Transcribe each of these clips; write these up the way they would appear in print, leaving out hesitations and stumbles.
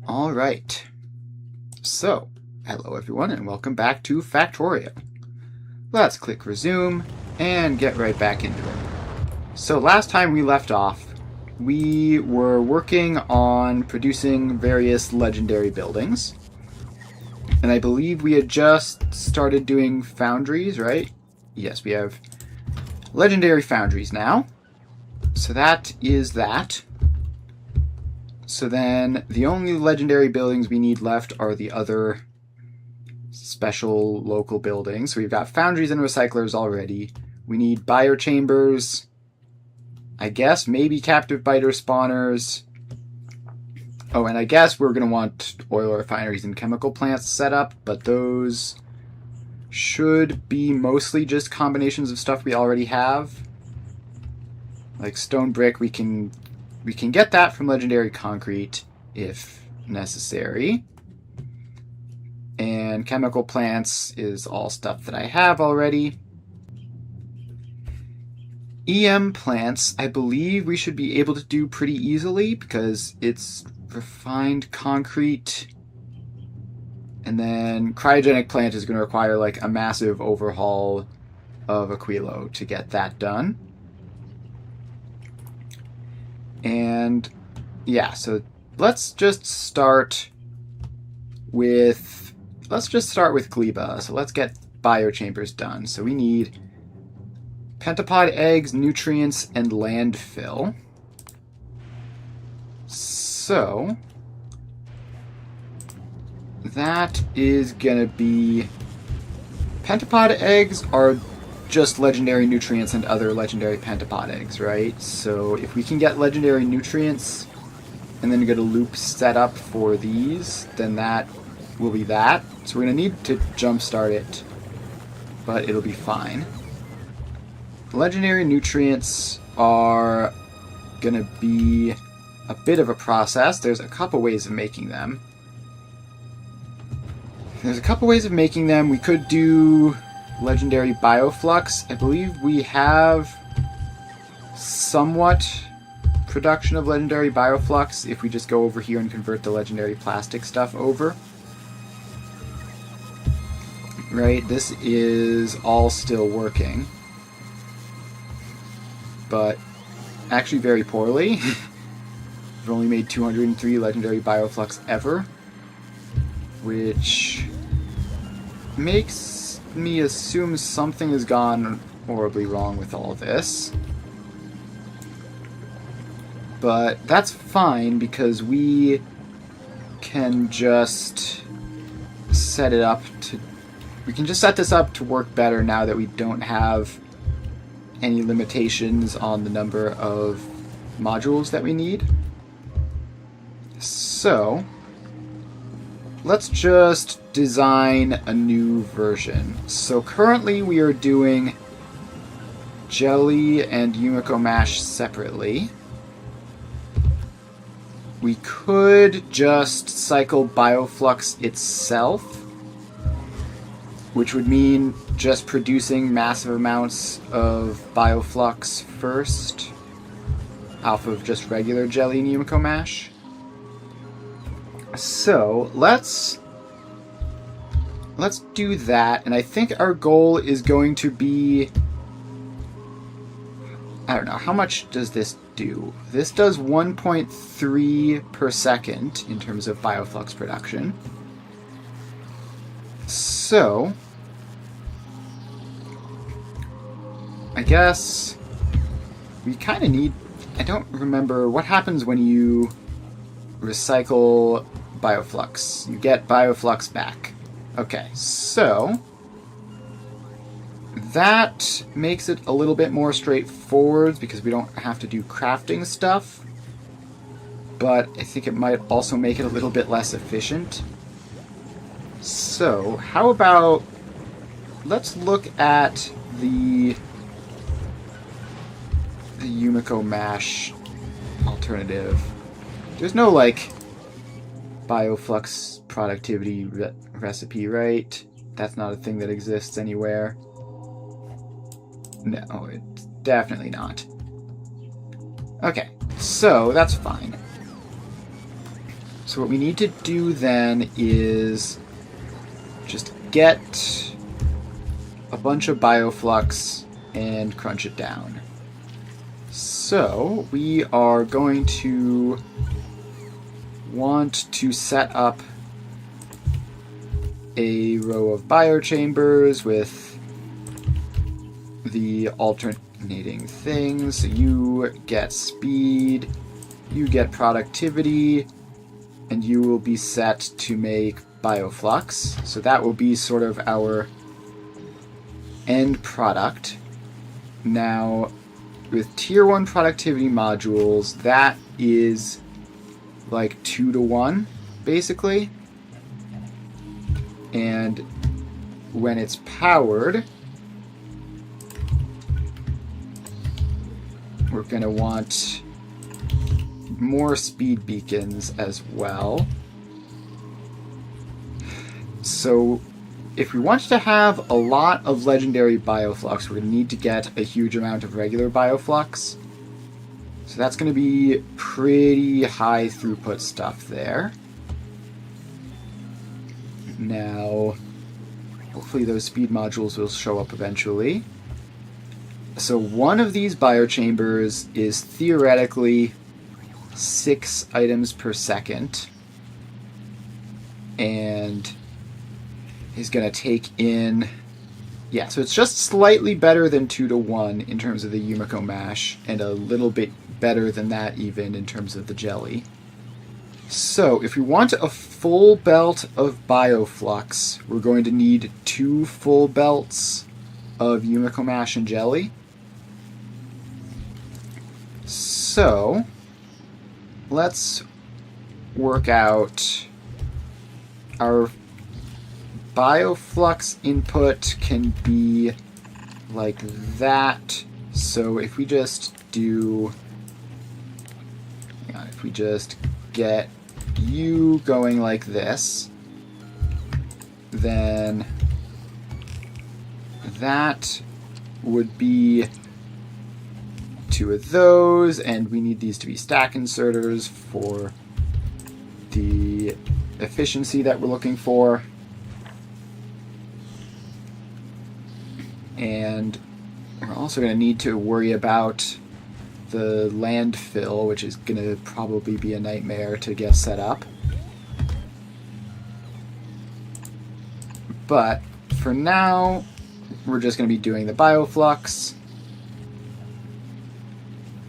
All right. So, hello everyone and welcome back to Factorio. Let's click resume and get right back into it. So last time we left off, we were working on producing various legendary buildings. And I believe we had just started doing foundries, right? Yes, we have legendary foundries now. So that is that. So then the only legendary buildings we need left are the other special local buildings. So we've got foundries and recyclers already. We need biochambers. I guess maybe captive biter spawners. Oh, and I guess we're going to want oil refineries and chemical plants set up, but those should be mostly just combinations of stuff we already have. Like stone brick, we can get that from legendary concrete if necessary. And chemical plants is all stuff that I have already. EM plants, I believe we should be able to do pretty easily because it's refined concrete. And then cryogenic plant is going to require like a massive overhaul of Aquilo to get that done. And yeah, so let's just start with gleba. So let's get biochambers done. So we need pentapod eggs, nutrients, and landfill. So that is gonna be pentapod eggs are just legendary nutrients and other legendary pentapod eggs, right? So if we can get legendary nutrients and then get a loop set up for these, then that will be that. So we're going to need to jumpstart it, but it'll be fine. Legendary nutrients are going to be a bit of a process. There's a couple ways of making them. We could do legendary bioflux. I believe we have somewhat production of legendary bioflux if we just go over here and convert the legendary plastic stuff over. Right, this is all still working, but actually very poorly. We've only made 203 legendary bioflux ever, which makes me assume something has gone horribly wrong with all this. But that's fine because we can just set it up to... We can just set this up to work better now that we don't have any limitations on the number of modules that we need. So let's just design a new version. So currently we are doing jelly and Yumiko mash separately. We could just cycle bioflux itself, which would mean just producing massive amounts of bioflux first off of just regular jelly and Yumiko mash. So let's do that, and I think our goal is going to be, I don't know, how much does this do? This does 1.3 per second in terms of bioflux production. So I guess we kind of need... I don't remember what happens when you recycle bioflux. You get bioflux back. Okay, so that makes it a little bit more straightforward because we don't have to do crafting stuff, but I think it might also make it a little bit less efficient. So how about let's look at the Yumiko mash alternative. There's no like bioflux productivity recipe, right? That's not a thing that exists anywhere. No, it's definitely not. Okay, so that's fine. So what we need to do then is just get a bunch of bioflux and crunch it down. So we are going to want to set up a row of biochambers with the alternating things. So you get speed, you get productivity, and you will be set to make bioflux. So that will be sort of our end product. Now, with tier 1 productivity modules, that is like 2 to 1, basically. And when it's powered, we're going to want more speed beacons as well. So if we want to have a lot of legendary bioflux, we're going to need to get a huge amount of regular bioflux. So that's going to be pretty high throughput stuff there. Now, hopefully those speed modules will show up eventually. So one of these biochambers is theoretically 6 items per second, and is going to take in, yeah, so it's just slightly better than 2 to 1 in terms of the Yumiko mash, and a little bit better than that even in terms of the jelly. So if we want a full belt of bioflux, we're going to need 2 full belts of Yumiko mash and jelly. So let's work out our bioflux input can be like that. So if we just do, if we just get you going like this, then that would be 2 of those, and we need these to be stack inserters for the efficiency that we're looking for. And we're also going to need to worry about the landfill, which is going to probably be a nightmare to get set up. But for now, we're just going to be doing the bioflux,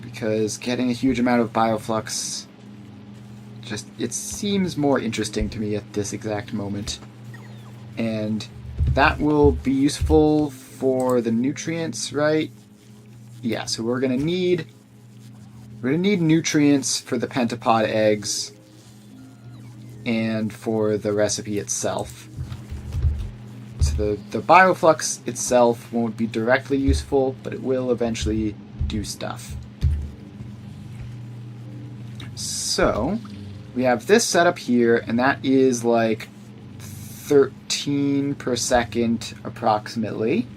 because getting a huge amount of bioflux, just, it seems more interesting to me at this exact moment. And that will be useful for the nutrients, right? Yeah, so we're gonna need nutrients for the pentapod eggs and for the recipe itself. So the bioflux itself won't be directly useful, but it will eventually do stuff. So we have this setup here, and that is like 13 per second approximately.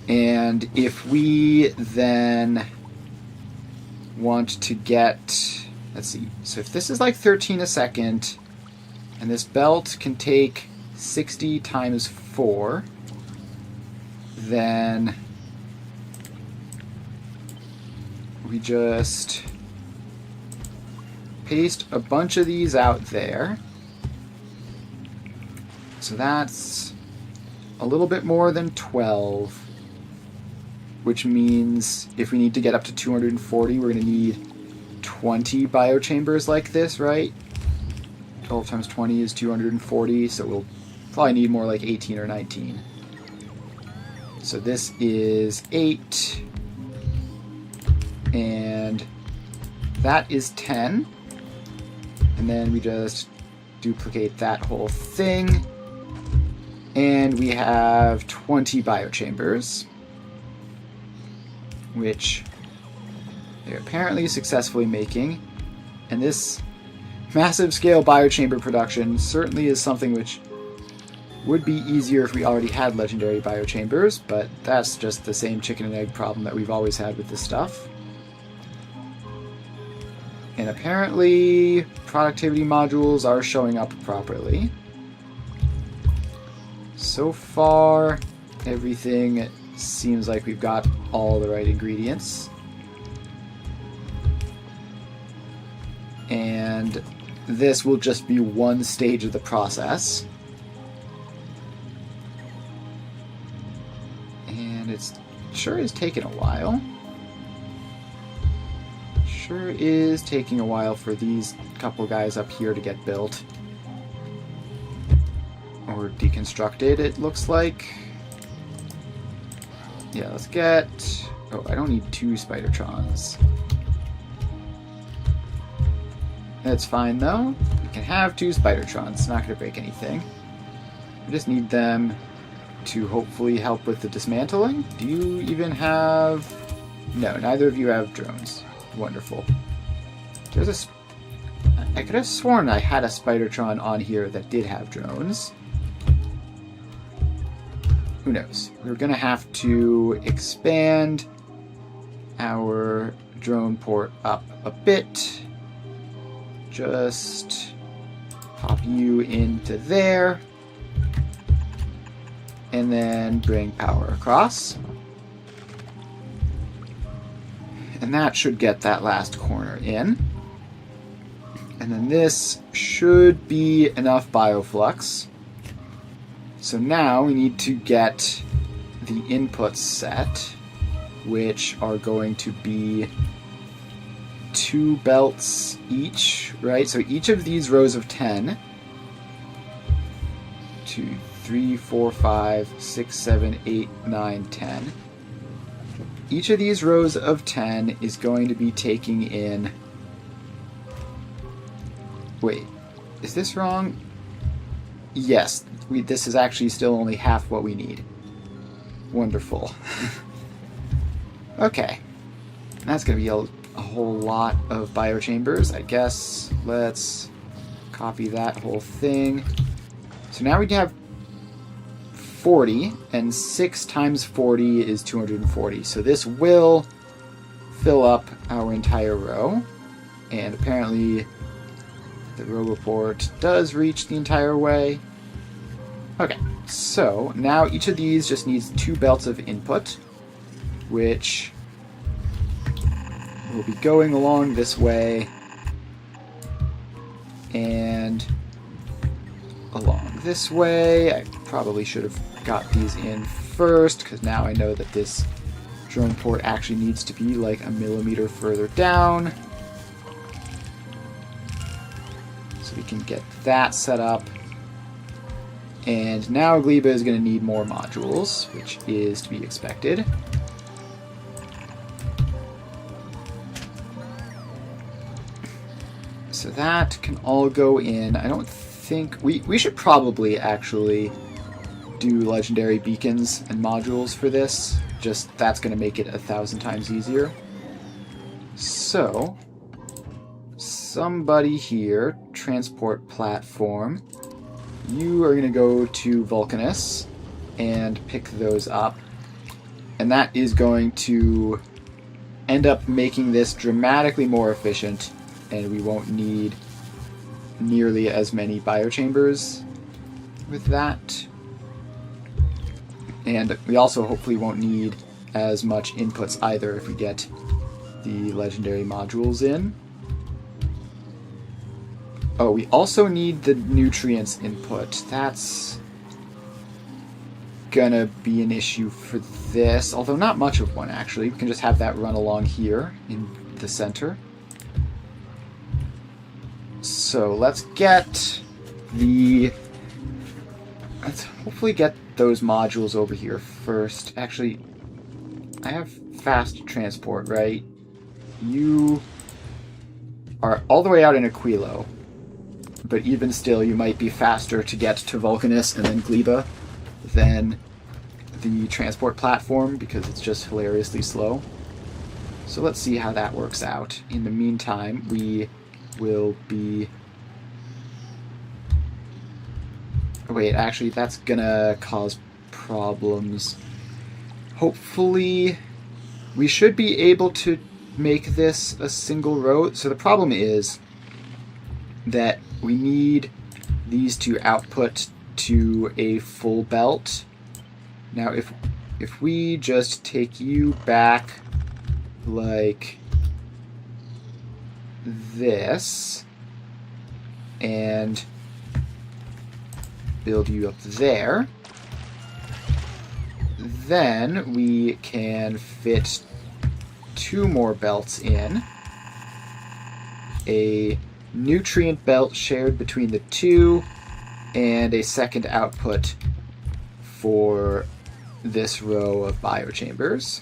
And if we then want to get, let's see, so if this is like 13 a second, and this belt can take 60 times 4, then we just paste a bunch of these out there. So that's a little bit more than 12, which means if we need to get up to 240, we're going to need 20 biochambers like this, right? 12 times 20 is 240, so we'll probably need more like 18 or 19. So this is 8, and that is 10. And then we just duplicate that whole thing, and we have 20 biochambers, which they're apparently successfully making. And this massive scale biochamber production certainly is something which would be easier if we already had legendary biochambers, but that's just the same chicken and egg problem that we've always had with this stuff. And apparently productivity modules are showing up properly. So far, everything seems like we've got all the right ingredients. And this will just be one stage of the process. And it sure is taking a while. Sure is taking a while for these couple guys up here to get built. Or deconstructed, it looks like. Yeah, let's get... Oh, I don't need 2 Spidertrons. That's fine, though. We can have 2 Spidertrons. It's not going to break anything. We just need them to hopefully help with the dismantling. Do you even have... No, neither of you have drones. Wonderful. There's a... I could have sworn I had a Spidertron on here that did have drones. Who knows? We're going to have to expand our drone port up a bit. Just pop you into there. And then bring power across. And that should get that last corner in. And then this should be enough bioflux. So now we need to get the inputs set, which are going to be 2 belts each, right? So each of these rows of 10, 2, 3, 4, 5, 6, 7, 8, 9, 10. Each of these rows of 10 is going to be taking in... Wait, is this wrong? Yes, this is actually still only half what we need. Wonderful. Okay. That's going to be a whole lot of biochambers. I guess let's copy that whole thing. So now we have 40, and 6 times 40 is 240. So this will fill up our entire row. And apparently the row report does reach the entire way. Okay, so now each of these just needs 2 belts of input, which will be going along this way and along this way. I probably should have got these in first, because now I know that this drone port actually needs to be like a millimeter further down. So we can get that set up. And now Gleba is going to need more modules, which is to be expected. So that can all go in. I don't think... We should probably actually do legendary beacons and modules for this. Just that's going to make it 1,000 times easier. So, somebody here, transport platform. You are going to go to Vulcanus and pick those up. And that is going to end up making this dramatically more efficient, and we won't need nearly as many biochambers with that. And we also hopefully won't need as much inputs either if we get the legendary modules in. Oh, we also need the nutrients input. That's gonna be an issue for this, although not much of one actually. We can just have that run along here in the center. So let's hopefully get those modules over here first. Actually, I have fast transport, right? You are all the way out in Aquilo, but even still, you might be faster to get to Vulcanus and then Gleba than the transport platform, because it's just hilariously slow. So let's see how that works out. In the meantime, we will be... Wait, actually, that's gonna cause problems. Hopefully, we should be able to make this a single row. So the problem is that we need these to output to a full belt. Now if we just take you back like this and build you up there, then we can fit 2 more belts in. A nutrient belt shared between the 2 and a second output for this row of biochambers.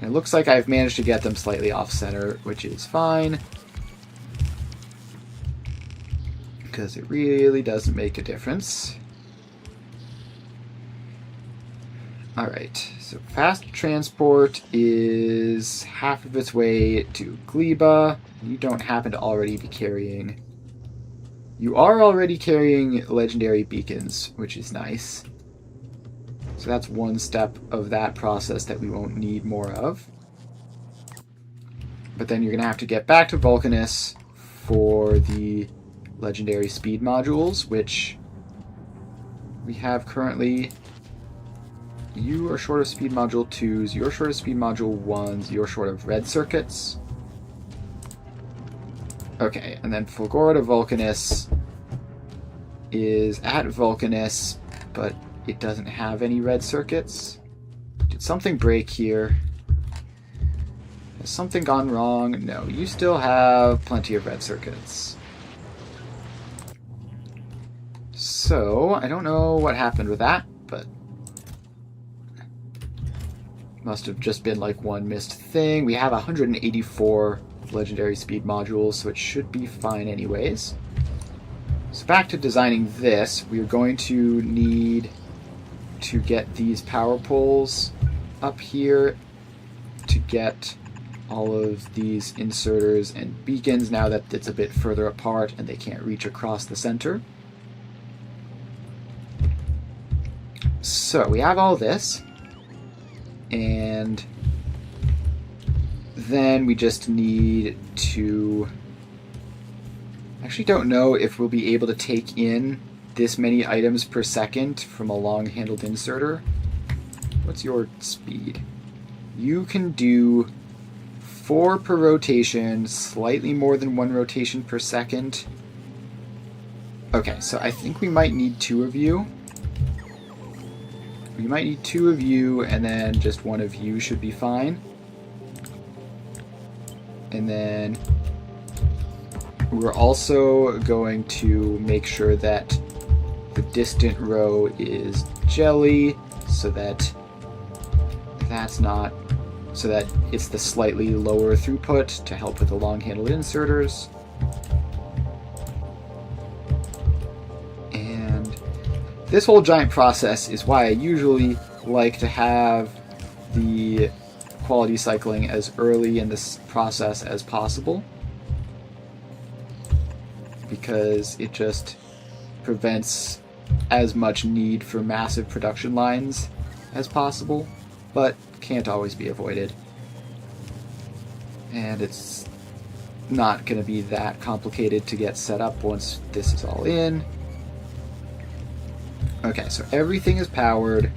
And it looks like I've managed to get them slightly off-center, which is fine, because it really doesn't make a difference. Alright, so fast transport is half of its way to Gleba. You don't happen to already be carrying... You are already carrying legendary beacons, which is nice. So that's one step of that process that we won't need more of. But then you're going to have to get back to Vulcanus for the legendary speed modules, which we have currently. You are short of speed module 2s, you're short of speed module 1s, you're short of red circuits. Okay, and then Fulgora to Vulcanus is at Vulcanus, but it doesn't have any red circuits. Did something break here? Has something gone wrong? No, you still have plenty of red circuits. So, I don't know what happened with that, but must have just been like one missed thing. We have 184 legendary speed modules, so it should be fine anyways. So back to designing this, we're going to need to get these power poles up here to get all of these inserters and beacons now that it's a bit further apart and they can't reach across the center. So we have all this, and then we just need to... I actually don't know if we'll be able to take in this many items per second from a long-handled inserter. What's your speed? You can do 4 per rotation, slightly more than 1 rotation per second. Okay, so I think we might need 2 of you. We might need 2 of you, and then just 1 of you should be fine. And then we're also going to make sure that the distant row is jelly, so that it's the slightly lower throughput to help with the long-handled inserters. And this whole giant process is why I usually like to have the quality cycling as early in this process as possible, because it just prevents as much need for massive production lines as possible, but can't always be avoided. And it's not going to be that complicated to get set up once this is all in. Okay, so everything is powered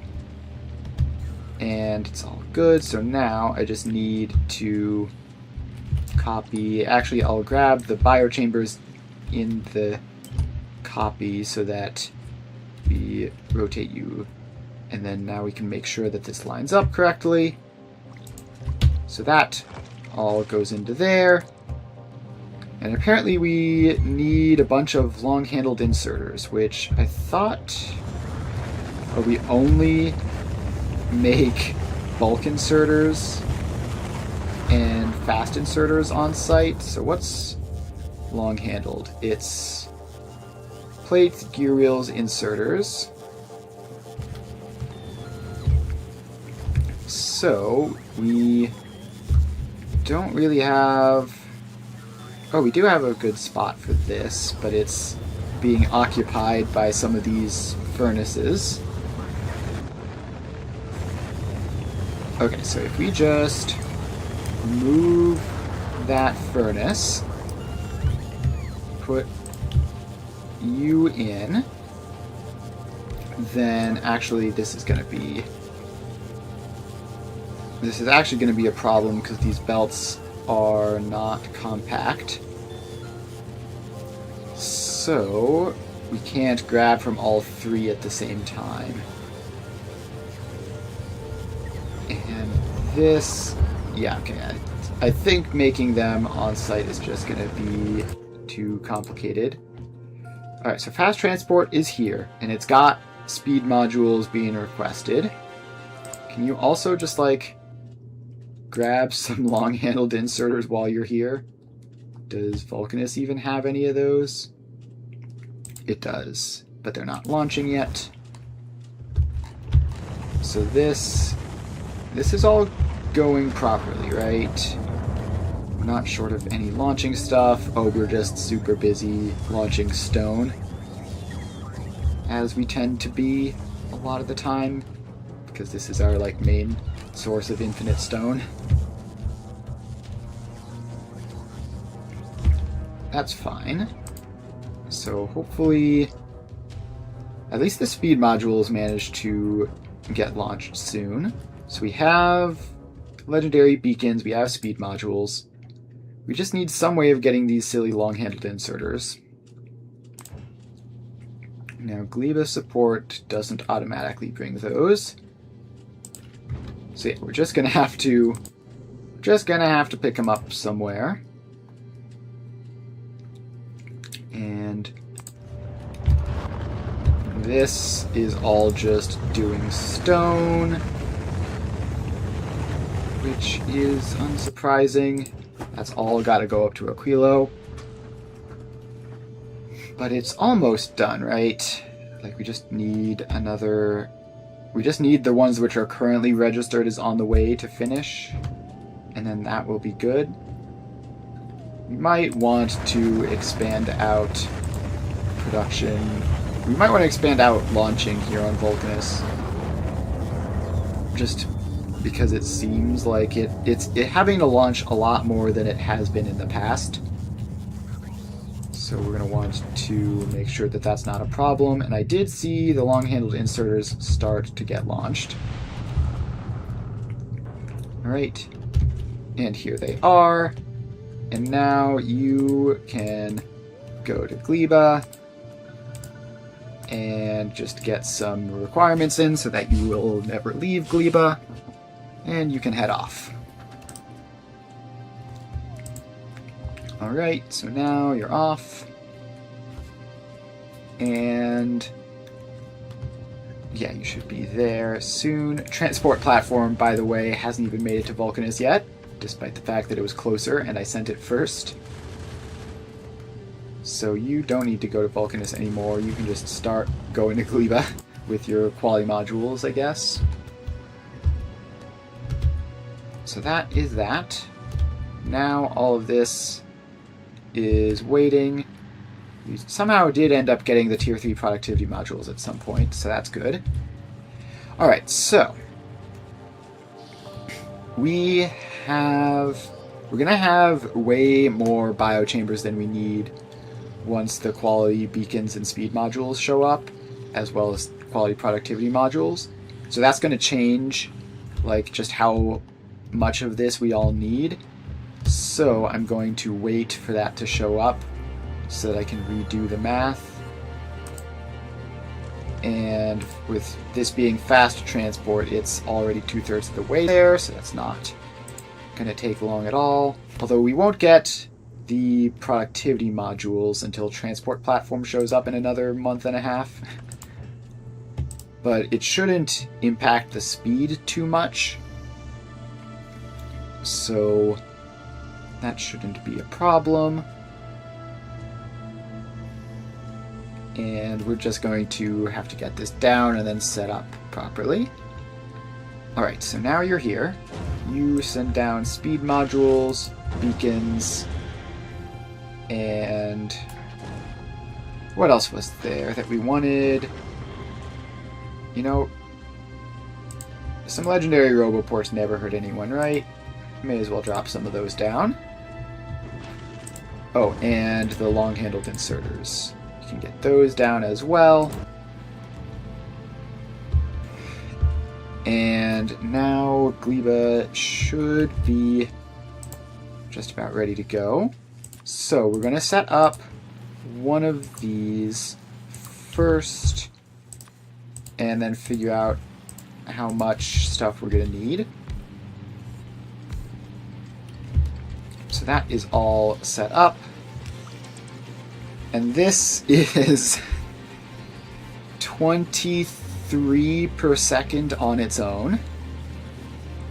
and it's all good. So now I just need to copy, actually I'll grab the biochambers in the copy so that we rotate you, and then now we can make sure that this lines up correctly. So that all goes into there. And apparently we need a bunch of long-handled inserters, which I thought we only make bulk inserters and fast inserters on site. So what's long-handled? It's plates, gear wheels, inserters. So we don't really have... Oh, we do have a good spot for this, but it's being occupied by some of these furnaces. Okay, so if we just move that furnace. Put you in. Then actually this is actually going to be a problem because these belts are not compact. So we can't grab from all three at the same time. And this, yeah, okay, I think making them on site is just going to be too complicated. Alright, so fast transport is here, and it's got speed modules being requested. Can you also just, like, grab some long-handled inserters while you're here? Does Vulcanus even have any of those? It does, but they're not launching yet. So this is all going properly, right? We're not short of any launching stuff. Oh, we're just super busy launching stone, as we tend to be a lot of the time, because this is our like main source of infinite stone. That's fine. So hopefully at least the speed modules managed to get launched soon. So we have legendary beacons, we have speed modules. We just need some way of getting these silly long-handled inserters. Now, Gleba support doesn't automatically bring those. So yeah, we're just gonna have to pick them up somewhere. And this is all just doing stone, which is unsurprising. That's all got to go up to Aquilo. But it's almost done, right? Like, we just need another... We just need the ones which are currently registered as on the way to finish. And then that will be good. We might want to expand out production. We might want to expand out launching here on Vulcanus. Just because it seems like it's having to launch a lot more than it has been in the past. So we're going to want to make sure that that's not a problem. And I did see the long-handled inserters start to get launched. Alright. And here they are. And now you can go to Gleba and just get some requirements in so that you will never leave Gleba. And you can head off. Alright, so now you're off. And yeah, you should be there soon. Transport platform, by the way, hasn't even made it to Vulcanus yet, despite the fact that it was closer and I sent it first. So you don't need to go to Vulcanus anymore. You can just start going to Gleba with your quality modules, I guess. So that is that. Now all of this is waiting. We somehow did end up getting the tier 3 productivity modules at some point, so that's good. Alright, so we're gonna have way more biochambers than we need once the quality beacons and speed modules show up, as well as quality productivity modules. So that's gonna change like just how much of this we all need. So I'm going to wait for that to show up so that I can redo the math. And with this being fast transport, it's already 2/3 of the way there, so that's not going to take long at all. Although we won't get the productivity modules until transport platform shows up in another month and a half. But it shouldn't impact the speed too much. So that shouldn't be a problem. And we're just going to have to get this down and then set up properly. Alright, so now you're here. You send down speed modules, beacons, and what else was there that we wanted? You know, some legendary roboports never hurt anyone, right? May as well drop some of those down. Oh, and the long-handled inserters. You can get those down as well. And now Gleba should be just about ready to go. So we're going to set up one of these first and then figure out how much stuff we're going to need. So that is all set up. And this is 23 per second on its own.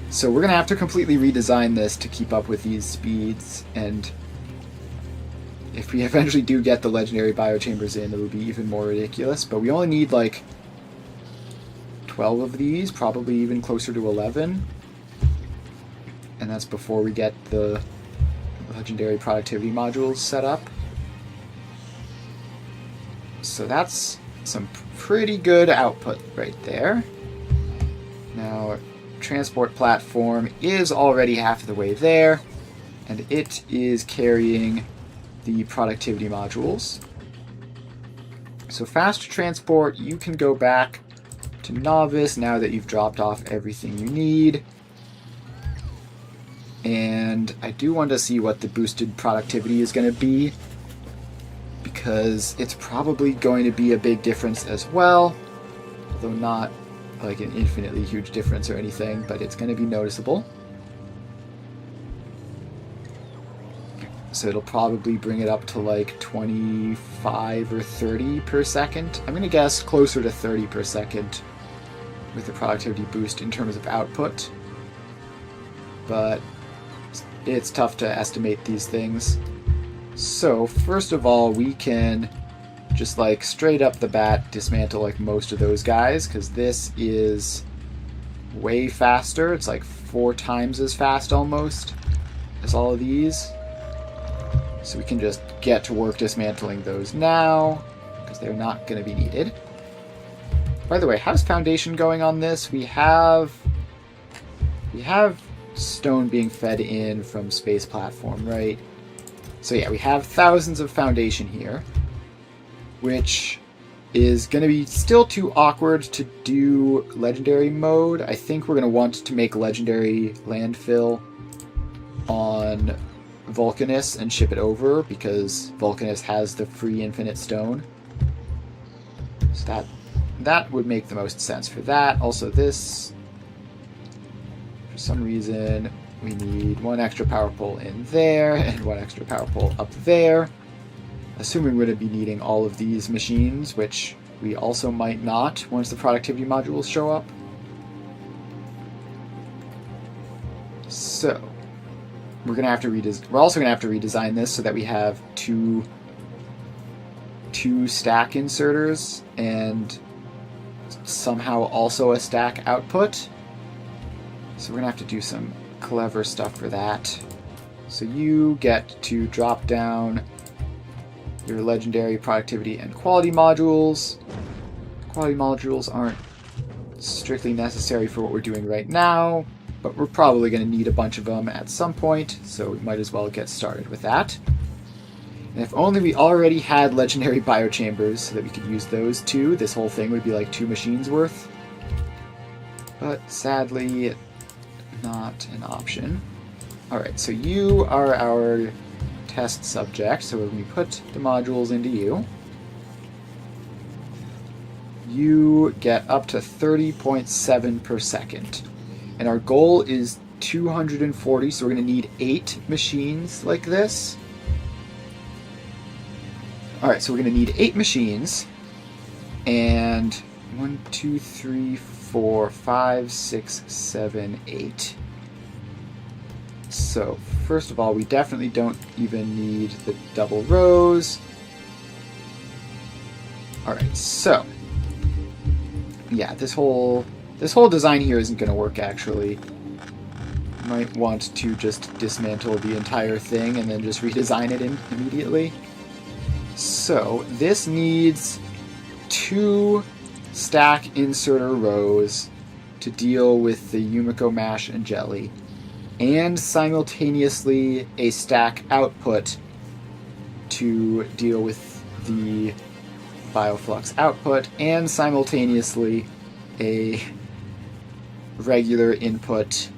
So we're going to have to completely redesign this to keep up with these speeds, and if we eventually do get the legendary biochambers in, it'll be even more ridiculous. But we only need like 12 of these, probably even closer to 11. And that's before we get the legendary productivity modules set up. So that's some pretty good output right there. Now, transport platform is already half the way there, and it is carrying the productivity modules. So fast transport, you can go back to novice now that you've dropped off everything you need. And I do want to see what the boosted productivity is going to be, because it's probably going to be a big difference as well, although not like an infinitely huge difference or anything, but it's going to be noticeable. So it'll probably bring it up to like 25 or 30 per second. I'm going to guess closer to 30 per second with the productivity boost in terms of output. But it's tough to estimate these things. So first of all, we can just like straight up the bat dismantle like most of those guys, because this is way faster. It's like 4 times as fast almost as all of these. So we can just get to work dismantling those now, because they're not going to be needed. By the way, how's Foundation going on this? We have stone being fed in from Space Platform, right? So yeah, we have thousands of Foundation here, which is going to be still too awkward to do Legendary mode. I think we're going to want to make Legendary landfill on Vulcanus and ship it over, because Vulcanus has the free infinite stone. So that would make the most sense for that. Also this, for some reason, we need 1 extra power pole in there and 1 extra power pole up there. Assuming we're going to be needing all of these machines, which we also might not once the productivity modules show up. So we're going to have to we're also going to have to redesign this so that we have two stack inserters and somehow also a stack output. So we're going to have to do some clever stuff for that. So you get to drop down your legendary productivity and quality modules. Quality modules aren't strictly necessary for what we're doing right now, but we're probably going to need a bunch of them at some point, so we might as well get started with that. And if only we already had legendary biochambers so that we could use those too, this whole thing would be like 2 machines worth. But sadly, not an option. Alright, so you are our test subject, so when we put the modules into you, you get up to 30.7 per second. And our goal is 240, so we're going to need 8 machines like this. Alright, so we're going to need 8 machines, and 1, 2, 3, 4, 5, 6, 7, 8. So, first of all, we definitely don't even need the double rows. Alright, so yeah, this whole design here isn't going to work, actually. Might want to just dismantle the entire thing and then just redesign it immediately. So, this needs 2 stack inserter rows to deal with the Yumiko Mash and Jelly. and simultaneously a stack output to deal with the bioflux output, and simultaneously a regular input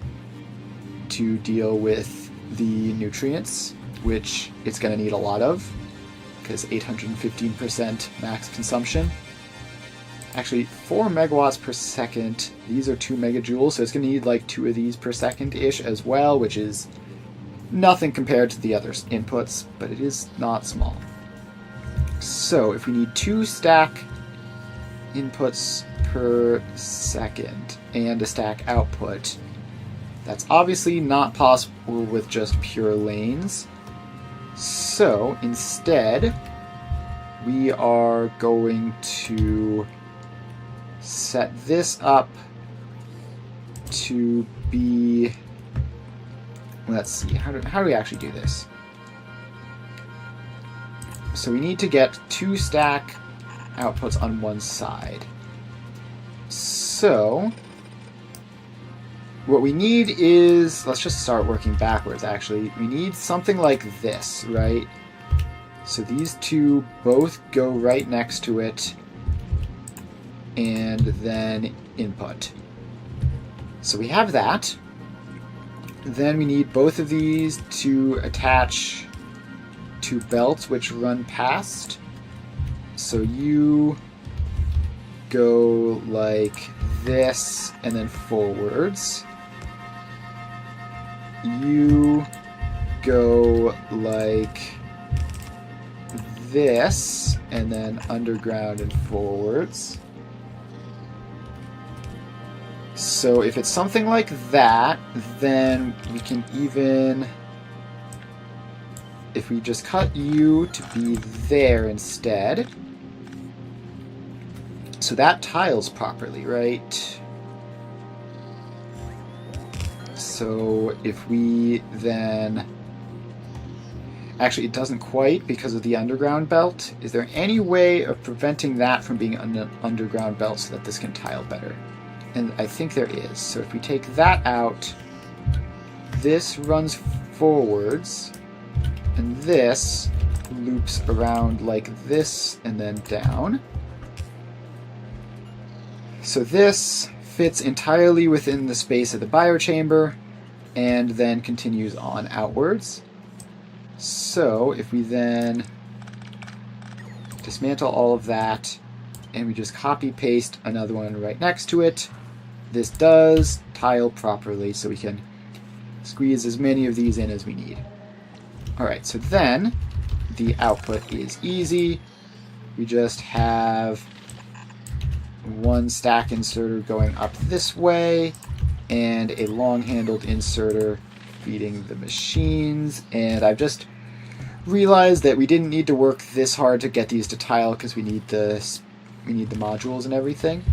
to deal with the nutrients, which it's going to need a lot of, because 815% max consumption. Actually, 4 megawatts per second. These are 2 megajoules, so it's going to need like 2 of these per second-ish as well, which is nothing compared to the other inputs, but it is not small. So if we need 2 stack inputs per second and a stack output, that's obviously not possible with just pure lanes. So instead, we are going to set this up to be, let's see, how do we actually do this? So we need to get 2 stack outputs on one side. So what we need is, let's just start working backwards actually. We need something like this, right? So these two both go right next to it, and then input. So we have that. Then we need both of these to attach to belts which run past. So you go like this and then forwards. You go like this and then underground and forwards. So if it's something like that, then we can even, if we just cut you to be there instead, so that tiles properly, right? So if we then, actually it doesn't quite because of the underground belt. Is there any way of preventing that from being an underground belt so that this can tile better? And I think there is. So if we take that out, this runs forwards, and this loops around like this and then down. So this fits entirely within the space of the biochamber and then continues on outwards. So if we then dismantle all of that and we just copy paste another one right next to it, this does tile properly, so we can squeeze as many of these in as we need. Alright, so then the output is easy. We just have one stack inserter going up this way and a long-handled inserter feeding the machines. And I've just realized that we didn't need to work this hard to get these to tile because we need the modules and everything.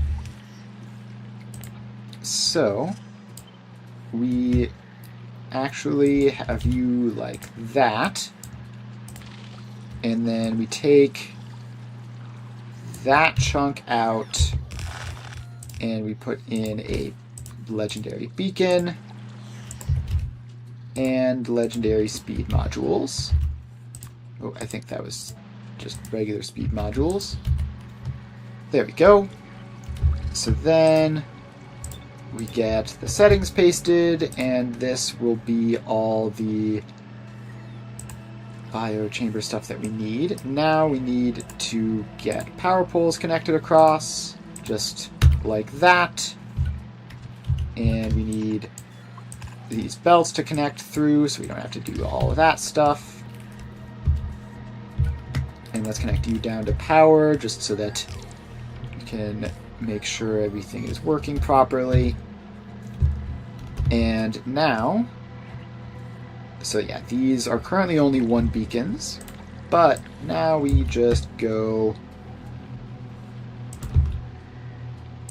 So we actually have you like that, and then we take that chunk out and we put in a legendary beacon and legendary speed modules. Oh, I think that was just regular speed modules. There we go. So then we get the settings pasted, and this will be all the biochamber stuff that we need. Now we need to get power poles connected across, just like that. And we need these belts to connect through, so we don't have to do all of that stuff. And let's connect you down to power, just so that we can make sure everything is working properly. And now, so yeah, these are currently only 1 beacons, but now we just go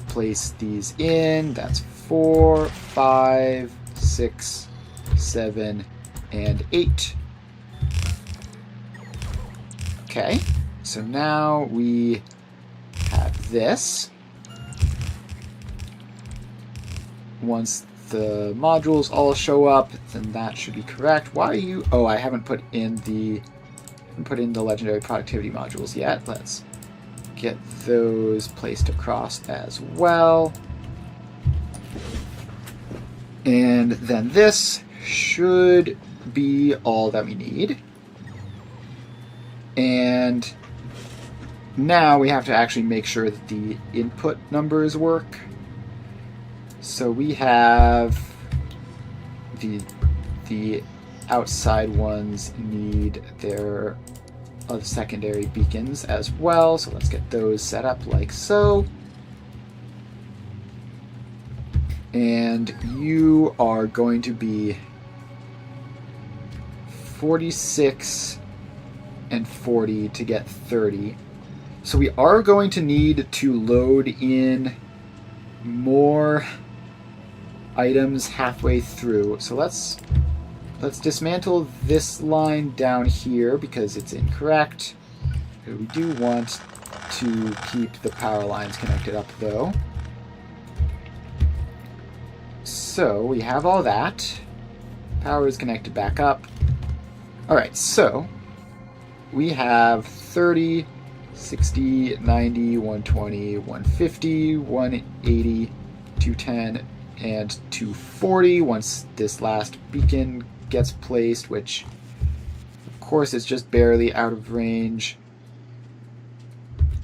place these in. That's 4, 5, 6, 7, and 8. Okay, so now we have this. Once the modules all show up, then that should be correct. Why are you... Oh, I haven't put in the legendary productivity modules yet. Let's get those placed across as well. And then this should be all that we need. And now we have to actually make sure that the input numbers work. So we have the outside ones need their secondary beacons as well. So let's get those set up like so. And you are going to be 46 and 40 to get 30. So we are going to need to load in more items halfway through. So let's dismantle this line down here because it's incorrect. We do want to keep the power lines connected up though. So we have all that. Power is connected back up. Alright, so we have 30, 60, 90, 120, 150, 180, 210, and 240 once this last beacon gets placed, which of course is just barely out of range.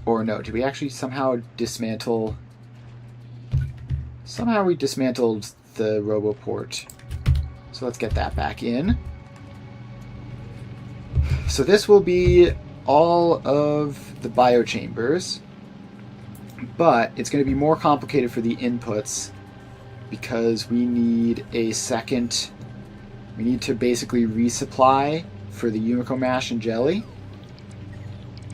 Or no, did we actually somehow dismantle... Somehow we dismantled the RoboPort. So let's get that back in. So this will be all of the biochambers, but it's going to be more complicated for the inputs because we need a second... We need to basically resupply for the Yumiko Mash and Jelly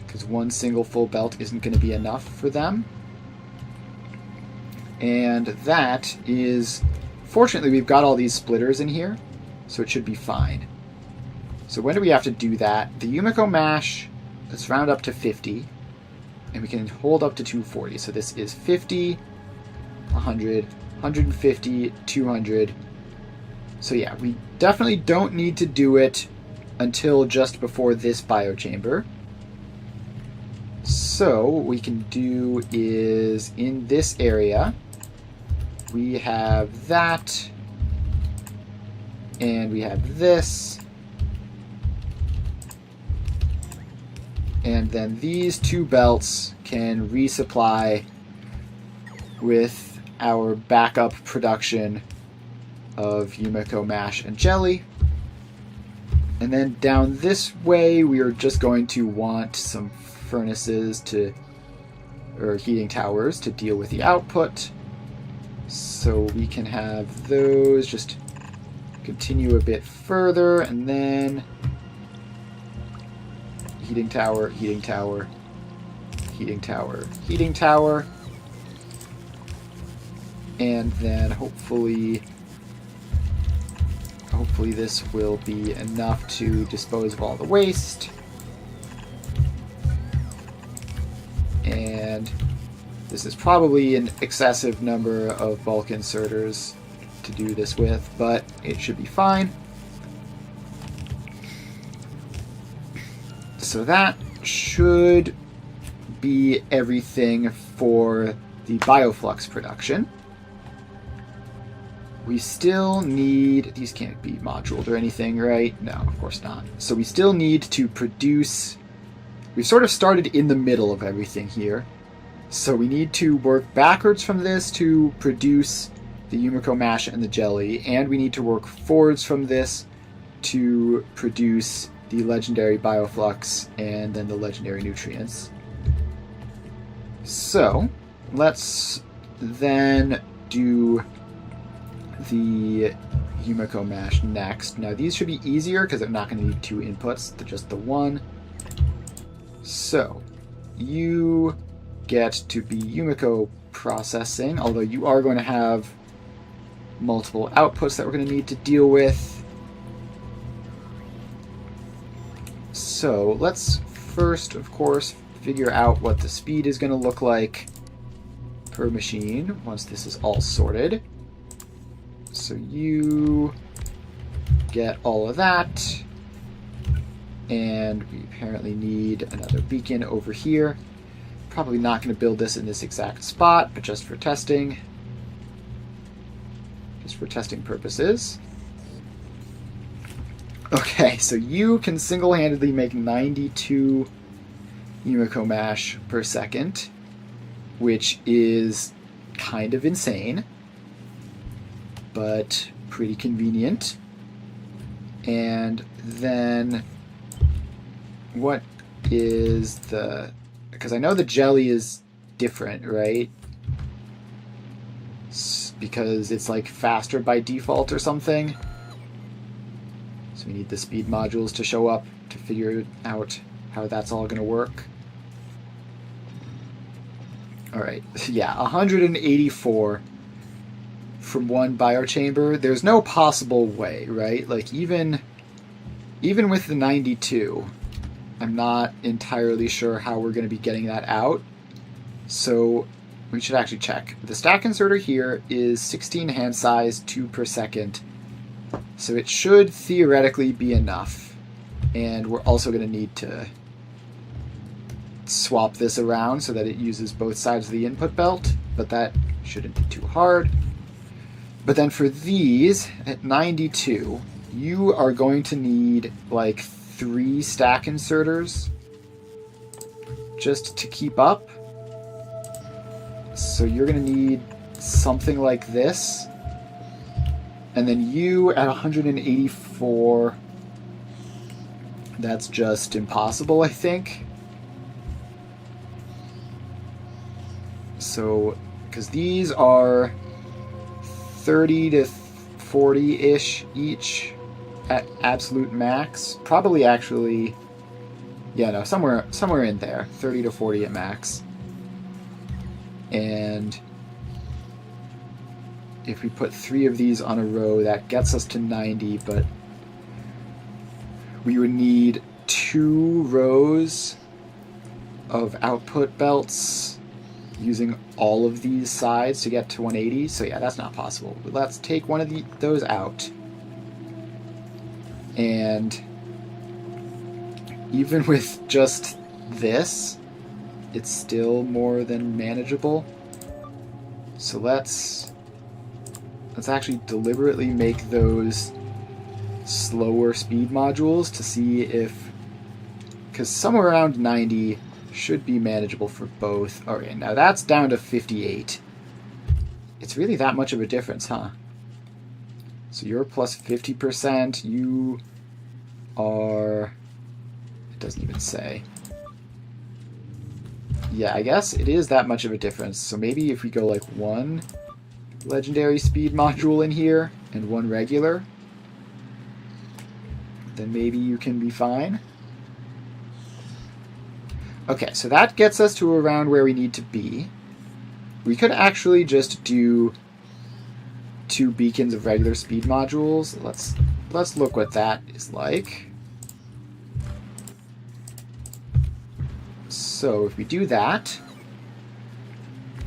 because one single full belt isn't going to be enough for them. And that is... Fortunately, we've got all these splitters in here, so it should be fine. So when do we have to do that? The Yumiko Mash, let's round up to 50, and we can hold up to 240. So this is 50, 100, 150, 200. So yeah, we definitely don't need to do it until just before this biochamber. So what we can do is in this area, we have that, and we have this, and then these two belts can resupply with our backup production of Yumiko Mash and Jelly. And then down this way we are just going to want some furnaces to, or heating towers to deal with the output. So we can have those just continue a bit further, and then heating tower, heating tower, heating tower, heating tower, and then hopefully this will be enough to dispose of all the waste. And this is probably an excessive number of bulk inserters to do this with, but it should be fine. So that should be everything for the bioflux production. We still need... These can't be moduled or anything, right? No, of course not. So we still need to produce... We've sort of started in the middle of everything here. So we need to work backwards from this to produce the Yumiko Mash and the Jelly, and we need to work forwards from this to produce the legendary Bioflux and then the legendary nutrients. So let's then do the Yumiko Mash next. Now these should be easier because I'm not going to need two inputs, just the one. So you get to be Yumiko processing, although you are going to have multiple outputs that we're going to need to deal with. So let's first, of course, figure out what the speed is going to look like per machine once this is all sorted. So you get all of that. And we apparently need another beacon over here. Probably not going to build this in this exact spot, but just for testing. Just for testing purposes. Okay, so you can single-handedly make 92 Yumiko mash per second, which is kind of insane, but pretty convenient. And then what is the... Because I know the jelly is different, right? Because it's like faster by default or something. So we need the speed modules to show up to figure out how that's all going to work. Alright, yeah, 184 from one biochamber. There's no possible way, right? Like, even with the 92, I'm not entirely sure how we're going to be getting that out. So we should actually check. The stack inserter here is 16 hand size, 2 per second. So it should theoretically be enough. And we're also going to need to swap this around so that it uses both sides of the input belt, but that shouldn't be too hard. But then for these, at 92, you are going to need like 3 stack inserters just to keep up. So you're going to need something like this. And then you at 184, that's just impossible, I think. So, because these are 30 to 40-ish each at absolute max. Probably actually, yeah, no, somewhere in there. 30 to 40 at max. And if we put 3 of these on a row, that gets us to 90, but we would need 2 rows of output belts using all of these sides to get to 180. So yeah, that's not possible. Let's take one of those out. And even with just this, it's still more than manageable. So let's actually deliberately make those slower speed modules to see if, because somewhere around 90 should be manageable for both. Alright, now that's down to 58. It's really that much of a difference, huh? So you're plus 50%, you are... It doesn't even say. Yeah, I guess it is that much of a difference. So maybe if we go like 1 legendary speed module in here and 1 regular, then maybe you can be fine. Okay, so that gets us to around where we need to be. We could actually just do 2 beacons of regular speed modules. Let's look what that is like. So if we do that,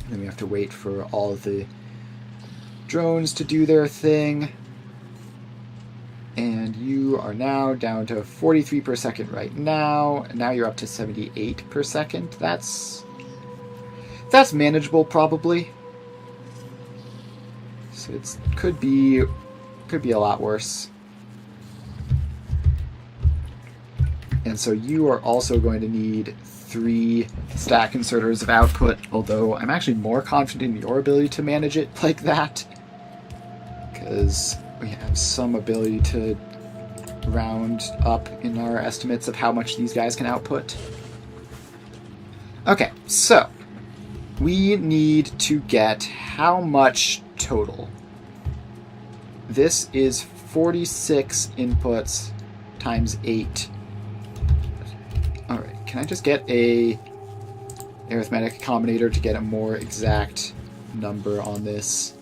then we have to wait for all of the drones to do their thing. And you are now down to 43 per second right now, and now you're up to 78 per second. That's manageable, probably. So it could be a lot worse. And so you are also going to need 3 stack inserters of output, although I'm actually more confident in your ability to manage it like that, because we have some ability to round up in our estimates of how much these guys can output. Okay, so we need to get how much total? This is 46 inputs times 8. Alright, can I just get a arithmetic combinator to get a more exact number on this?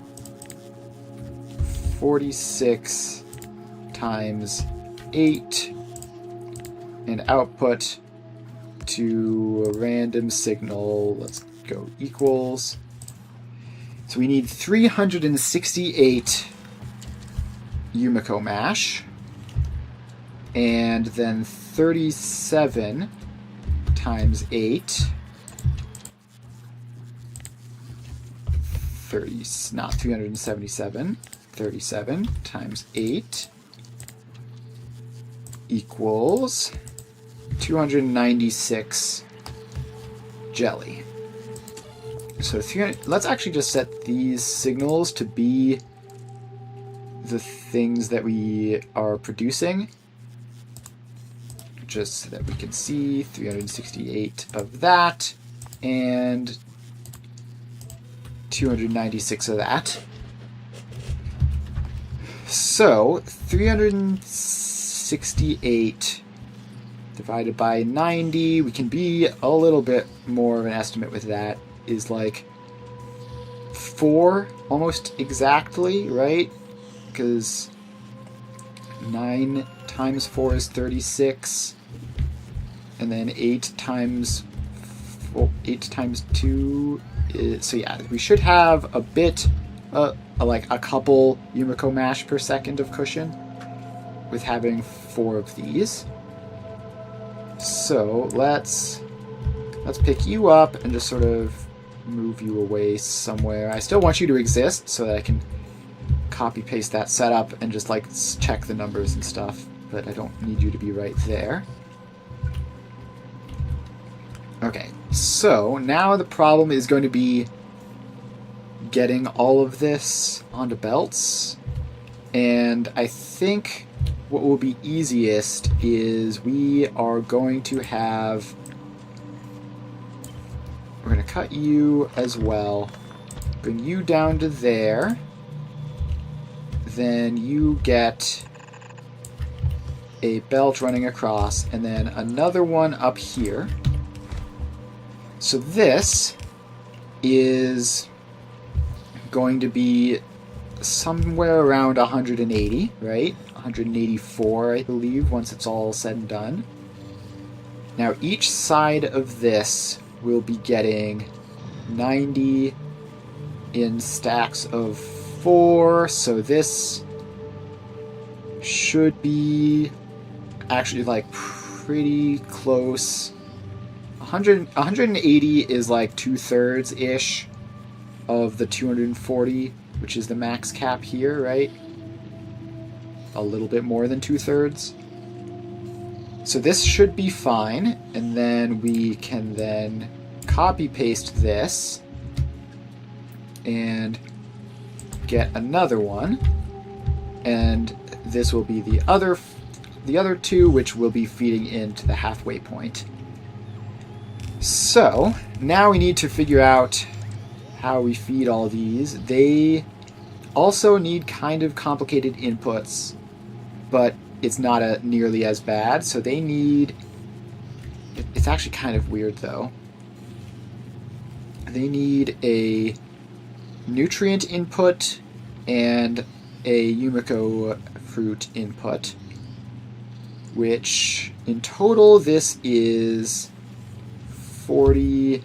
46 times 8 and output to a random signal. Let's go equals. So we need 368 Yumiko mash. And then 37 times 8. 30, not 377. 37 times 8 equals 296 jelly. So let's actually just set these signals to be the things that we are producing, just so that we can see 368 of that and 296 of that. So 368 divided by 90, we can be a little bit more of an estimate with that, is like 4 almost exactly, right? Because 9 times 4 is 36, and then 8 times 2 is, so yeah, we should have a bit, like a couple Yumiko mash per second of cushion with having 4 of these. So let's pick you up and just sort of move you away somewhere. I still want you to exist so that I can copy paste that setup and just like check the numbers and stuff, but I don't need you to be right there. Okay, so now the problem is going to be getting all of this onto belts, and I think what will be easiest is we are going to have, we're going to cut you as well, bring you down to there, then you get a belt running across, and then another one up here. So this is going to be somewhere around 180, right? 184, I believe, once it's all said and done. Now each side of this will be getting 90 in stacks of 4, so this should be actually like pretty close. 180 is like 2/3 ish of the 240, which is the max cap here, right? A little bit more than 2/3. So this should be fine, and then we can then copy paste this and get another one, and this will be the other two, which will be feeding into the halfway point. So now we need to figure out how we feed all these. They also need kind of complicated inputs, but it's not nearly as bad. So they need, it's actually kind of weird though. They need a nutrient input and a Yumiko fruit input, which in total this is 40,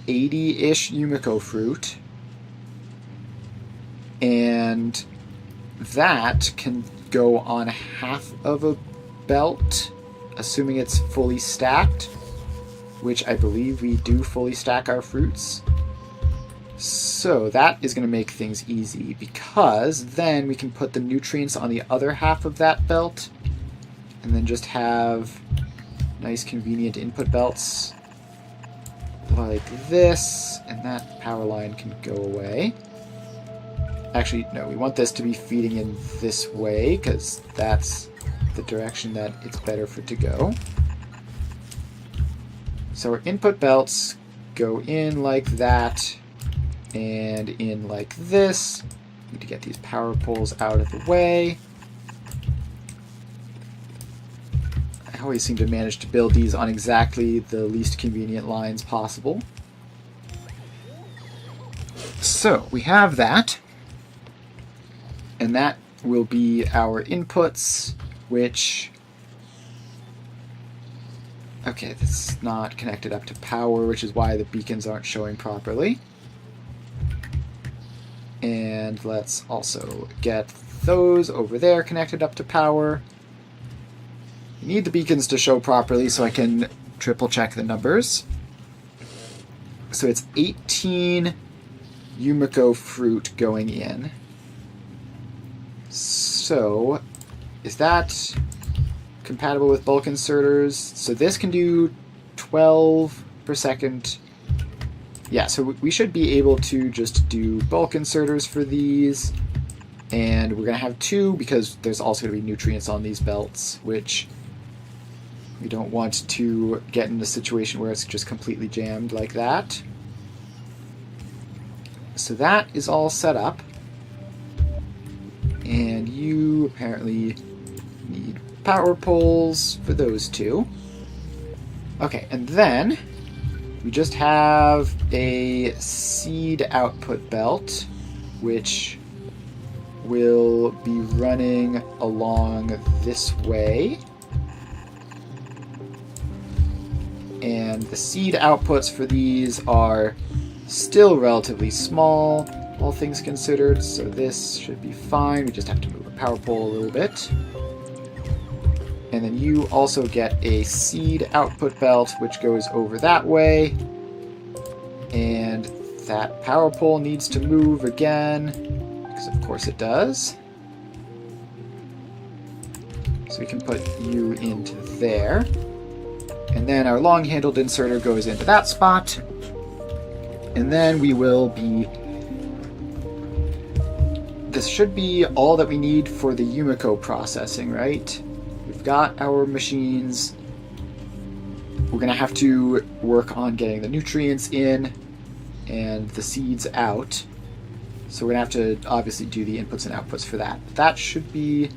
80-ish Yumiko fruit, and that can go on half of a belt, assuming it's fully stacked, which I believe we do fully stack our fruits. So that is going to make things easy, because then we can put the nutrients on the other half of that belt, and then just have nice convenient input belts like this, and that power line can go away. Actually, no, we want this to be feeding in this way, because that's the direction that it's better for it to go. So our input belts go in like that, and in like this. Need to get these power poles out of the way. I always seem to manage to build these on exactly the least convenient lines possible. So we have that, and that will be our inputs, which, okay, this is not connected up to power, which is why the beacons aren't showing properly. And let's also get those over there connected up to power. You need the beacons to show properly so I can triple check the numbers. So it's 18 Yumiko fruit going in. So is that compatible with bulk inserters? So this can do 12 per second. Yeah, so we should be able to just do bulk inserters for these. And we're going to have 2 because there's also going to be nutrients on these belts, which we don't want to get in a situation where it's just completely jammed like that. So that is all set up. And you apparently need power poles for those 2. Okay, and then we just have a seed output belt, which will be running along this way. And the seed outputs for these are still relatively small, all things considered, so this should be fine. We just have to move a power pole a little bit. And then you also get a seed output belt, which goes over that way. And that power pole needs to move again, because of course it does. So we can put you into there. And then our long-handled inserter goes into that spot. And then we will be... This should be all that we need for the Yumiko processing, right? We've got our machines. We're going to have to work on getting the nutrients in and the seeds out. So we're going to have to obviously do the inputs and outputs for that. That should be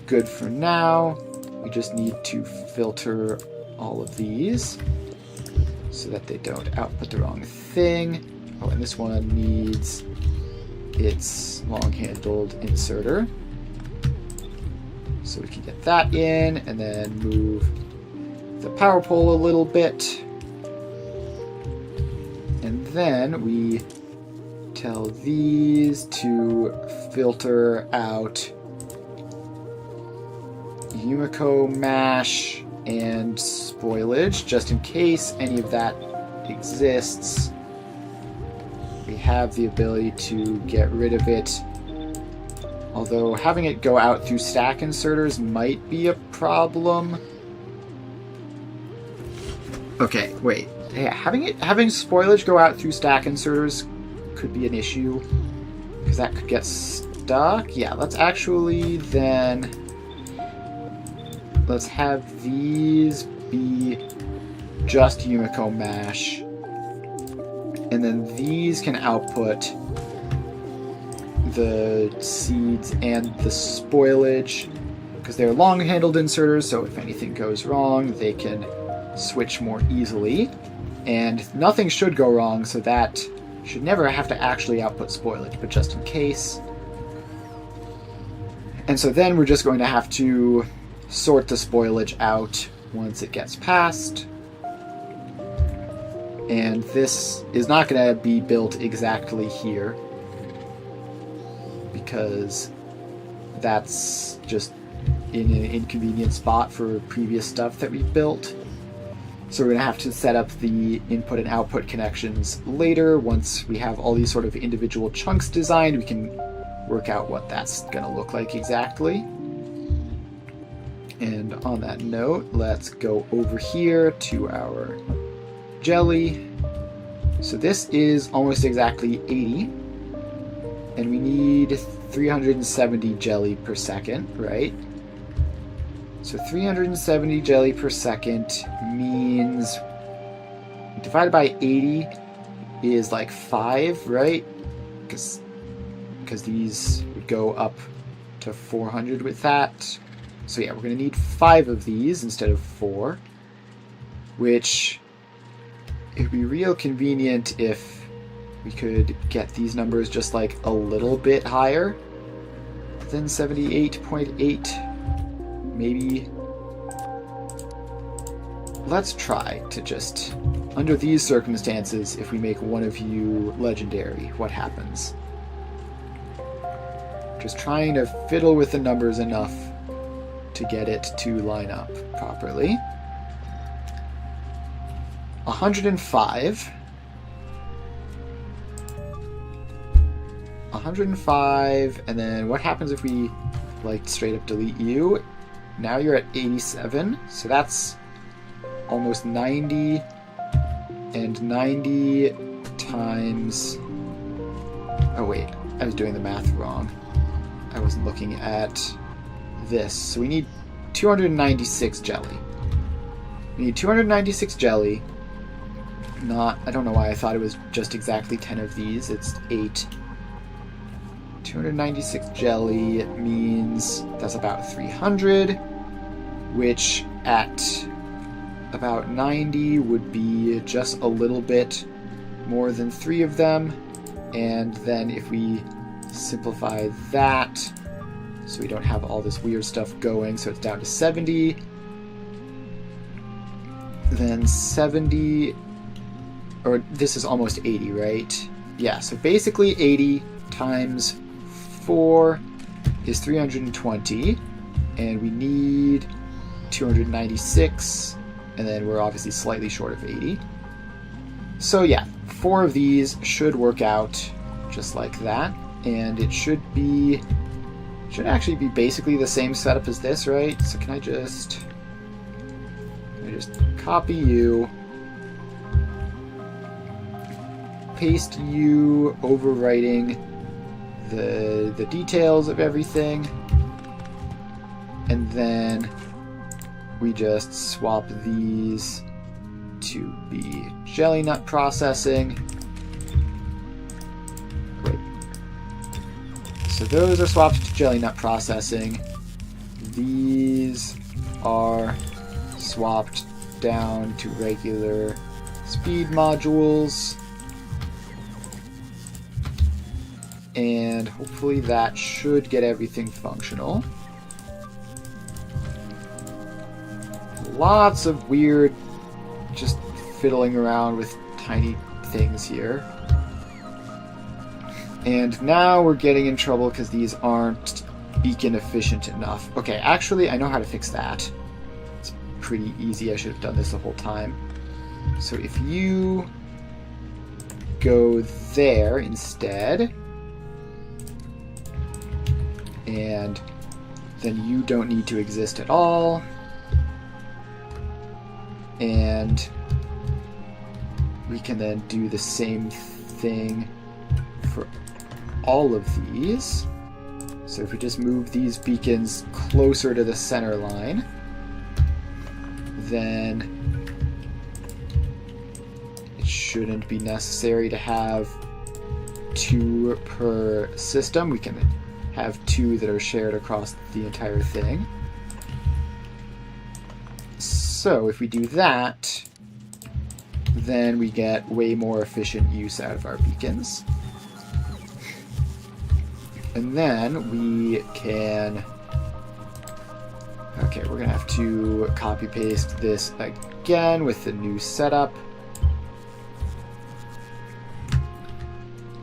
good for now. We just need to filter all of these so that they don't output the wrong thing. Oh, and this one needs its long-handled inserter. So we can get that in and then move the power pole a little bit. And then we tell these to filter out Yumiko mash and spoilage, just in case any of that exists. We have the ability to get rid of it, although having it go out through stack inserters might be a problem. Okay, wait. Yeah, having spoilage go out through stack inserters could be an issue, because that could get stuck. Yeah, let's actually then... Let's have these be just Yumiko mash. And then these can output the seeds and the spoilage, because they're long-handled inserters, so if anything goes wrong, they can switch more easily. And nothing should go wrong, so that should never have to actually output spoilage, but just in case. And so then we're just going to have to sort the spoilage out once it gets passed. And this is not going to be built exactly here, because that's just in an inconvenient spot for previous stuff that we've built. So we're going to have to set up the input and output connections later. Once we have all these sort of individual chunks designed, we can work out what that's going to look like exactly. And on that note, let's go over here to our jelly. So this is almost exactly 80. And we need 370 jelly per second, right? So 370 jelly per second means divided by 80 is like 5, right? Because these would go up to 400 with that. So yeah, we're going to need 5 of these instead of 4, which it would be real convenient if we could get these numbers just like a little bit higher than 78.8. Maybe. Let's try to just, under these circumstances, if we make one of you legendary, what happens? Just trying to fiddle with the numbers enough to get it to line up properly. 105. 105, and then what happens if we like straight up delete you? Now you're at 87, so that's almost 90, and 90 times... Oh wait, I was doing the math wrong. I wasn't looking at this. So we need 296 jelly. We need 296 jelly. I don't know why I thought it was just exactly 10 of these. It's 8. 296 jelly means that's about 300, which at about 90 would be just a little bit more than 3 of them. And then if we simplify that, so we don't have all this weird stuff going, so it's down to 70, then 70, or this is almost 80, right? Yeah, so basically 80 times 4 is 320, and we need 296, and then we're obviously slightly short of 80. So yeah, 4 of these should work out just like that, and it should actually be basically the same setup as this, right? So can I just copy you, paste you, overwriting the details of everything, and then we just swap these to be jelly nut processing. Wait. So those are swapped to jelly nut processing. These are swapped down to regular speed modules. And hopefully that should get everything functional. Lots of weird just fiddling around with tiny things here. And now we're getting in trouble because these aren't beacon efficient enough. Okay, actually I know how to fix that. It's pretty easy. I should have done this the whole time. So if you go there instead, and then you don't need to exist at all, and we can then do the same thing for all of these. So if we just move these beacons closer to the center line, then it shouldn't be necessary to have 2 per system. We can have 2 that are shared across the entire thing. So if we do that, then we get way more efficient use out of our beacons. And then we can... Okay, we're going to have to copy paste this again with the new setup.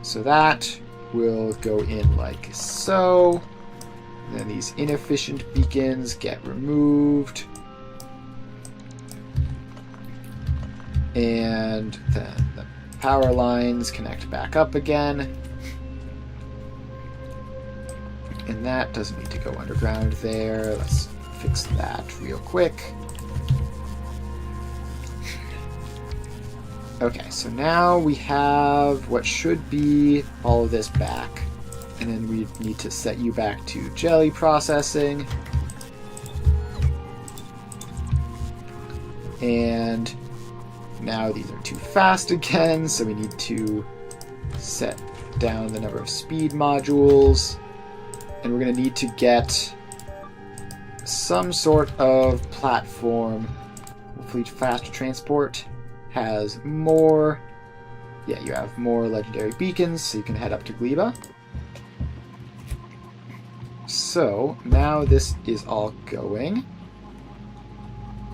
So that will go in like so. Then these inefficient beacons get removed. And then the power lines connect back up again. And that doesn't need to go underground there. Let's fix that real quick. Okay, so now we have what should be all of this back. And then we need to set you back to jelly processing. And now these are too fast again, so we need to set down the number of speed modules. And we're going to need to get some sort of platform. Hopefully faster transport has more. Yeah, you have more legendary beacons, so you can head up to Gleba. So now this is all going.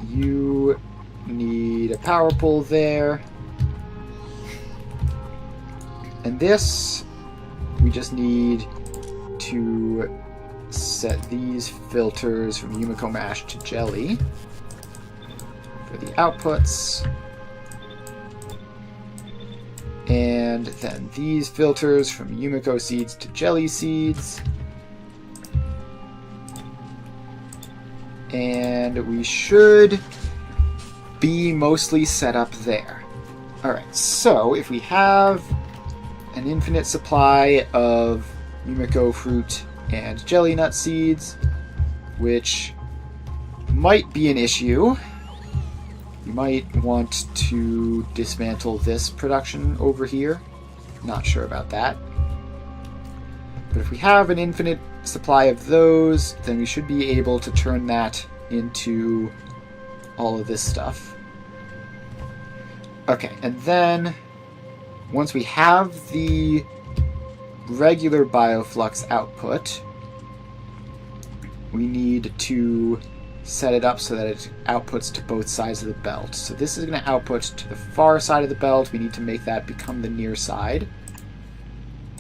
You need a power pole there. And this, we just need to set these filters from Yumiko mash to jelly for the outputs. And then these filters from Yumiko seeds to jelly seeds. And we should be mostly set up there. Alright, so if we have an infinite supply of Yumiko fruit and jelly nut seeds, which might be an issue, you might want to dismantle this production over here. Not sure about that. But if we have an infinite supply of those, then we should be able to turn that into all of this stuff. Okay, and then once we have the regular bioflux output, we need to set it up so that it outputs to both sides of the belt. So this is going to output to the far side of the belt. We need to make that become the near side.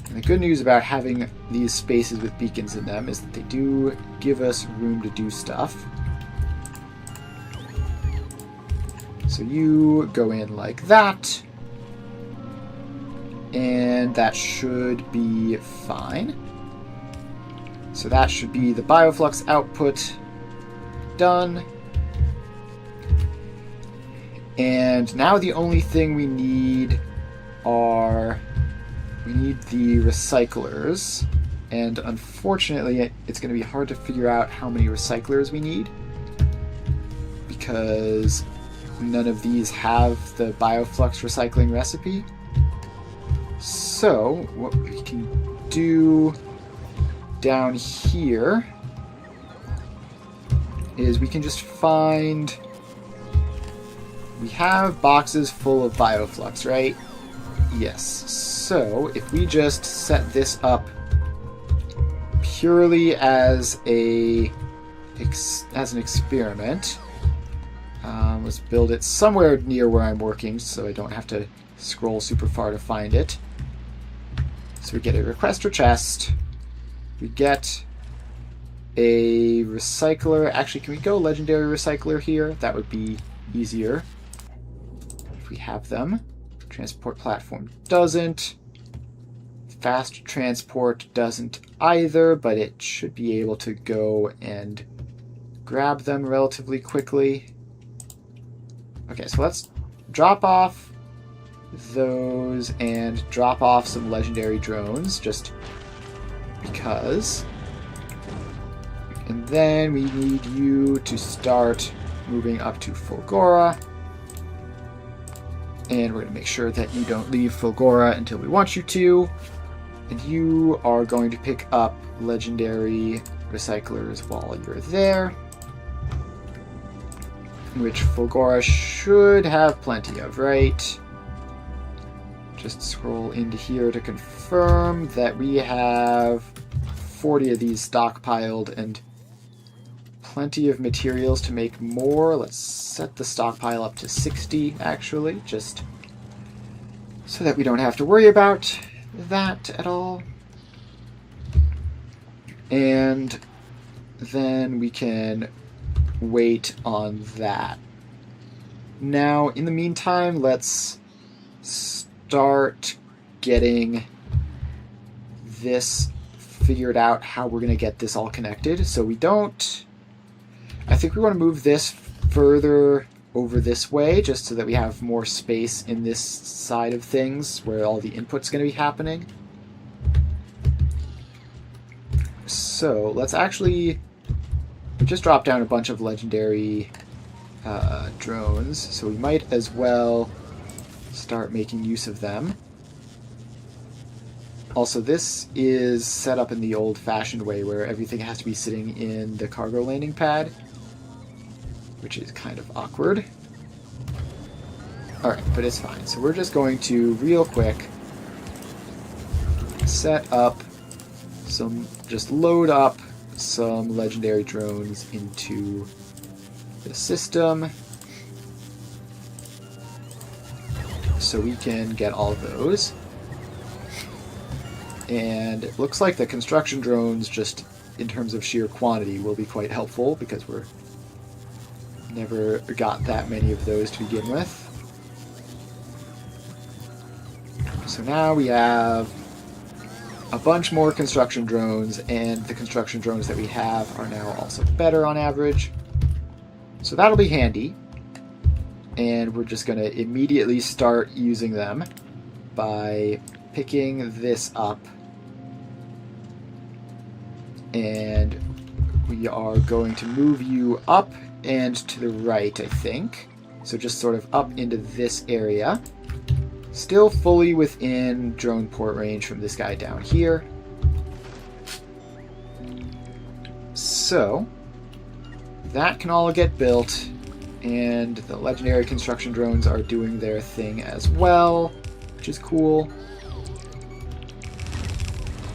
And the good news about having these spaces with beacons in them is that they do give us room to do stuff. So you go in like that, and that should be fine. So that should be the bioflux output done. And now the only thing we need are the recyclers, and unfortunately it's going to be hard to figure out how many recyclers we need because none of these have the bioflux recycling recipe. So what we can do down here is we can just find... We have boxes full of bioflux, right? Yes. So if we just set this up purely as an experiment, let's build it somewhere near where I'm working so I don't have to scroll super far to find it. So we get a requester chest. We get a recycler. Actually, can we go legendary recycler here? That would be easier if we have them. Transport platform doesn't. Fast transport doesn't either, but it should be able to go and grab them relatively quickly. Okay, so let's drop off those and drop off some legendary drones, just because. And then we need you to start moving up to Fulgora. And we're going to make sure that you don't leave Fulgora until we want you to. And you are going to pick up legendary recyclers while you're there, which Fulgora should have plenty of, right? Just scroll into here to confirm that we have 40 of these stockpiled and plenty of materials to make more. Let's set the stockpile up to 60, actually, just so that we don't have to worry about that at all. And then we can wait on that. Now, in the meantime, let's start getting this figured out, how we're going to get this all connected. So we don't... I think we want to move this further over this way, just so that we have more space in this side of things where all the input's going to be happening. So let's actually... We just dropped down a bunch of legendary drones, so we might as well start making use of them. Also, this is set up in the old-fashioned way where everything has to be sitting in the cargo landing pad, which is kind of awkward. Alright, but it's fine. So we're just going to, real quick, set up some, just load up some legendary drones into the system so we can get all of those. And it looks like the construction drones, just in terms of sheer quantity, will be quite helpful because we're never got that many of those to begin with. So now we have a bunch more construction drones, and the construction drones that we have are now also better on average. So that'll be handy. And we're just going to immediately start using them by picking this up. And we are going to move you up and to the right, I think. So just sort of up into this area. Still fully within drone port range from this guy down here. So that can all get built, and the legendary construction drones are doing their thing as well, which is cool.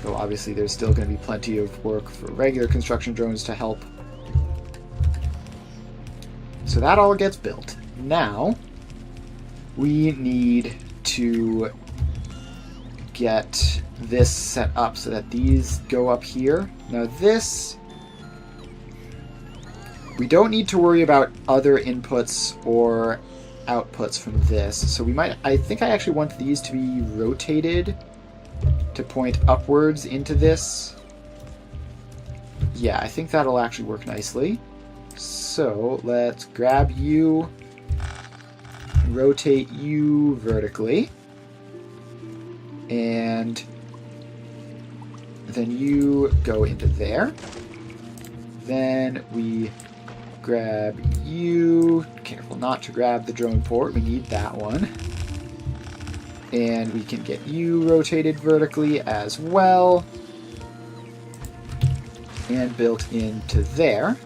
Though obviously there's still going to be plenty of work for regular construction drones to help. So that all gets built. Now we need to get this set up so that these go up here. Now this, we don't need to worry about other inputs or outputs from this. So we might, I think I actually want these to be rotated to point upwards into this. Yeah, I think that'll actually work nicely. So let's grab you, rotate you vertically, and then you go into there. Then we grab you, careful not to grab the drone port, we need that one. And we can get you rotated vertically as well, and built into there.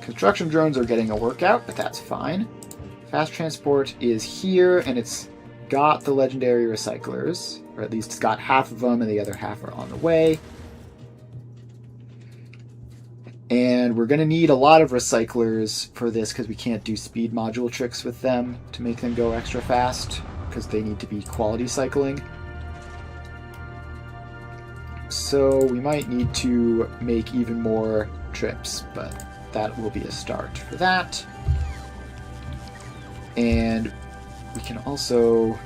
Construction drones are getting a workout, but that's fine. Fast transport is here, and it's got the legendary recyclers, or at least it's got half of them, and the other half are on the way. And we're going to need a lot of recyclers for this because we can't do speed module tricks with them to make them go extra fast, because they need to be quality cycling. So we might need to make even more trips, but that will be a start for that. And we can also,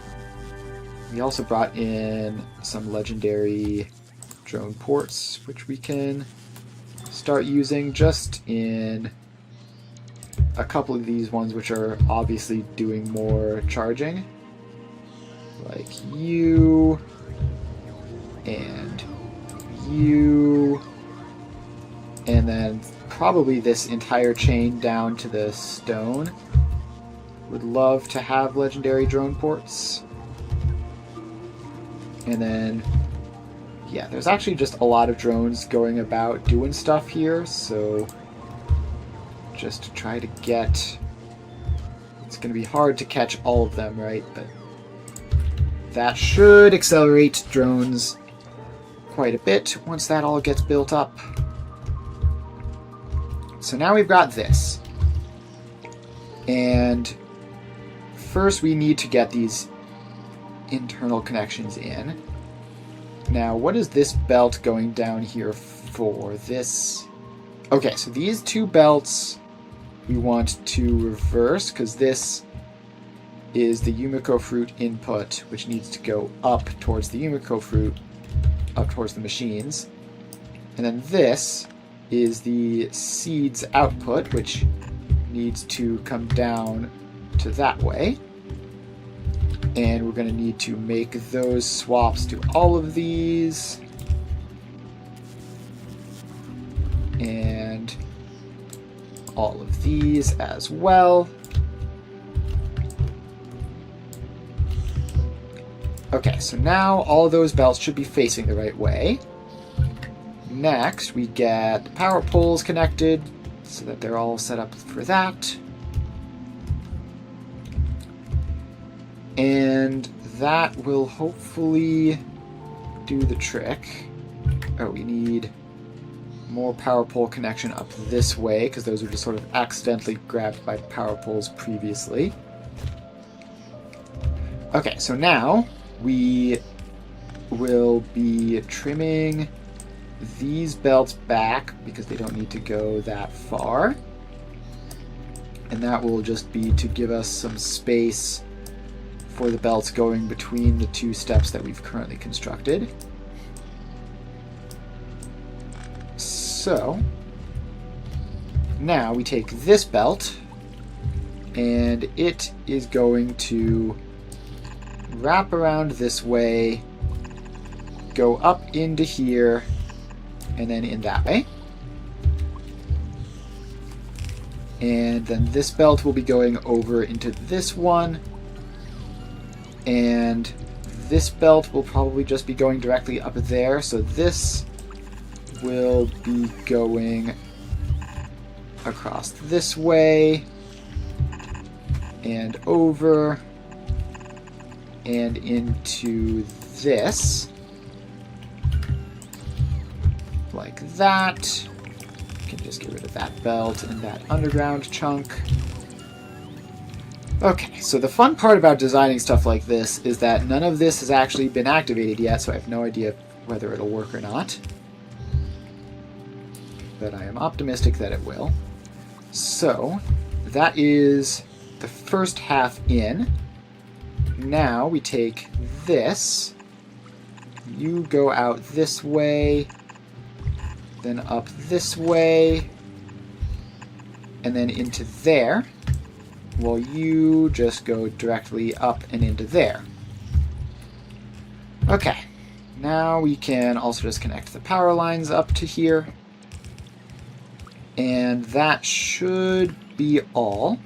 we also brought in some legendary drone ports, which we can start using just in a couple of these ones, which are obviously doing more charging. Like you, and you, and then probably this entire chain down to the stone. Would love to have legendary drone ports. And then, yeah, there's actually just a lot of drones going about doing stuff here, so just to try to get, it's going to be hard to catch all of them, right? But that should accelerate drones quite a bit once that all gets built up. So now we've got this. And first we need to get these internal connections in. Now, what is this belt going down here for? This... Okay, so these two belts we want to reverse, because this is the Yumiko fruit input, which needs to go up towards the Yumiko fruit, up towards the machines. And then this is the seeds output, which needs to come down to that way. And we're going to need to make those swaps to all of these. And all of these as well. Okay, so now all of those belts should be facing the right way. Next, we get the power poles connected so that they're all set up for that. And that will hopefully do the trick. Oh, we need more power pole connection up this way, because those were just sort of accidentally grabbed by power poles previously. Okay, so now we will be trimming these belts back because they don't need to go that far. And that will just be to give us some space for the belts going between the two steps that we've currently constructed. So now we take this belt and it is going to wrap around this way, go up into here, and then in that way. And then this belt will be going over into this one, and this belt will probably just be going directly up there, so this will be going across this way and over and into this like that. Can just get rid of that belt and that underground chunk. Okay, so the fun part about designing stuff like this is that none of this has actually been activated yet, so I have no idea whether it'll work or not. But I am optimistic that it will. So that is the first half in. Now we take this, you go out this way, then up this way, and then into there, while you just go directly up and into there. Okay, now we can also just connect the power lines up to here, and that should be all.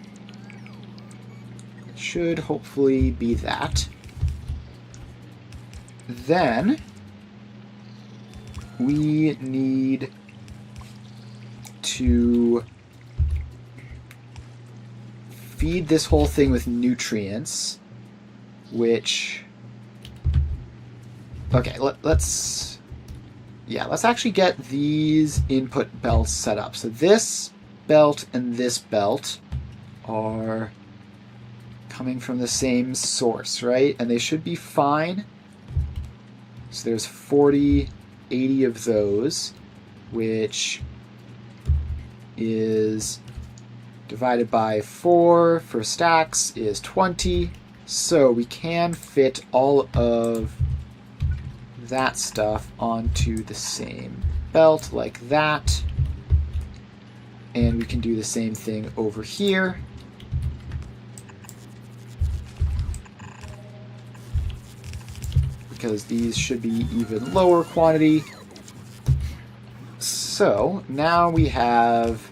It should hopefully be that. Then we need to feed this whole thing with nutrients, which... Okay, let's actually get these input belts set up. So this belt and this belt are coming from the same source, right? And they should be fine. So there's 80 of those, which is divided by 4 for stacks is 20. So we can fit all of that stuff onto the same belt like that. And we can do the same thing over here. Because these should be even lower quantity. So now we have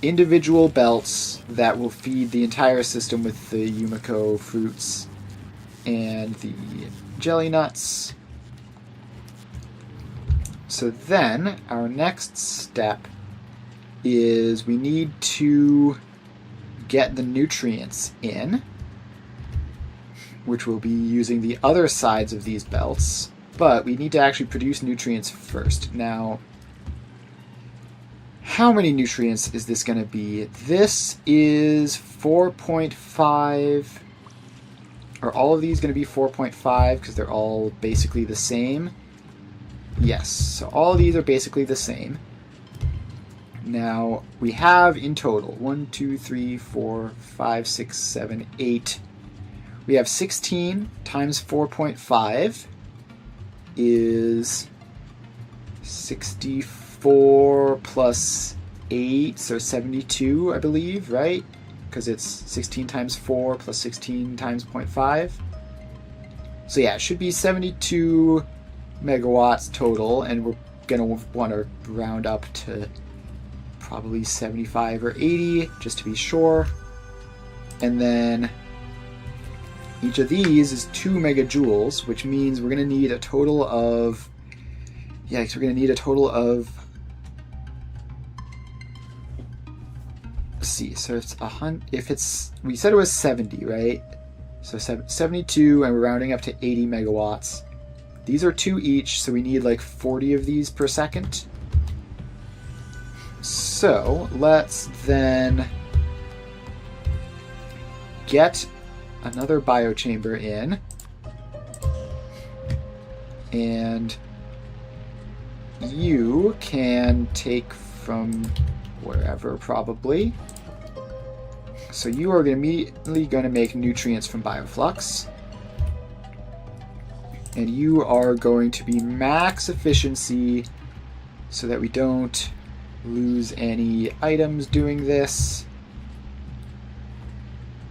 individual belts that will feed the entire system with the Yumiko fruits and the jelly nuts. So then our next step is we need to get the nutrients in, which will be using the other sides of these belts, but we need to actually produce nutrients first. Now, how many nutrients is this going to be? This is 4.5. Are all of these going to be 4.5 because they're all basically the same? Yes, so all of these are basically the same. Now, we have in total 1, 2, 3, 4, 5, 6, 7, 8. We have 16 times 4.5 is 64 plus 8, so 72, I believe, right? Because it's 16 times 4 plus 16 times 0.5. So yeah, it should be 72 megawatts total, and we're going to want to round up to probably 75 or 80, just to be sure. And then each of these is 2 megajoules, which means we're going to need a total of... Yikes, we're going to need a total of... Let's see, so it's if it's... We said it was 70, right? So 72, and we're rounding up to 80 megawatts. These are 2 each, so we need like 40 of these per second. So let's then get another biochamber in, And you can take from wherever, probably. So you are immediately going to make nutrients from Bioflux. And you are going to be max efficiency so that we don't lose any items doing this.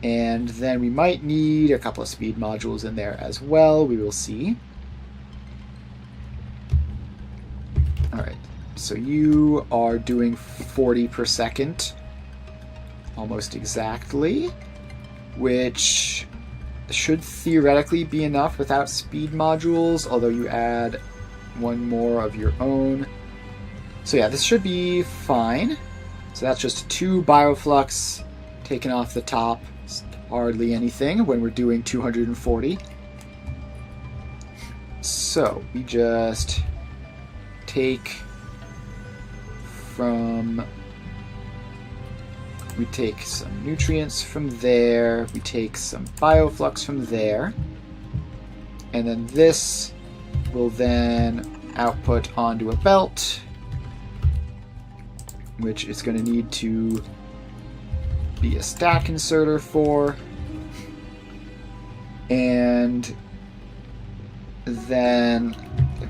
And then we might need a couple of speed modules in there as well. We will see. Alright, so you are doing 40 per second, almost exactly, which should theoretically be enough without speed modules, although you add one more of your own. So yeah, this should be fine. So that's just 2 Bioflux taken off the top. It's hardly anything when we're doing 240. So we just take some nutrients from there, we take some Bioflux from there, and then this will then output onto a belt, which is going to need to be a stack inserter for, and then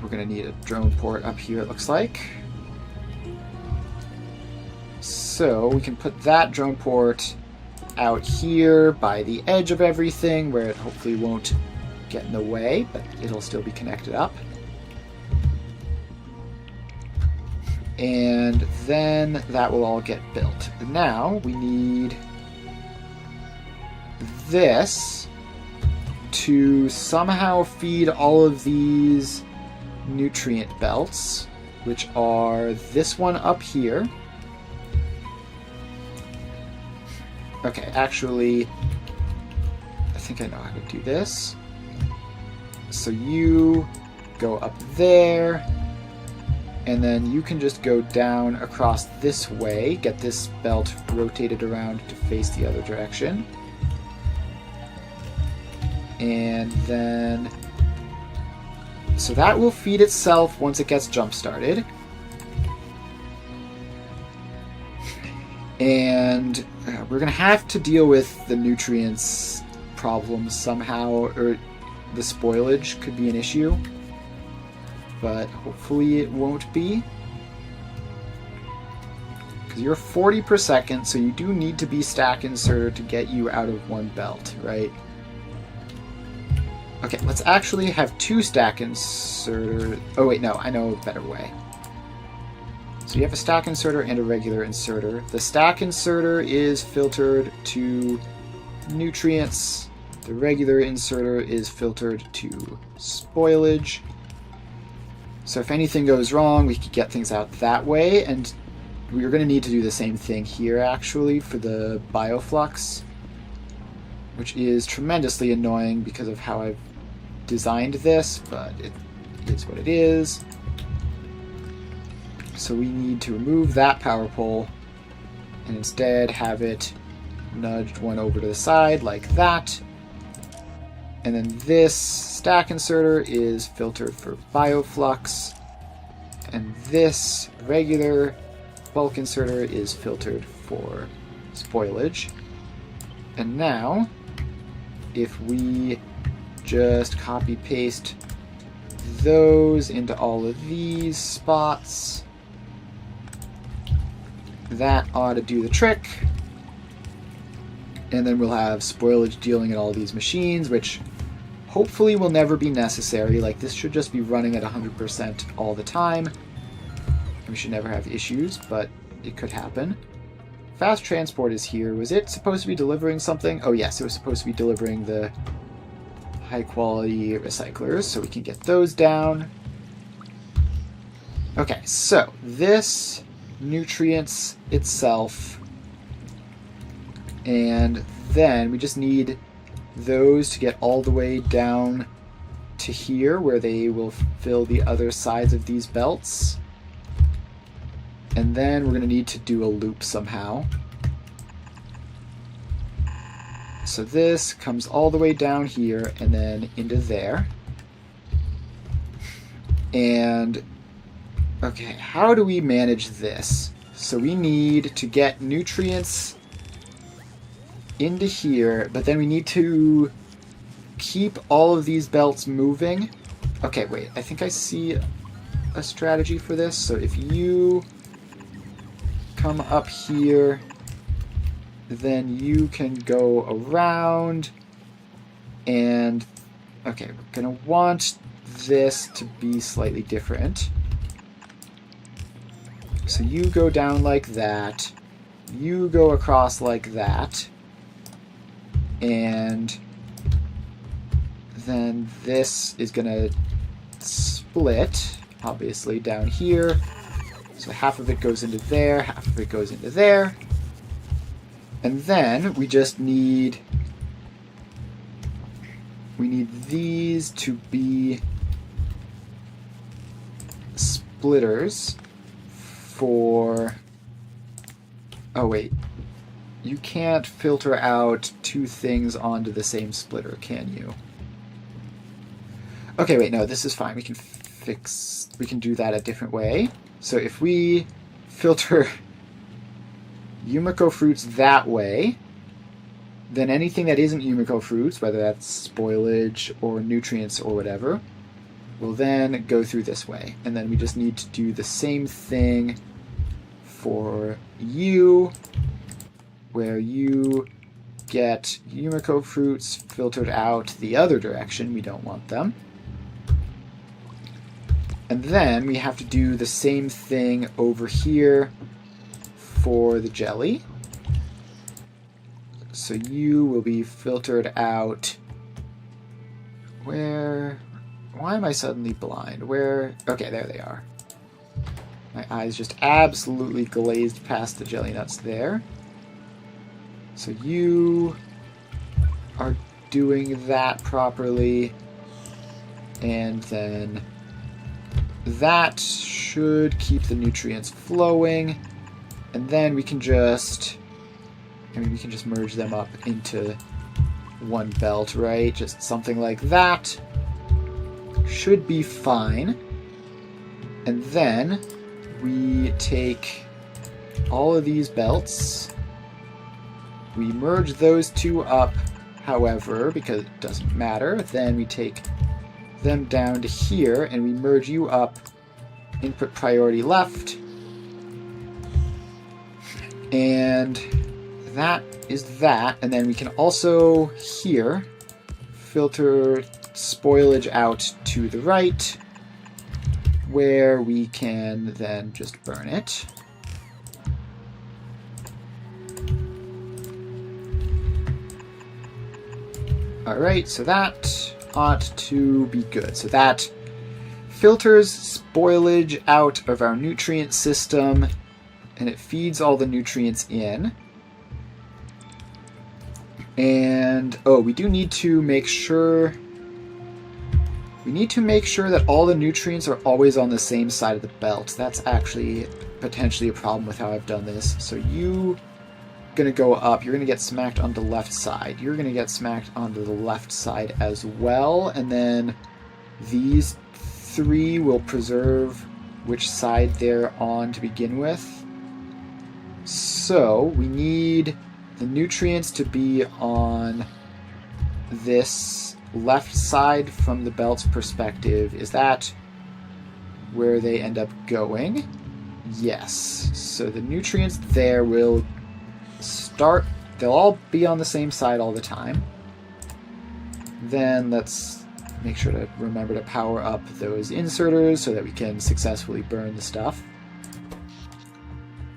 we're going to need a drone port up here, it looks like. So we can put that drone port out here by the edge of everything where it hopefully won't get in the way, but it'll still be connected up. And then that will all get built. Now we need this to somehow feed all of these nutrient belts, which are this one up here. Okay, actually, I think I know how to do this. So you go up there, and then you can just go down across this way, get this belt rotated around to face the other direction. And then, so that will feed itself once it gets jump started. And we're going to have to deal with the nutrients problem somehow, or the spoilage could be an issue. But hopefully it won't be. Because you're 40 per second, so you do need to be stack inserter to get you out of one belt, right? Okay, let's actually have 2 stack inserter. Oh wait, no, I know a better way. So you have a stack inserter and a regular inserter. The stack inserter is filtered to nutrients. The regular inserter is filtered to spoilage. So if anything goes wrong, we could get things out that way, and we're going to need to do the same thing here, actually, for the Bioflux, which is tremendously annoying because of how I've designed this, but it is what it is. So we need to remove that power pole and instead have it nudged one over to the side like that. And then this stack inserter is filtered for Bioflux, and this regular bulk inserter is filtered for spoilage. And now, if we just copy paste those into all of these spots, that ought to do the trick. And then we'll have spoilage dealing at all these machines, which hopefully will never be necessary. Like, this should just be running at 100% all the time. We should never have issues, but it could happen. Fast transport is here. Was it supposed to be delivering something? Oh yes, it was supposed to be delivering the high quality recyclers, so we can get those down. Okay, so this nutrients itself, and then we just need those to get all the way down to here where they will fill the other sides of these belts. And then we're going to need to do a loop somehow. So this comes all the way down here and then into there. And, okay, how do we manage this? So we need to get nutrients into here, but then we need to keep all of these belts moving. Okay, wait, I think I see a strategy for this. So if you come up here, then you can go around and, okay, we're gonna want this to be slightly different. So you go down like that, you go across like that, and then this is gonna split, obviously, down here. So half of it goes into there, half of it goes into there. And then we just need these to be splitters for, oh wait, you can't filter out two things onto the same splitter, can you? Okay, wait, no, this is fine. We can do that a different way. So if we filter Yumiko fruits that way, then anything that isn't Yumiko fruits, whether that's spoilage or nutrients or whatever, will then go through this way. And then we just need to do the same thing for you, where you get Yumiko fruits filtered out the other direction. We don't want them. And then we have to do the same thing over here for the jelly. So you will be filtered out. Where? Why am I suddenly blind? Where? Okay, there they are. My eyes just absolutely glazed past the jelly nuts there. So you are doing that properly. And then that should keep the nutrients flowing. And then we can just, we can just merge them up into one belt, right? Just something like that. Should be fine. And then we take all of these belts. We merge those two up, however, because it doesn't matter. Then we take them down to here and we merge you up, input priority left. And that is that. And then we can also here filter spoilage out to the right, where we can then just burn it. Alright, so that ought to be good. So that filters spoilage out of our nutrient system, and it feeds all the nutrients in. And, oh, we do need to make sure... We need to make sure that all the nutrients are always on the same side of the belt. That's actually potentially a problem with how I've done this. So you gonna go up, you're gonna get smacked on the left side. You're gonna get smacked onto the left side as well. And then these three will preserve which side they're on to begin with. So we need the nutrients to be on this left side from the belt's perspective. Is that where they end up going? Yes. So the nutrients there will start, they'll all be on the same side all the time. Then let's make sure to remember to power up those inserters so that we can successfully burn the stuff.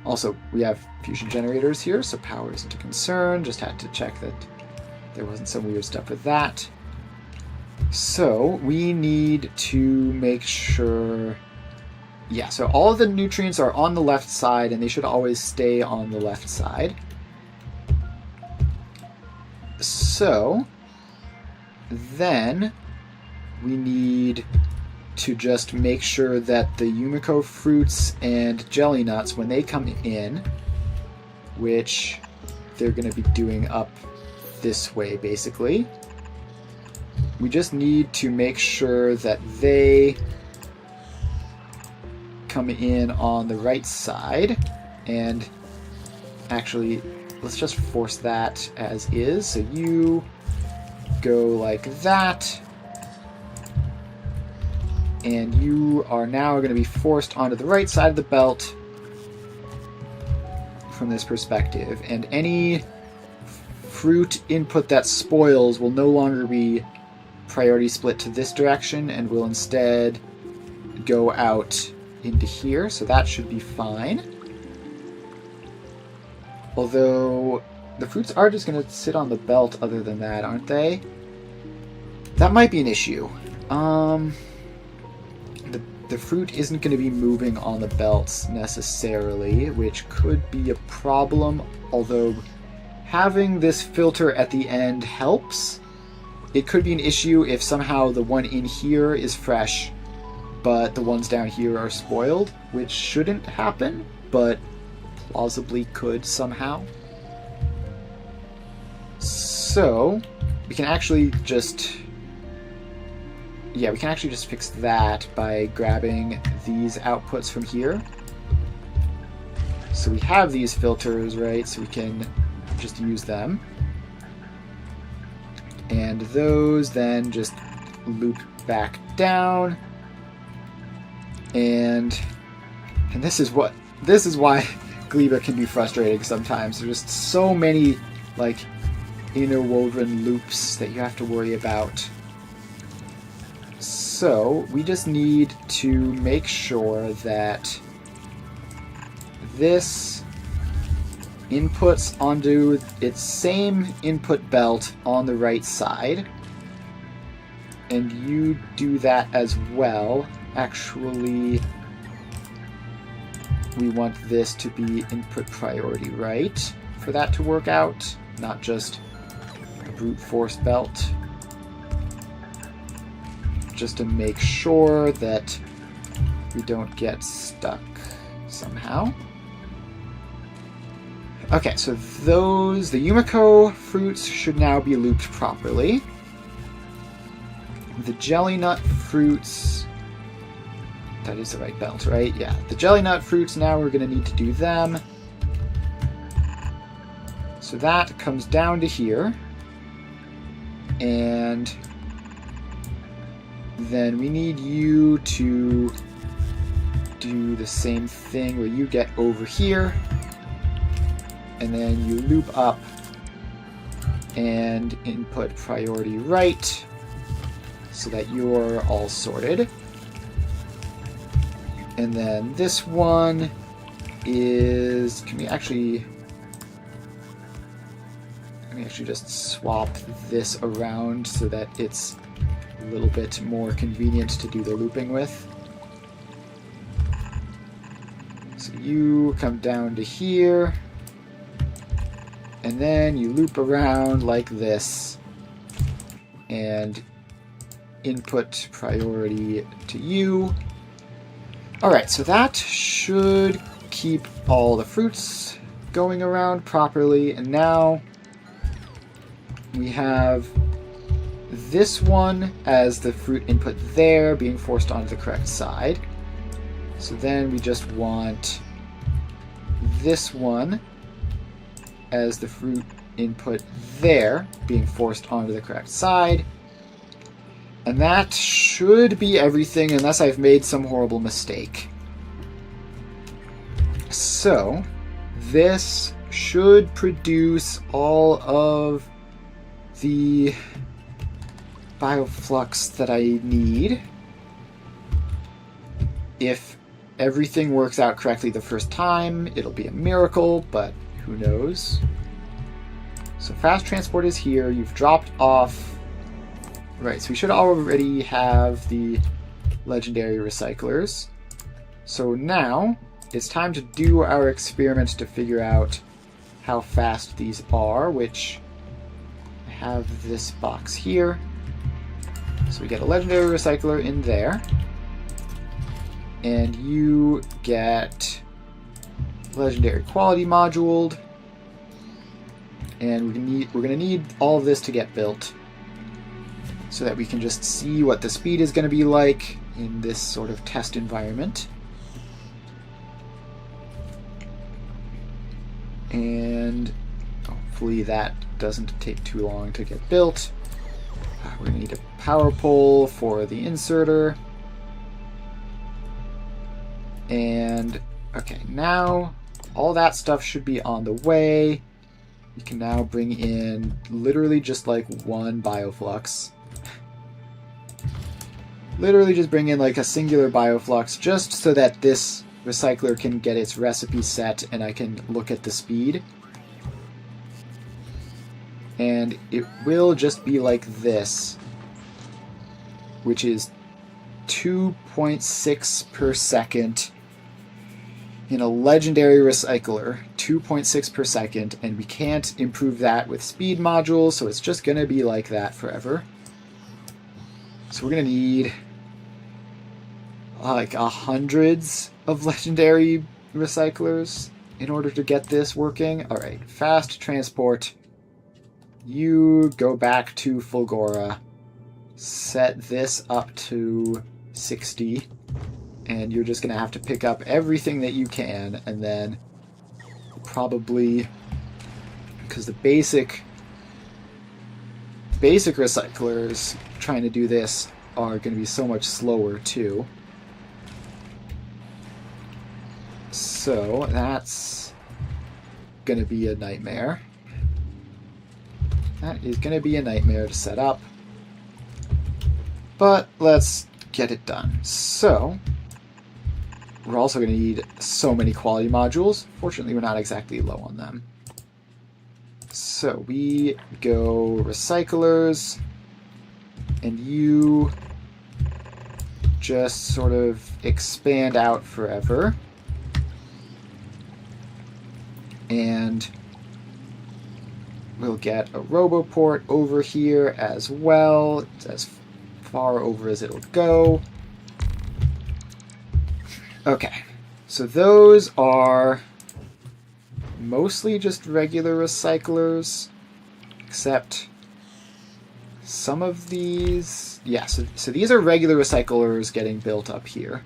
Also, we have fusion generators here, so power isn't a concern. Just had to check that there wasn't some weird stuff with that. So we need to make sure, yeah, so all of the nutrients are on the left side and they should always stay on the left side. So then we need to just make sure that the Yumiko fruits and jelly nuts, when they come in, which they're going to be doing up this way basically, we just need to make sure that they come in on the right side, and actually, let's just force that as is. So you go like that, and you are now going to be forced onto the right side of the belt from this perspective, and any fruit input that spoils will no longer be priority split to this direction and will instead go out into here, so that should be fine. Although the fruits are just going to sit on the belt other than that, aren't they? That might be an issue. The fruit isn't going to be moving on the belts necessarily, which could be a problem, although having this filter at the end helps. It could be an issue if somehow the one in here is fresh, but the ones down here are spoiled, which shouldn't happen, but plausibly could somehow. So, we can actually just... yeah, we can actually just fix that by grabbing these outputs from here. So we have these filters, right? So we can just use them. And those then just loop back down. And this is why Gleba can be frustrating sometimes. There's just so many like interwoven loops that you have to worry about. So we just need to make sure that this inputs onto its same input belt on the right side, and you do that as well. Actually, we want this to be input priority right for that to work out, not just a brute force belt. Just to make sure that we don't get stuck somehow. Okay, so the Yumiko fruits should now be looped properly. The jelly nut fruits, that is the right belt, right? Yeah, the jelly nut fruits, now we're going to need to do them. So that comes down to here. And then we need you to do the same thing where you get over here, and then you loop up and input priority right so that you're all sorted. And then this one is, let me actually just swap this around so that it's a little bit more convenient to do the looping with. So you come down to here, and then you loop around like this, and input priority to you. Alright, so that should keep all the fruits going around properly, and now we have this one as the fruit input there being forced onto the correct side. So then we just want this one as the fruit input there being forced onto the correct side. And that should be everything unless I've made some horrible mistake. So this should produce all of the bioflux that I need. If everything works out correctly the first time, it'll be a miracle, but who knows. So fast transport is here. You've dropped off. Right, so we should already have the legendary recyclers. So now it's time to do our experiments to figure out how fast these are, which I have this box here. So we get a legendary recycler in there, and you get legendary quality moduled, and we're gonna need all of this to get built so that we can just see what the speed is going to be like in this sort of test environment. And hopefully that doesn't take too long to get built. We're going to need a power pole for the inserter. And, okay, now all that stuff should be on the way. You can now bring in literally just like one bioflux. Literally just bring in like a singular bioflux just so that this recycler can get its recipe set and I can look at the speed. And it will just be like this, which is 2.6 per second in a legendary recycler, 2.6 per second, and we can't improve that with speed modules, so it's just going to be like that forever. So we're going to need like hundreds of legendary recyclers in order to get this working. Alright, fast transport. You go back to Fulgora, set this up to 60, and you're just going to have to pick up everything that you can, and then probably, because the basic recyclers trying to do this are going to be so much slower too. So that's going to be a nightmare. That is going to be a nightmare to set up. But let's get it done. So we're also going to need so many quality modules. Fortunately, we're not exactly low on them. So we go recyclers, and you just sort of expand out forever. And we'll get a RoboPort over here as well. It's as far over as it'll go. Okay, so those are mostly just regular recyclers, except some of these... Yeah, so these are regular recyclers getting built up here,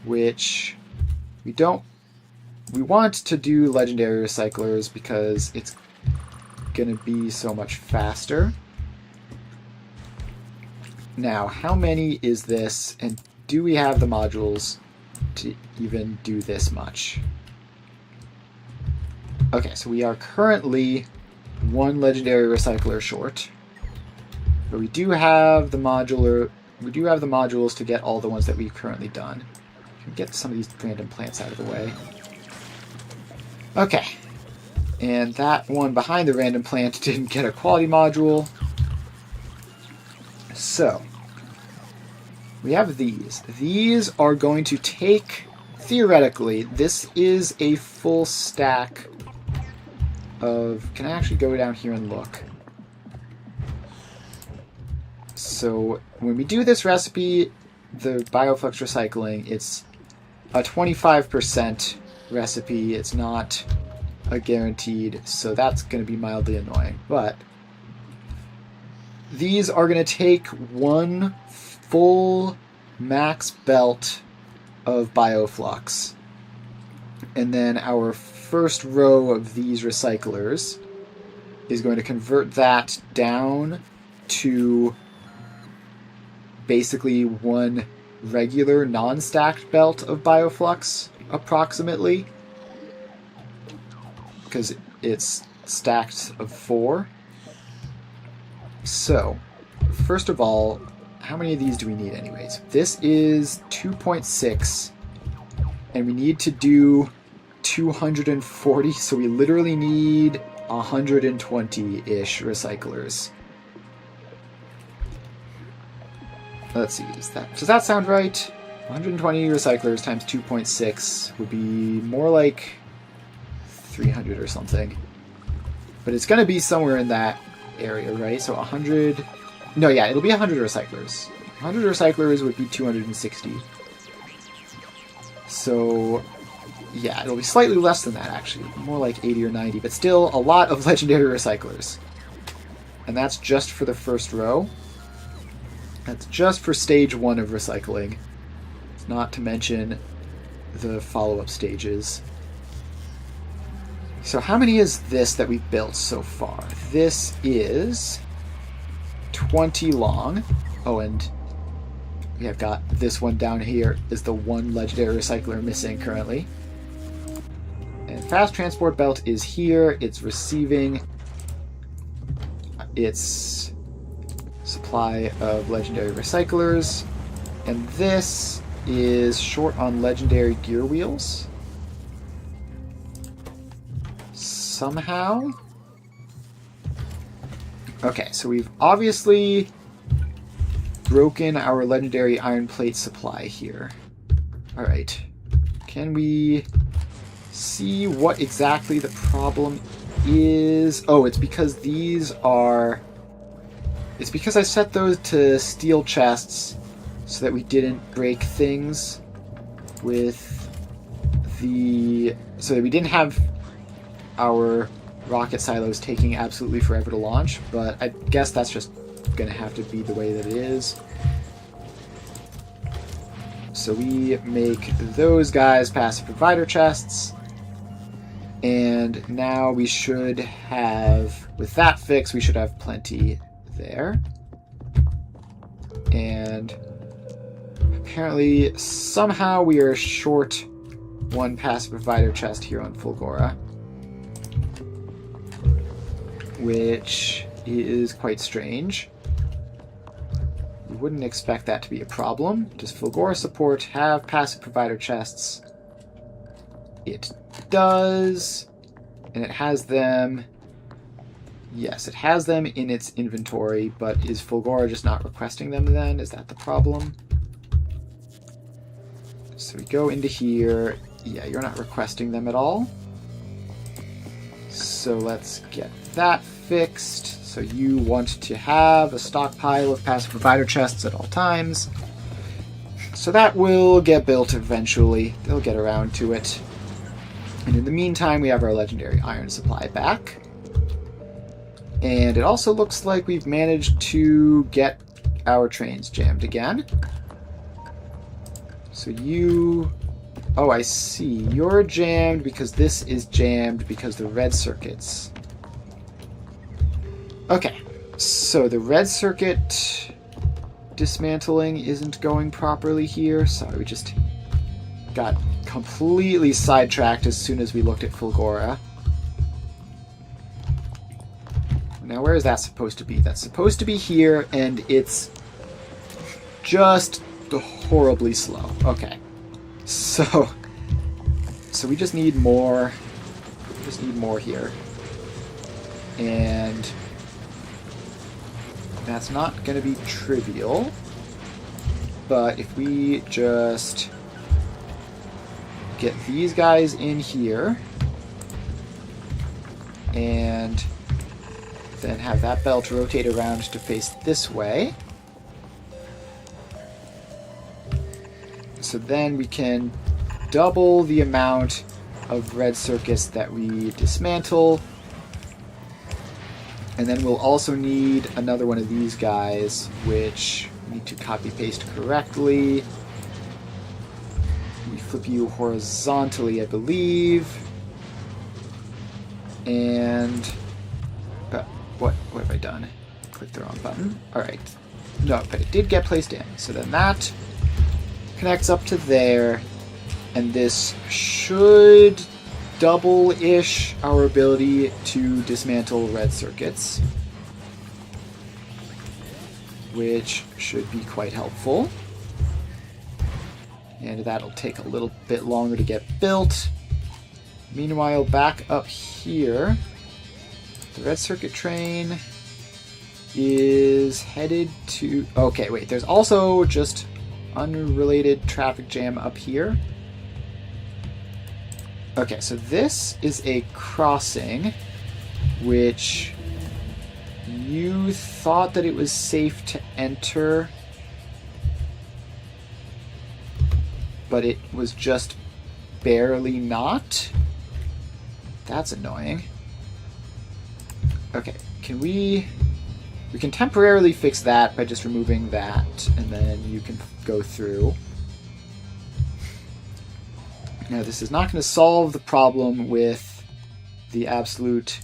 which we don't... We want to do legendary recyclers because it's going to be so much faster. Now, how many is this, and do we have the modules to even do this much? Okay, so we are currently one legendary recycler short, but we do have the modules to get all the ones that we've currently done. We can get some of these random plants out of the way. Okay, and that one behind the random plant didn't get a quality module. So, we have these. These are going to take, theoretically, this is a full stack of... Can I actually go down here and look? So, when we do this recipe, the Bioflux recycling, it's a 25% recipe. It's not a guaranteed, so that's going to be mildly annoying. But these are going to take one full max belt of Bioflux. And then our first row of these recyclers is going to convert that down to basically one regular non-stacked belt of Bioflux, approximately. Because it's stacked of 4. So, first of all, how many of these do we need anyways? This is 2.6, and we need to do 240, so we literally need 120-ish recyclers. Let's see, does that sound right? 120 recyclers times 2.6 would be more like 300 or something. But it's going to be somewhere in that area, right? So 100... No, yeah, it'll be 100 recyclers. 100 recyclers would be 260. So, yeah, it'll be slightly less than that, actually. More like 80 or 90, but still a lot of legendary recyclers. And that's just for the first row. That's just for stage 1 of recycling. Not to mention the follow-up stages. So how many is this that we've built so far? This is 20 long. Oh, and we have got this one down here is the one legendary recycler missing currently. And fast transport belt is here. It's receiving its supply of legendary recyclers. And this is short on legendary gear wheels. Somehow. Okay, so we've obviously broken our legendary iron plate supply here. Alright. Can we see what exactly the problem is? Oh, it's because these are... It's because I set those to steel chests so that we didn't break things with the... So that we didn't have our rocket silos taking absolutely forever to launch, but I guess that's just going to have to be the way that it is. So we make those guys passive provider chests, and now we should have, with that fix, we should have plenty there. And apparently, somehow we are short one passive provider chest here on Fulgora, which is quite strange. You wouldn't expect that to be a problem. Does Fulgora support have passive provider chests? It does. And it has them... Yes, it has them in its inventory, but is Fulgora just not requesting them then? Is that the problem? So we go into here. Yeah, you're not requesting them at all. So let's get that fixed. So you want to have a stockpile of passive provider chests at all times. So that will get built eventually. They'll get around to it. And in the meantime, we have our legendary iron supply back. And it also looks like we've managed to get our trains jammed again. So you... Oh, I see. You're jammed because this is jammed because the red circuits... Okay, so the red circuit dismantling isn't going properly here. Sorry, we just got completely sidetracked as soon as we looked at Fulgora. Now, where is that supposed to be? That's supposed to be here, and it's just horribly slow. Okay, so we just need more. We just need more here, and that's not going to be trivial. But if we just get these guys in here and then have that belt rotate around to face this way. So then we can double the amount of red circuits that we dismantle. And then we'll also need another one of these guys, which we need to copy-paste correctly. We flip you horizontally, I believe. And... What have I done? Click the wrong button. Alright. No, but it did get placed in. So then that connects up to there. And this should double-ish our ability to dismantle red circuits, which should be quite helpful. And that'll take a little bit longer to get built. Meanwhile, back up here, the red circuit train is headed to... Okay, wait, there's also just unrelated traffic jam up here. Okay, so this is a crossing, which you thought that it was safe to enter, but it was just barely not. That's annoying. Okay, can we can temporarily fix that by just removing that, and then you can go through. Now, this is not going to solve the problem with the absolute...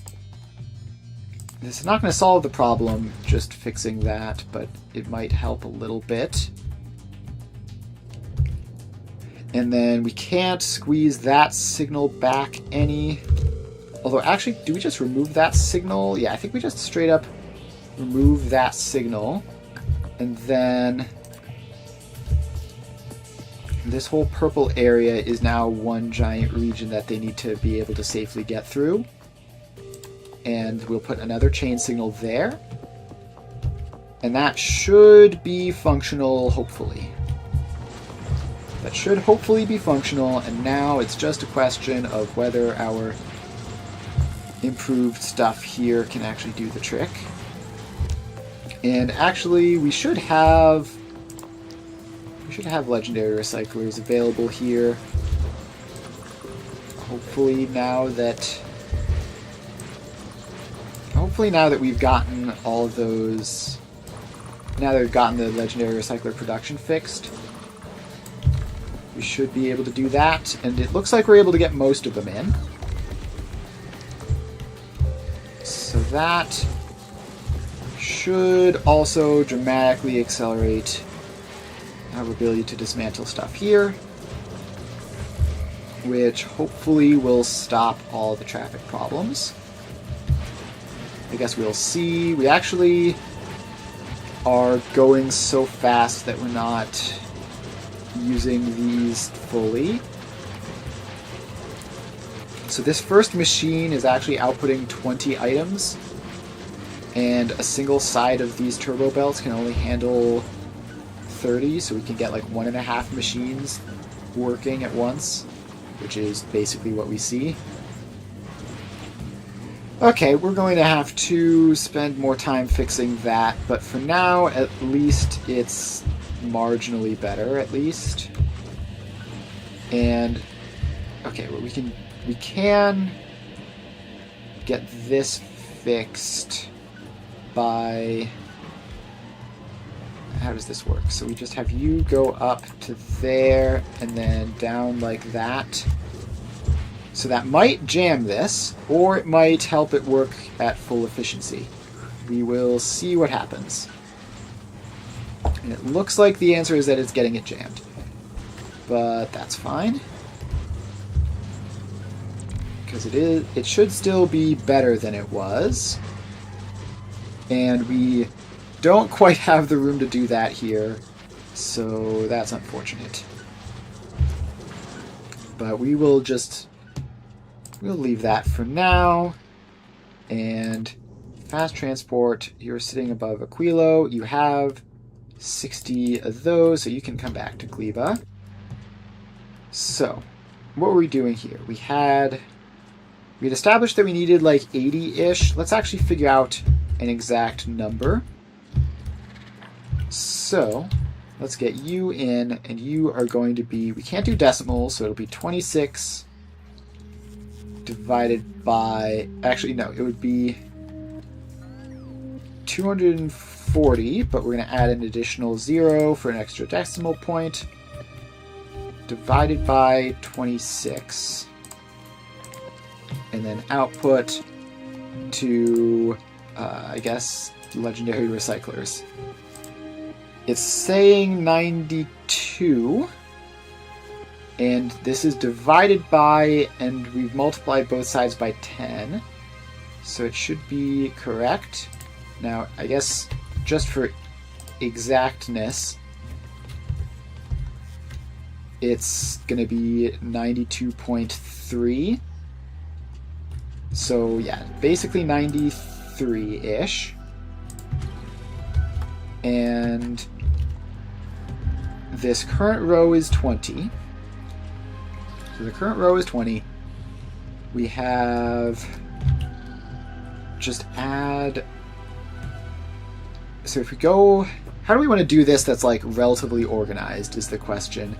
This is not going to solve the problem, just fixing that, but it might help a little bit. And then we can't squeeze that signal back any... Although, actually, do we just remove that signal? Yeah, I think we just straight up remove that signal. And then... This whole purple area is now one giant region that they need to be able to safely get through. And we'll put another chain signal there. And that should be functional, hopefully. That should hopefully be functional, and now it's just a question of whether our improved stuff here can actually do the trick. And actually, we should have legendary recyclers available here. Hopefully now that we've gotten all of those, now that we've gotten the legendary recycler production fixed, we should be able to do that, and it looks like we're able to get most of them in. So that should also dramatically accelerate our ability to dismantle stuff here, which hopefully will stop all the traffic problems. I guess we'll see. We actually are going so fast that we're not using these fully. So this first machine is actually outputting 20 items, and a single side of these turbo belts can only handle 30, so we can get like 1.5 machines working at once, which is basically what we see. Okay, we're going to have to spend more time fixing that, but for now, at least it's marginally better, at least. And okay, well, we can get this fixed by... How does this work? So we just have you go up to there and then down like that. So that might jam this, or it might help it work at full efficiency. We will see what happens. And it looks like the answer is that it's getting it jammed. But that's fine. Because it should still be better than it was. And we don't quite have the room to do that here, so that's unfortunate. But we'll leave that for now. And fast transport, you're sitting above Aquilo. You have 60 of those, so you can come back to Gleba. So, what were we doing here? We had established that we needed like 80-ish. Let's actually figure out an exact number. So, let's get you in, and you are going to be, we can't do decimals, so it'll be 26 divided by, actually no, it would be 240, but we're going to add an additional 0 for an extra decimal point, divided by 26. And then output to, I guess, legendary recyclers. It's saying 92, and this is divided by, and we've multiplied both sides by 10, so it should be correct. Now, I guess, just for exactness, it's going to be 92.3. So, yeah, basically 93-ish. And this current row is 20. So the current row is 20. We have just add... So if we go... How do we want to do this that's like relatively organized is the question.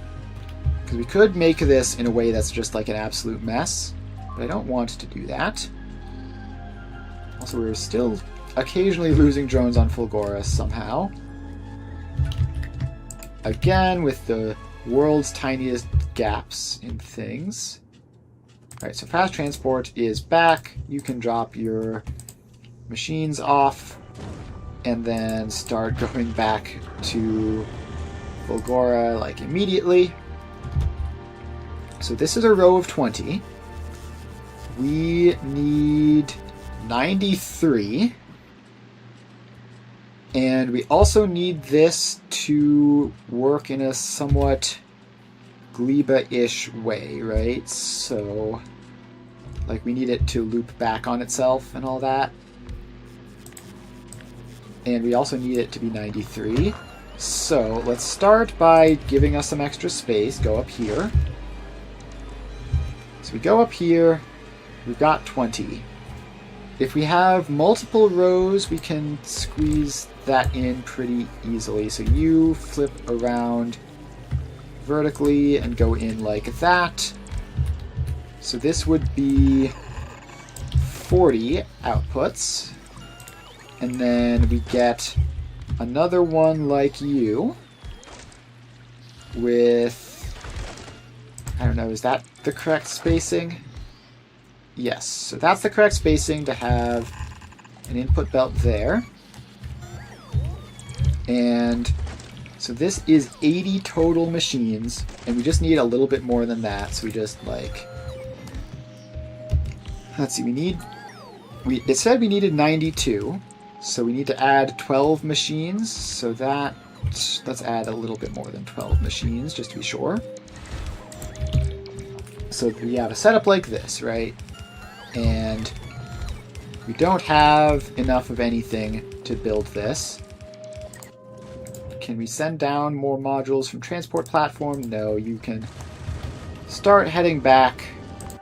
Because we could make this in a way that's just like an absolute mess, but I don't want to do that. Also, we're still occasionally losing drones on Fulgora somehow. Again, with the world's tiniest gaps in things. Alright, so fast transport is back. You can drop your machines off and then start going back to Fulgora like immediately. So this is a row of 20. We need 93. And we also need this to work in a somewhat Gleba-ish way, right? So, like, we need it to loop back on itself and all that. And we also need it to be 93. So, let's start by giving us some extra space. Go up here. So we go up here. We've got 20. If we have multiple rows, we can squeeze that in pretty easily. So you flip around vertically and go in like that. So this would be 40 outputs. And then we get another one like you with, I don't know, is that the correct spacing? Yes, so that's the correct spacing to have an input belt there. And so this is 80 total machines, and we just need a little bit more than that. So we just like, let's see, it said we needed 92, so we need to add 12 machines. So let's add a little bit more than 12 machines just to be sure. So we have a setup like this, right? And we don't have enough of anything to build this. Can we send down more modules from transport platform? No, you can start heading back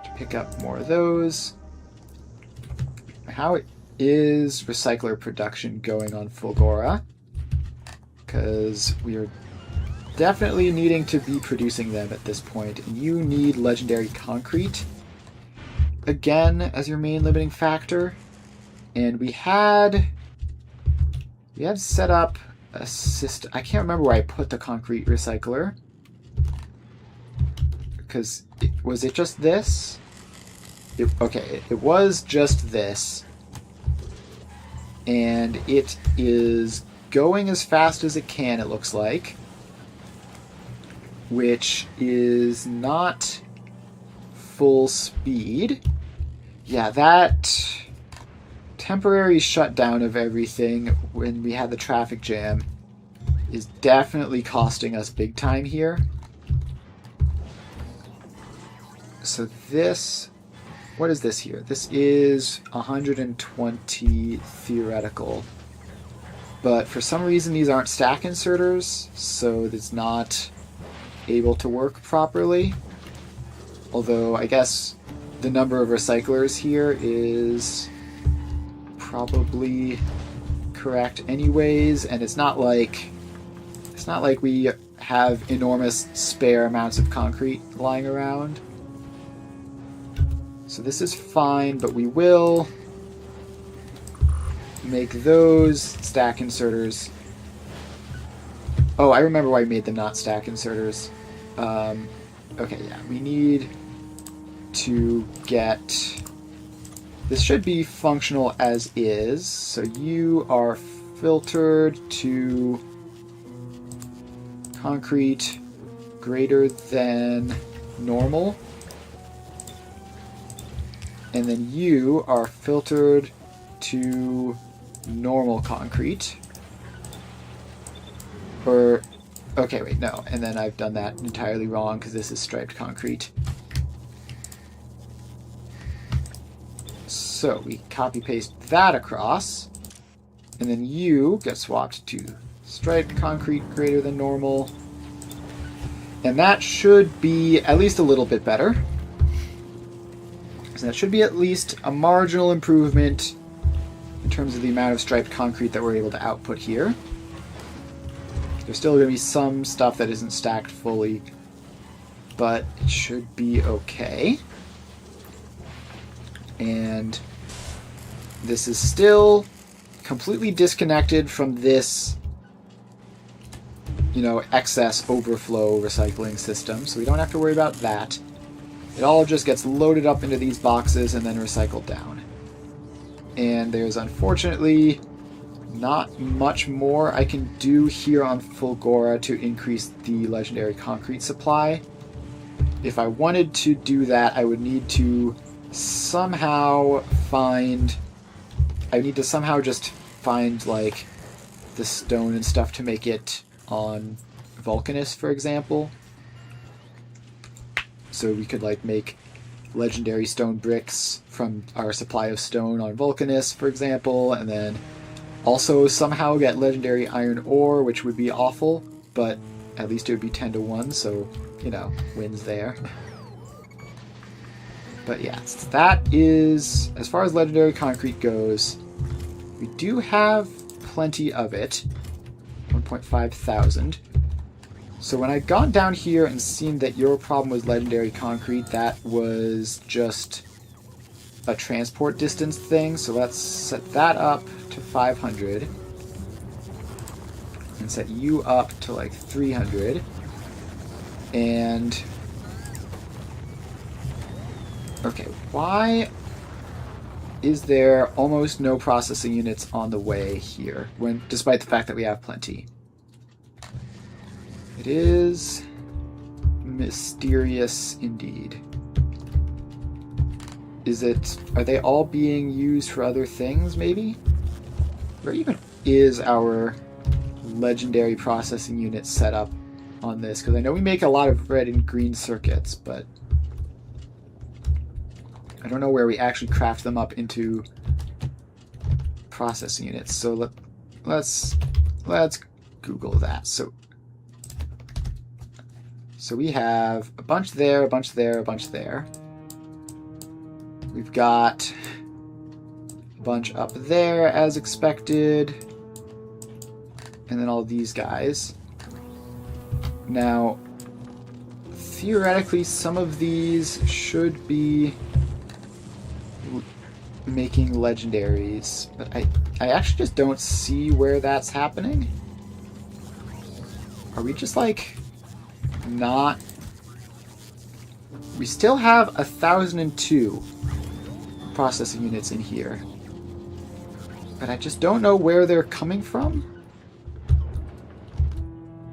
to pick up more of those. How is recycler production going on Fulgora? Because we are definitely needing to be producing them at this point. And you need legendary concrete again as your main limiting factor. And we had set up a system. I can't remember where I put the concrete recycler. Because was it just this? Okay, it was just this. And it is going as fast as it can, it looks like. Which is not full speed. Yeah, that temporary shutdown of everything when we had the traffic jam is definitely costing us big time here. So this, what is this here? This is 120 theoretical. But for some reason these aren't stack inserters, so it's not able to work properly. Although I guess the number of recyclers here is probably correct anyways, and it's not like we have enormous spare amounts of concrete lying around. So this is fine, but we will make those stack inserters. Oh, I remember why I made them not stack inserters. Okay, yeah, we need to get... This should be functional as is. So you are filtered to concrete greater than normal. And then you are filtered to normal concrete. Or, okay, wait, no. And then I've done that entirely wrong because this is striped concrete. So we copy paste that across. And then you get swapped to striped concrete greater than normal. And that should be at least a little bit better. So that should be at least a marginal improvement in terms of the amount of striped concrete that we're able to output here. There's still going to be some stuff that isn't stacked fully, but it should be okay. And this is still completely disconnected from this, excess overflow recycling system, so we don't have to worry about that. It all just gets loaded up into these boxes and then recycled down. And there's unfortunately not much more I can do here on Fulgora to increase the legendary concrete supply. If I wanted to do that, I would need to somehow find... I need to somehow just find, like, the stone and stuff to make it on Vulcanus, for example. So we could, like, make legendary stone bricks from our supply of stone on Vulcanus, for example, and then also somehow get legendary iron ore, which would be awful, but at least it would be 10 to 1, so, you know, wins there. But yeah, that is, as far as legendary concrete goes, we do have plenty of it, 1.5 thousand. So when I'd gone down here and seen that your problem was legendary concrete, that was just a transport distance thing. So let's set that up to 500 and set you up to like 300. And okay, why is there almost no processing units on the way here, when despite the fact that we have plenty? It is mysterious indeed. Are they all being used for other things, maybe? Where even is our legendary processing unit set up on this? Because I know we make a lot of red and green circuits, but I don't know where we actually craft them up into processing units. So let's Google that. So we have a bunch there, a bunch there, a bunch there. We've got a bunch up there as expected. And then all these guys. Now, theoretically, some of these should be making legendaries, but I actually just don't see where that's happening. Are we just like not... We still have 1,002 processing units in here, but I just don't know where they're coming from.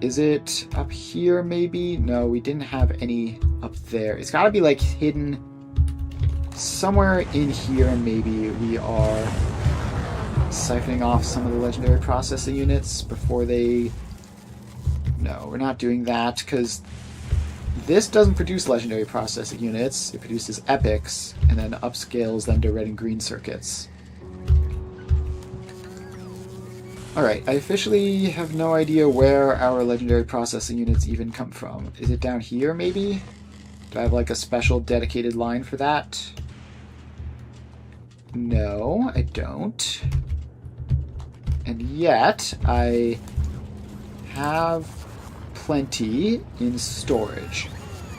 Is it up here maybe? No, we didn't have any up there. It's gotta be like hidden somewhere in here. Maybe we are siphoning off some of the legendary processing units before they... No, we're not doing that, because this doesn't produce legendary processing units. It produces epics, and then upscales them to red and green circuits. Alright, I officially have no idea where our legendary processing units even come from. Is it down here, maybe? Do I have like a special dedicated line for that? No, I don't. And yet, I have plenty in storage.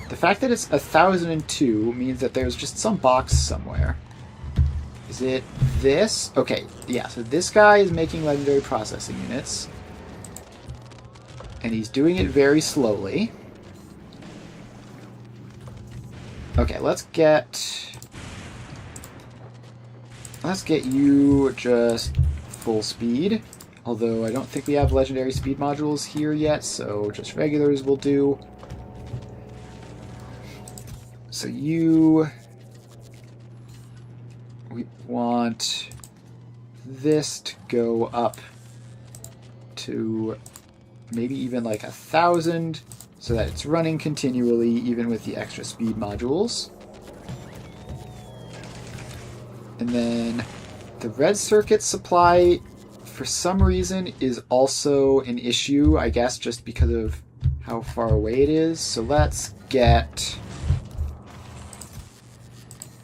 The fact that it's 1,002 means that there's just some box somewhere. Is it this? Okay, yeah, so this guy is making legendary processing units. And he's doing it very slowly. Okay, let's get you just full speed. Although I don't think we have legendary speed modules here yet, so just regulars will do. So we want this to go up to maybe even like 1,000, so that it's running continually even with the extra speed modules. And then the red circuit supply, for some reason, is also an issue, I guess, just because of how far away it is. So let's get...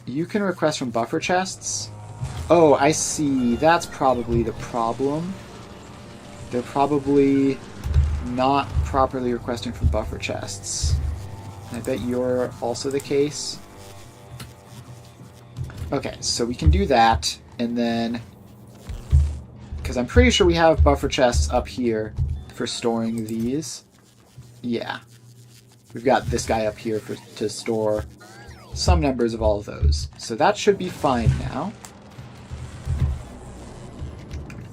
You can request from buffer chests. Oh, I see. That's probably the problem. They're probably not properly requesting from buffer chests. I bet you're also the case. Okay, so we can do that, and then... Because I'm pretty sure we have buffer chests up here for storing these. Yeah. We've got this guy up here to store some numbers of all of those. So that should be fine now.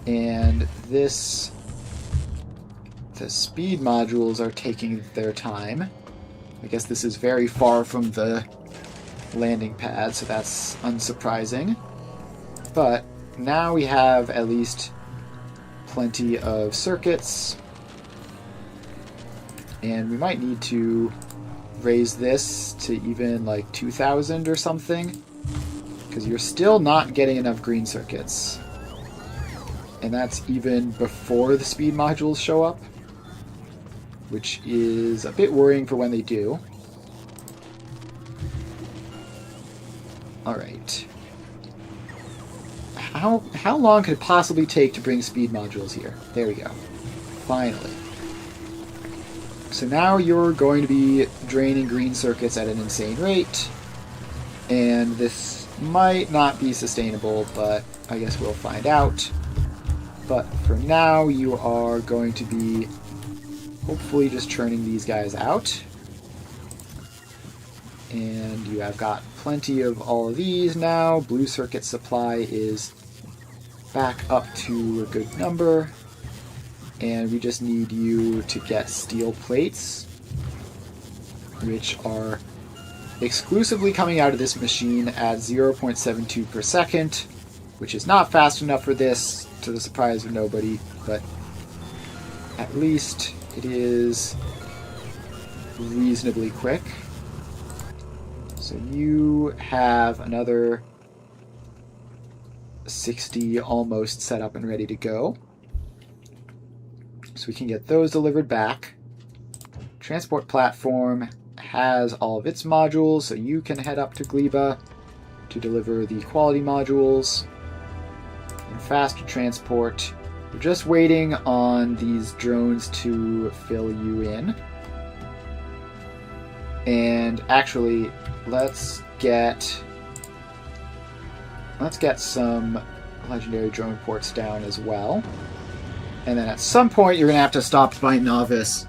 And the speed modules are taking their time. I guess this is very far from the landing pad, so that's unsurprising. But now we have at least plenty of circuits. And we might need to raise this to even like 2,000 or something, because you're still not getting enough green circuits. And that's even before the speed modules show up, which is a bit worrying for when they do. Alright. How long could it possibly take to bring speed modules here? There we go. Finally. So now you're going to be draining green circuits at an insane rate, and this might not be sustainable, but I guess we'll find out. But for now, you are going to be hopefully just churning these guys out. And you have got plenty of all of these now. Blue circuit supply is back up to a good number. And we just need you to get steel plates, which are exclusively coming out of this machine at 0.72 per second, which is not fast enough for this, to the surprise of nobody, but at least it is reasonably quick. So you have another 60 almost set up and ready to go. So we can get those delivered back. Transport platform has all of its modules, so you can head up to Gleba to deliver the quality modules. And faster transport, we're just waiting on these drones to fill you in. And actually, let's get some legendary drone ports down as well. And then at some point you're going to have to stop by Novice.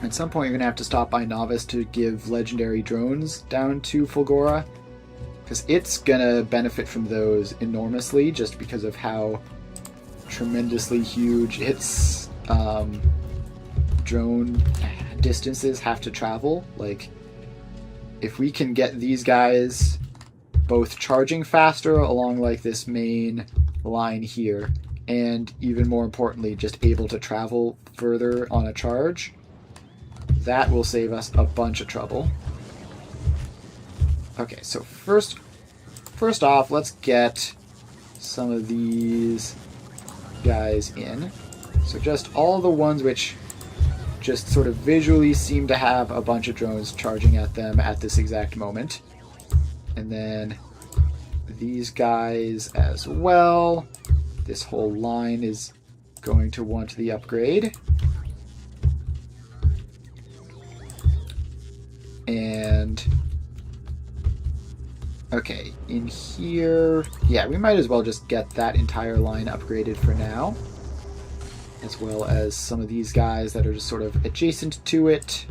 At some point you're going to have to stop by Novice to give legendary drones down to Fulgora, because it's going to benefit from those enormously just because of how tremendously huge its drone distances have to travel. Like, if we can get these guys both charging faster along like this main line here, and even more importantly, just able to travel further on a charge, that will save us a bunch of trouble. Okay, so first off, let's get some of these guys in. So just all the ones which just sort of visually seem to have a bunch of drones charging at them at this exact moment. And then these guys as well. This whole line is going to want the upgrade. And okay, in here, yeah, we might as well just get that entire line upgraded for now, as well as some of these guys that are just sort of adjacent to it.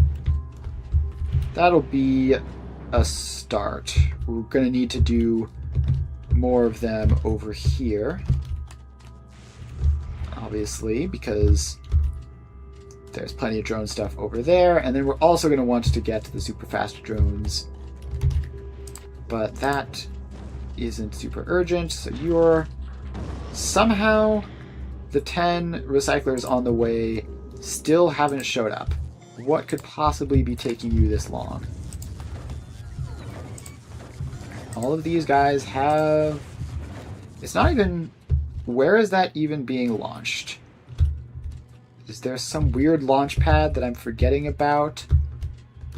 That'll be a start. We're going to need to do more of them over here, obviously, because there's plenty of drone stuff over there. And then we're also going to want to get the super fast drones, but that isn't super urgent. So you're somehow, the 10 recyclers on the way still haven't showed up. What could possibly be taking you this long? All of these guys have... It's not even... Where is that even being launched? Is there some weird launch pad that I'm forgetting about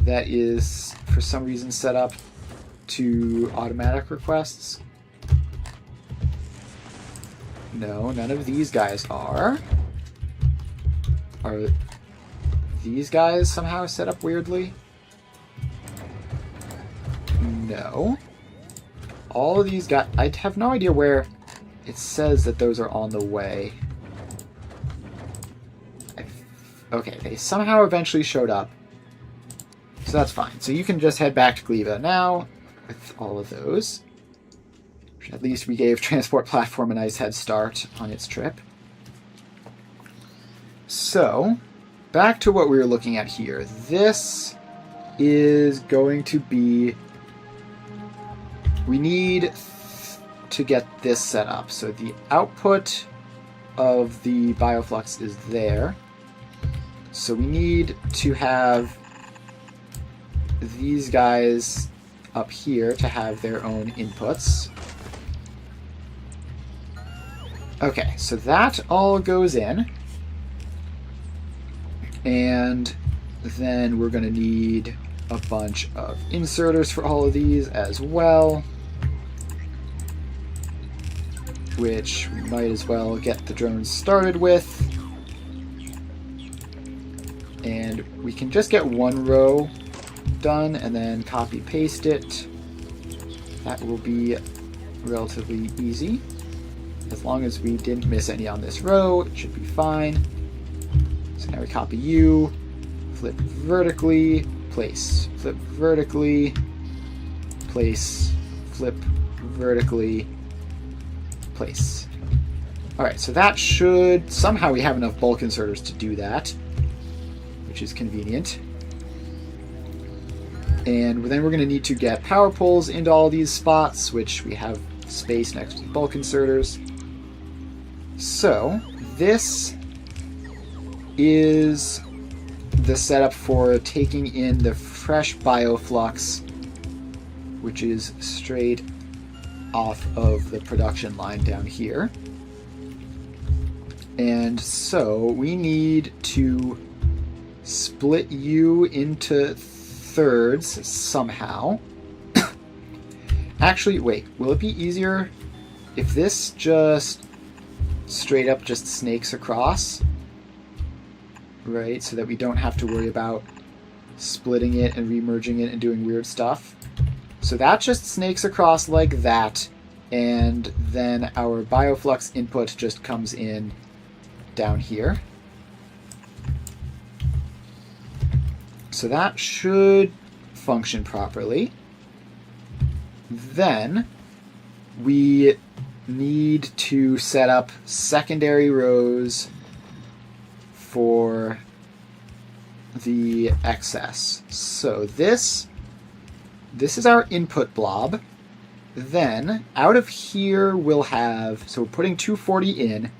that is for some reason set up to automatic requests? No, none of these guys are. Are these guys somehow set up weirdly? No. All of these guys... I have no idea where it says that those are on the way. Okay, they somehow eventually showed up. So that's fine. So you can just head back to Gleva now with all of those. At least we gave Transport Platform a nice head start on its trip. So, back to what we were looking at here. This is going to be... We need to get this set up. So the output of the bioflux is there. So we need to have these guys up here to have their own inputs. Okay, so that all goes in. And then we're going to need a bunch of inserters for all of these as well, which we might as well get the drones started with. And we can just get one row done and then copy paste it. That will be relatively easy. As long as we didn't miss any on this row, it should be fine. So now we copy you, flip vertically, place, flip vertically, place, flip vertically, place. Alright, so that should... Somehow we have enough bulk inserters to do that, which is convenient. And then we're going to need to get power poles into all these spots, which we have space next to the bulk inserters. So, this is the setup for taking in the fresh bioflux, which is straight off of the production line down here. And so we need to split you into thirds somehow. Actually, wait, will it be easier if this just straight up just snakes across? Right, so that we don't have to worry about splitting it and remerging it and doing weird stuff. So that just snakes across like that, and then our bioflux input just comes in down here. So that should function properly. Then we need to set up secondary rows for the excess. So this is our input blob. Then out of here we'll have, so we're putting 240 in,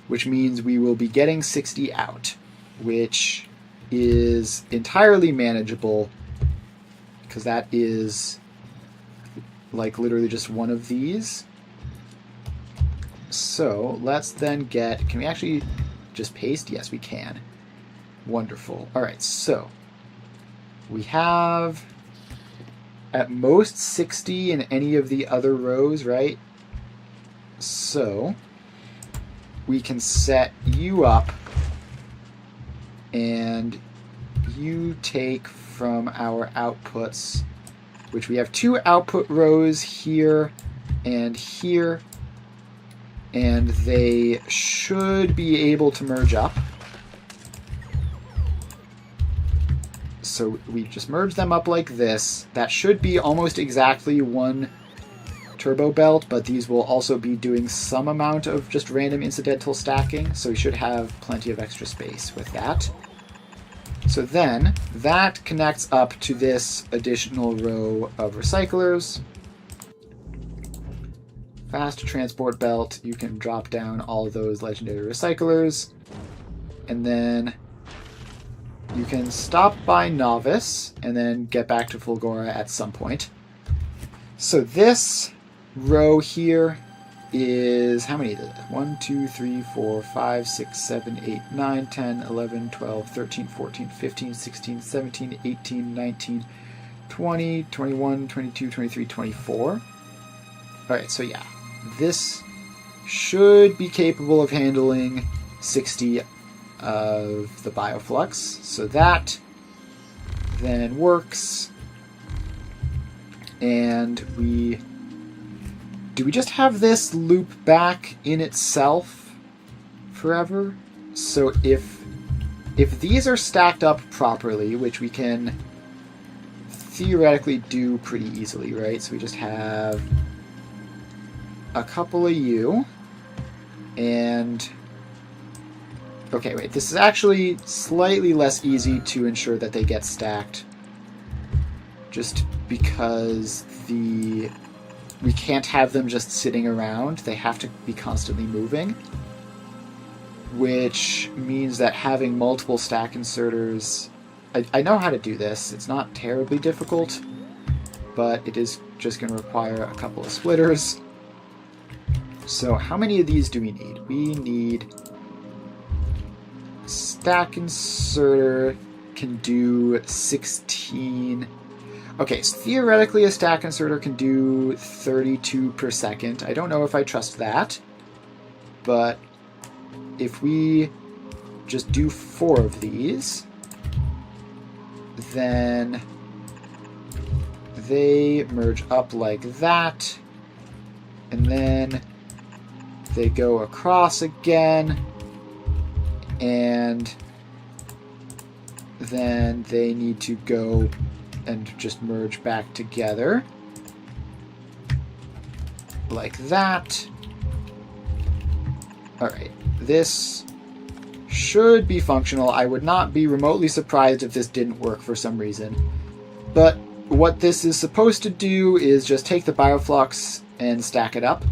which means we will be getting 60 out, which is entirely manageable because that is like literally just one of these. So let's then get, can we actually just paste? Yes, we can. Wonderful. All right, so we have at most 60 in any of the other rows, right? So we can set you up and you take from our outputs, which we have two output rows here and here, and they should be able to merge up. So we just merge them up like this. That should be almost exactly one turbo belt, but these will also be doing some amount of just random incidental stacking, so we should have plenty of extra space with that. So then that connects up to this additional row of recyclers. Fast transport belt, you can drop down all those legendary recyclers, and then you can stop by Novice and then get back to Fulgora at some point. So this row here is, how many is it? 1, 2, 3, 4, 5, 6, 7, 8, 9, 10, 11, 12, 13, 14, 15, 16, 17, 18, 19, 20, 21, 22, 23, 24. Alright, so yeah, this should be capable of handling 60 of the bioflux. So that then works. And do we just have this loop back in itself forever? So if these are stacked up properly, which we can theoretically do pretty easily, right? So we just have a couple of you, and okay, wait, this is actually slightly less easy to ensure that they get stacked, just because we can't have them just sitting around. They have to be constantly moving, which means that having multiple stack inserters, I know how to do this. It's not terribly difficult, but it is just going to require a couple of splitters. So how many of these do we need? We need stack inserter can do 16. Okay, so theoretically a stack inserter can do 32 per second. I don't know if I trust that, but if we just do 4 of these, then they merge up like that, and then they go across again, and then they need to go and just merge back together like that. Alright, this should be functional. I would not be remotely surprised if this didn't work for some reason. But what this is supposed to do is just take the bioflux and stack it up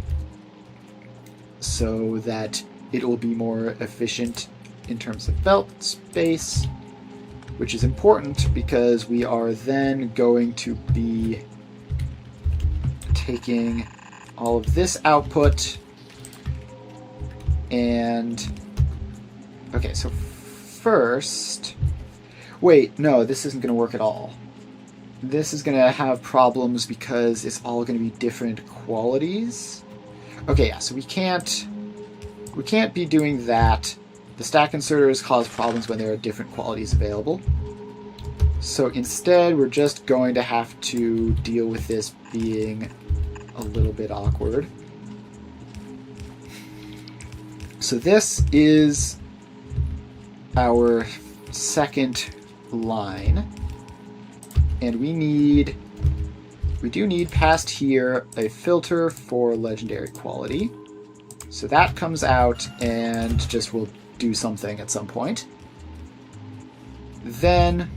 so that it will be more efficient in terms of belt space, which is important because we are then going to be taking all of this output and... Okay, so first... Wait, no, this isn't going to work at all. This is going to have problems because it's all going to be different qualities. Okay, yeah, so we can't be doing that. The stack inserters cause problems when there are different qualities available. So instead, we're just going to have to deal with this being a little bit awkward. So this is our second line, and we do need past here a filter for legendary quality. So that comes out and just will do something at some point. Then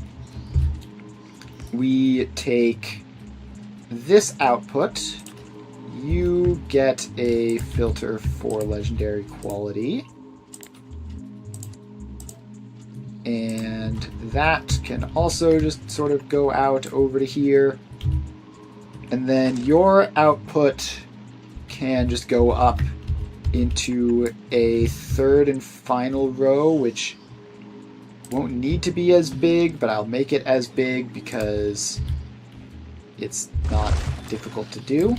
we take this output. You get a filter for legendary quality. And that can also just sort of go out over to here. And then your output can just go up into a third and final row, which won't need to be as big, but I'll make it as big because it's not difficult to do.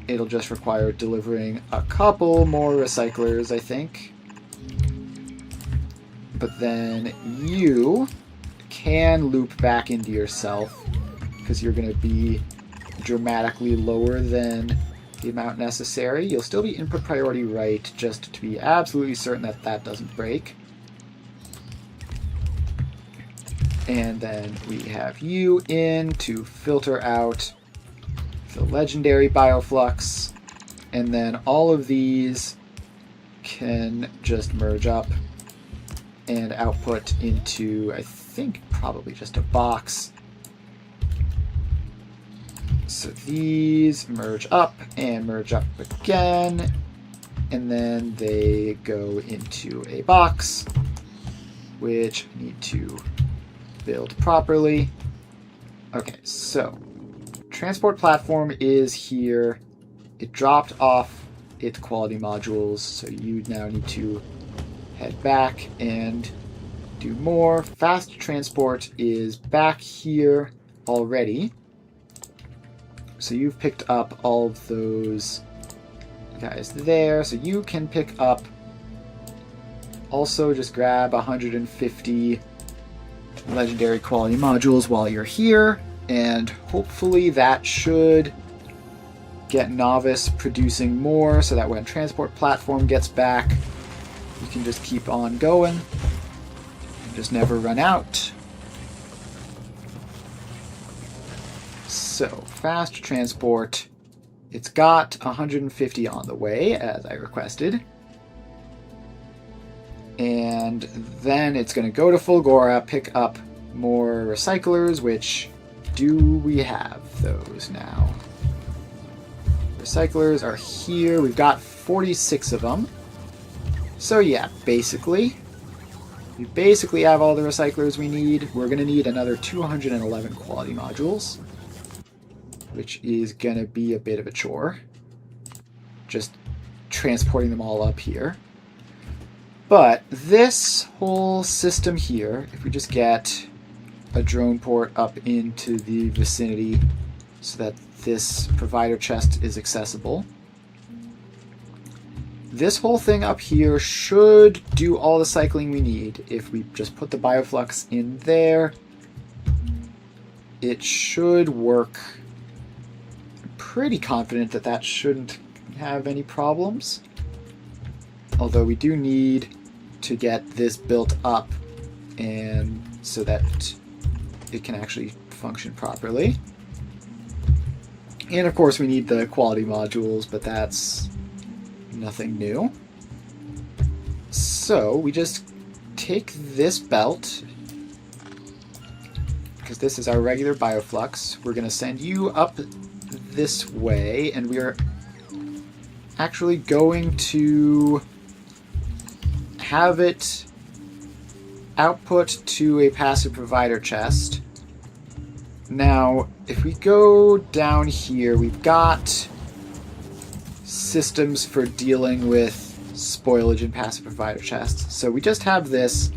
It'll just require delivering a couple more recyclers, I think. But then you can loop back into yourself because you're going to be dramatically lower than the amount necessary. You'll still be input priority right, just to be absolutely certain that that doesn't break. And then we have you in to filter out the legendary bioflux. And then all of these can just merge up and output into, I think, probably just a box. So these merge up and merge up again, and then they go into a box, which we need to build properly. Okay, so transport platform is here. It dropped off its quality modules, so you now need to head back and do more. Fast transport is back here already. So you've picked up all of those guys there. So you can pick up, also just grab 150 legendary quality modules while you're here. And hopefully that should get Novice producing more so that when transport platform gets back, you can just keep on going and just never run out. So, fast transport. It's got 150 on the way, as I requested. And then it's going to go to Fulgora, pick up more recyclers, which do we have those now? Recyclers are here. We've got 46 of them. So yeah, basically, we basically have all the recyclers we need. We're going to need another 211 quality modules, which is going to be a bit of a chore. Just transporting them all up here. But this whole system here, if we just get a drone port up into the vicinity so that this provider chest is accessible, this whole thing up here should do all the cycling we need. If we just put the bioflux in there, it should work. I'm pretty confident that that shouldn't have any problems. Although we do need to get this built up and so that it can actually function properly. And of course we need the quality modules, but that's nothing new. So we just take this belt, because this is our regular bioflux. We're going to send you up this way, and we are actually going to have it output to a passive provider chest. Now, if we go down here, we've got systems for dealing with spoilage in passive provider chests. So we just have this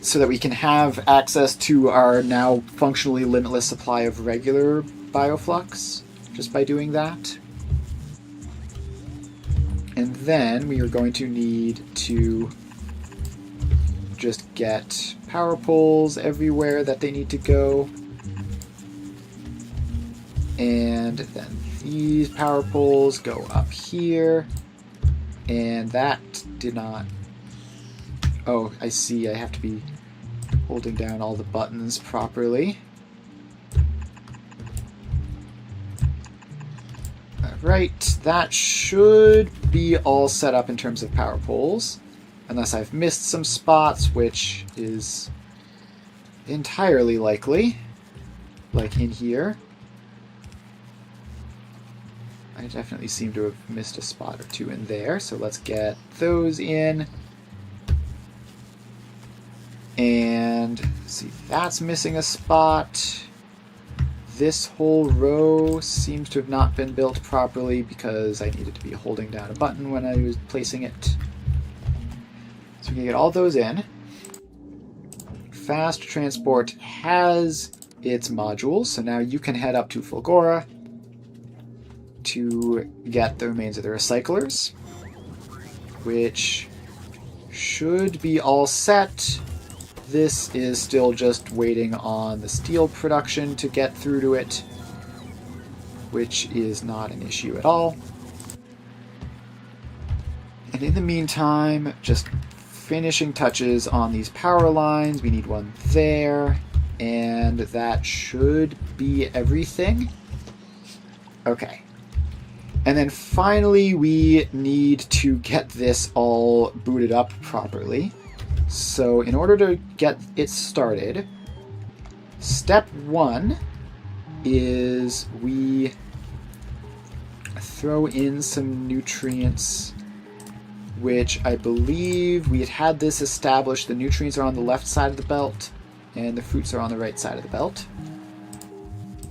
so that we can have access to our now functionally limitless supply of regular bioflux, just by doing that. And then we are going to need to just get power poles everywhere that they need to go. And then these power poles go up here. And that did not... Oh, I see. I have to be holding down all the buttons properly. Alright, that should be all set up in terms of power poles. Unless I've missed some spots, which is entirely likely. Like in here. I definitely seem to have missed a spot or two in there, so let's get those in. And see, that's missing a spot. This whole row seems to have not been built properly because I needed to be holding down a button when I was placing it. So we can get all those in. Fast transport has its modules, so now you can head up to Fulgora to get the remains of the recyclers, which should be all set. This is still just waiting on the steel production to get through to it, which is not an issue at all. And in the meantime, just finishing touches on these power lines. We need one there, and that should be everything. Okay. And then finally, we need to get this all booted up properly. So in order to get it started, step one is we throw in some nutrients, which I believe we had this established. The nutrients are on the left side of the belt, and the fruits are on the right side of the belt.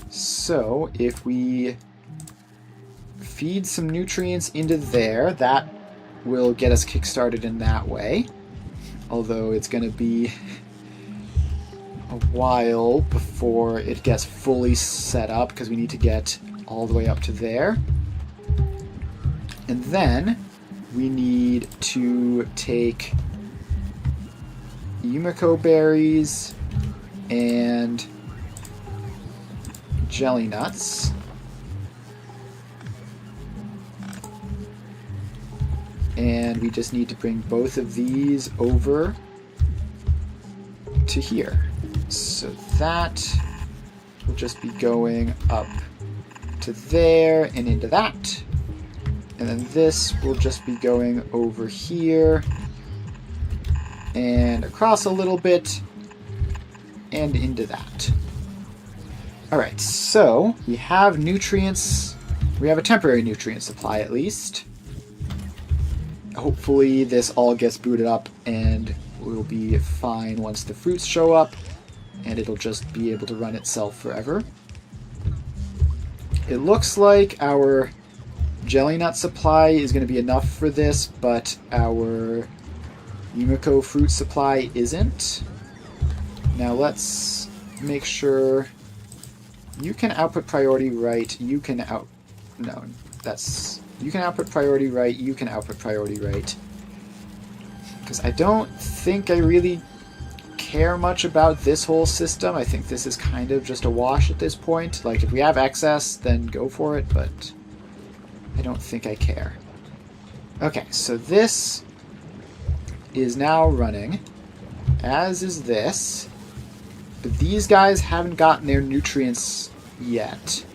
So if we feed some nutrients into there, that will get us kickstarted in that way. Although it's going to be a while before it gets fully set up because we need to get all the way up to there. And then we need to take Yumiko berries and jelly nuts. And we just need to bring both of these over to here. So that will just be going up to there and into that. And then this will just be going over here and across a little bit and into that. Alright, so we have nutrients. We have a temporary nutrient supply at least. Hopefully this all gets booted up and we'll be fine once the fruits show up, and it'll just be able to run itself forever. It looks like our jelly nut supply is going to be enough for this, but our Yumiko fruit supply isn't. Now let's make sure you can output priority right, you can output priority right, you can output priority right. Because I don't think I really care much about this whole system. I think this is kind of just a wash at this point. Like, if we have excess, then go for it, but I don't think I care. Okay, so this is now running, as is this, but these guys haven't gotten their nutrients yet.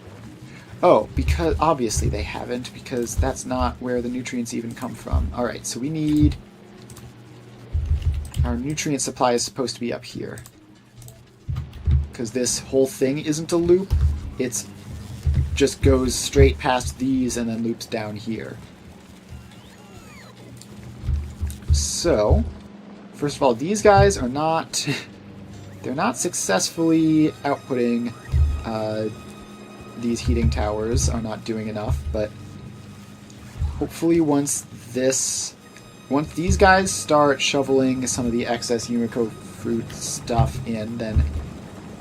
Oh, because obviously they haven't, because that's not where the nutrients even come from. Alright, so we need... Our nutrient supply is supposed to be up here. Because this whole thing isn't a loop, it's just goes straight past these and then loops down here. So, first of all, these guys are not... They're not successfully outputting... these heating towers are not doing enough, but hopefully once these guys start shoveling some of the excess Yumiko fruit stuff in, then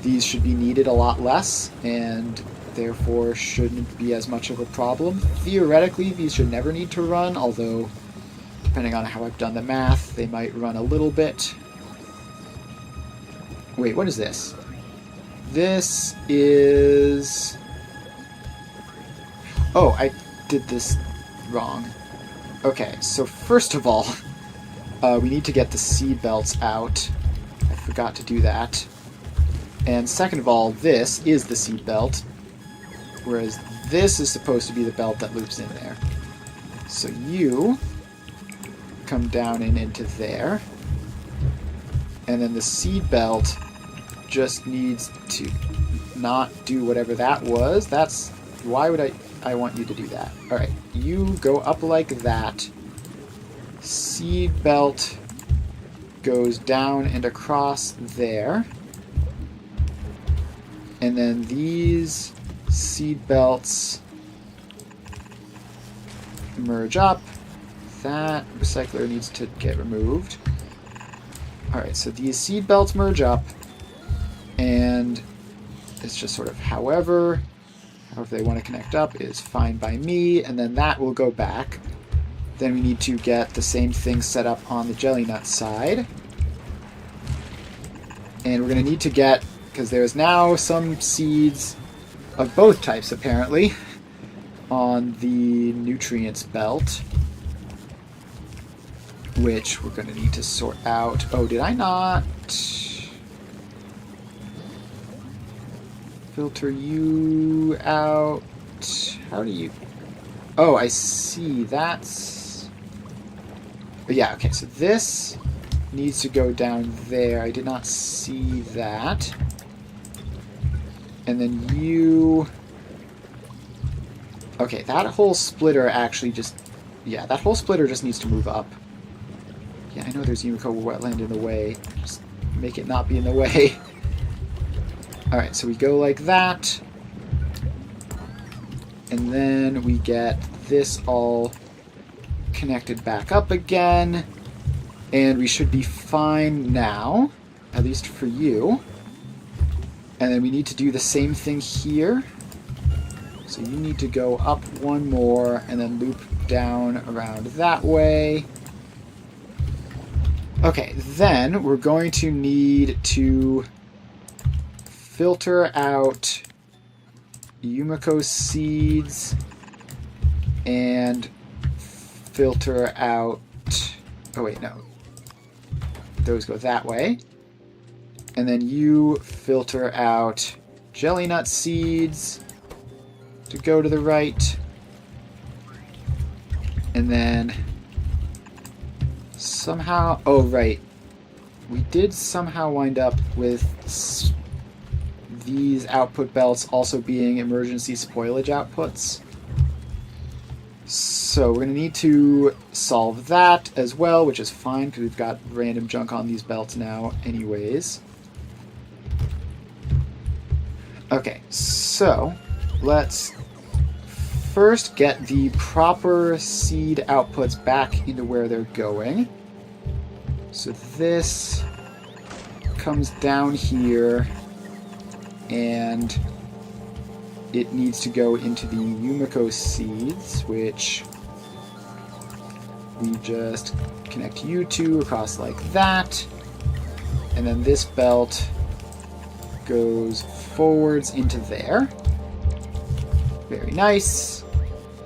these should be needed a lot less, and therefore shouldn't be as much of a problem. Theoretically, these should never need to run, although, depending on how I've done the math, they might run a little bit. Wait, what is this? This is... Oh, I did this wrong. Okay, so first of all, we need to get the seed belts out. I forgot to do that. And second of all, this is the seed belt, whereas this is supposed to be the belt that loops in there. So you come down and into there, and then the seed belt just needs to not do whatever that was. That's... Why would I want you to do that? Alright, you go up like that. Seed belt goes down and across there. And then these seed belts merge up. That recycler needs to get removed. Alright, so these seed belts merge up. And it's just sort of however they want to connect up is fine by me, and then that will go back. Then we need to get the same thing set up on the jelly nut side. And we're going to need to get, because there's now some seeds of both types apparently on the nutrients belt, which we're going to need to sort out. Oh, did I not filter you out? How do you... Oh, I see. That's... Yeah, okay, so this needs to go down there. I did not see that. And then you... Okay, that whole splitter actually just... Yeah, that whole splitter just needs to move up. Yeah, I know there's Yumiko wetland in the way. Just make it not be in the way. Alright, so we go like that. And then we get this all connected back up again. And we should be fine now, at least for you. And then we need to do the same thing here. So you need to go up one more and then loop down around that way. Okay, then we're going to need to filter out Yumiko seeds and filter out... Oh wait, no. Those go that way. And then you filter out jelly nut seeds to go to the right. And then somehow... Oh, right. We did somehow wind up with these output belts also being emergency spoilage outputs. So we're going to need to solve that as well, which is fine because we've got random junk on these belts now anyways. Okay, so let's first get the proper seed outputs back into where they're going. So this comes down here, and it needs to go into the Yumiko seeds, which we just connect you to across like that. And then this belt goes forwards into there. Very nice.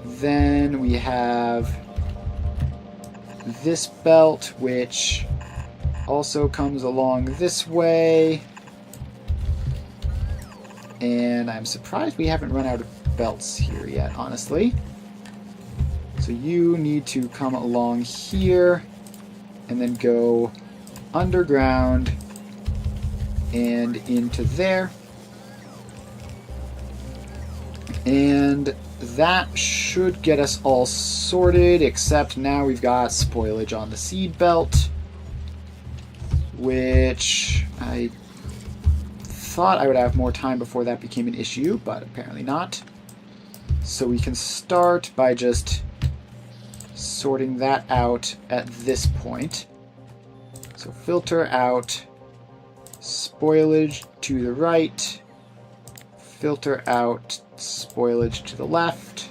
Then we have this belt, which also comes along this way. And I'm surprised we haven't run out of belts here yet, honestly. So you need to come along here and then go underground and into there. And that should get us all sorted, except now we've got spoilage on the seed belt, which I thought I would have more time before that became an issue, but apparently not. So we can start by just sorting that out at this point. So filter out spoilage to the right, filter out spoilage to the left,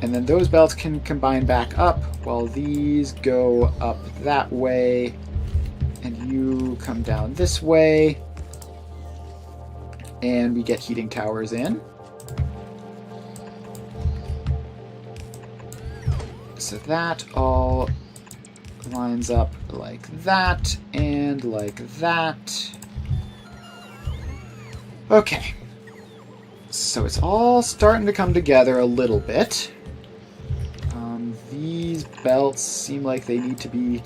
and then those belts can combine back up while these go up that way, and you come down this way, and we get heating towers in. So that all lines up like that and like that. Okay. So it's all starting to come together a little bit. These belts seem like they need to be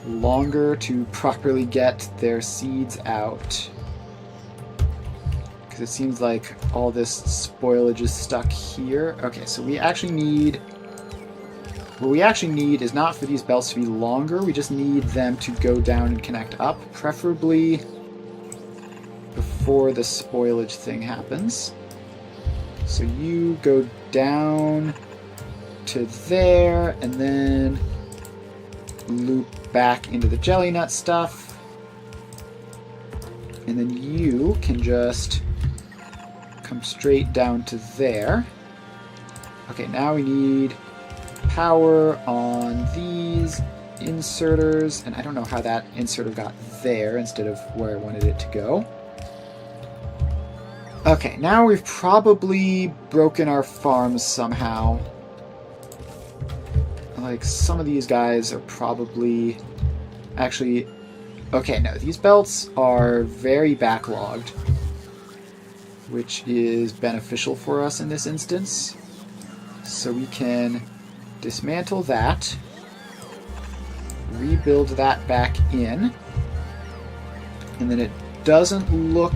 longer to properly get their seeds out. Because it seems like all this spoilage is stuck here. Okay, so we actually need... What we actually need is not for these belts to be longer, we just need them to go down and connect up, preferably before the spoilage thing happens. So you go down to there, and then loop back into the jelly nut stuff. And then you can just come straight down to there. Okay, now we need power on these inserters, and I don't know how that inserter got there instead of where I wanted it to go. Okay, now we've probably broken our farms somehow. Like, some of these guys are probably... Actually, okay, no, these belts are very backlogged, which is beneficial for us in this instance. So we can dismantle that, rebuild that back in, and then it doesn't look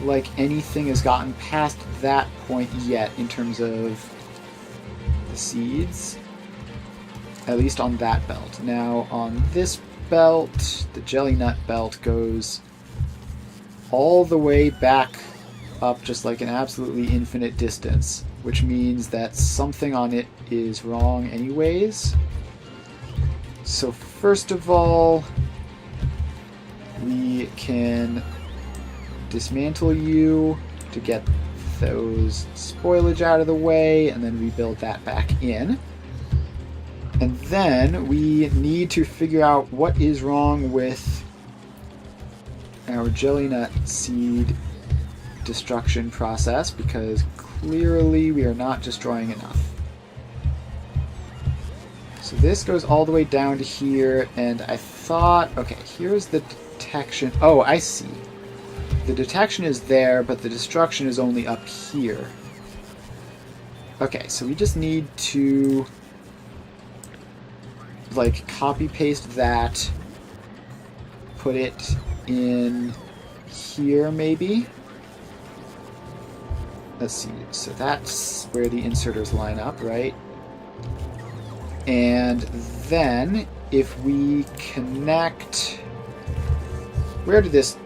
like anything has gotten past that point yet in terms of the seeds, at least on that belt. Now on this belt, the jelly nut belt goes all the way back up just like an absolutely infinite distance, which means that something on it is wrong anyways. So first of all, we can dismantle you to get those spoilage out of the way, and then rebuild that back in. And then we need to figure out what is wrong with our jelly nut seed destruction process, because clearly we are not destroying enough. So this goes all the way down to here, and I thought, okay, here's the detection. Oh, I see. the detection is there, but the destruction is only up here. Okay, so we just need to like copy paste that, put it in here maybe. Let's see, so that's where the inserters line up, right? And then if we connect, where did this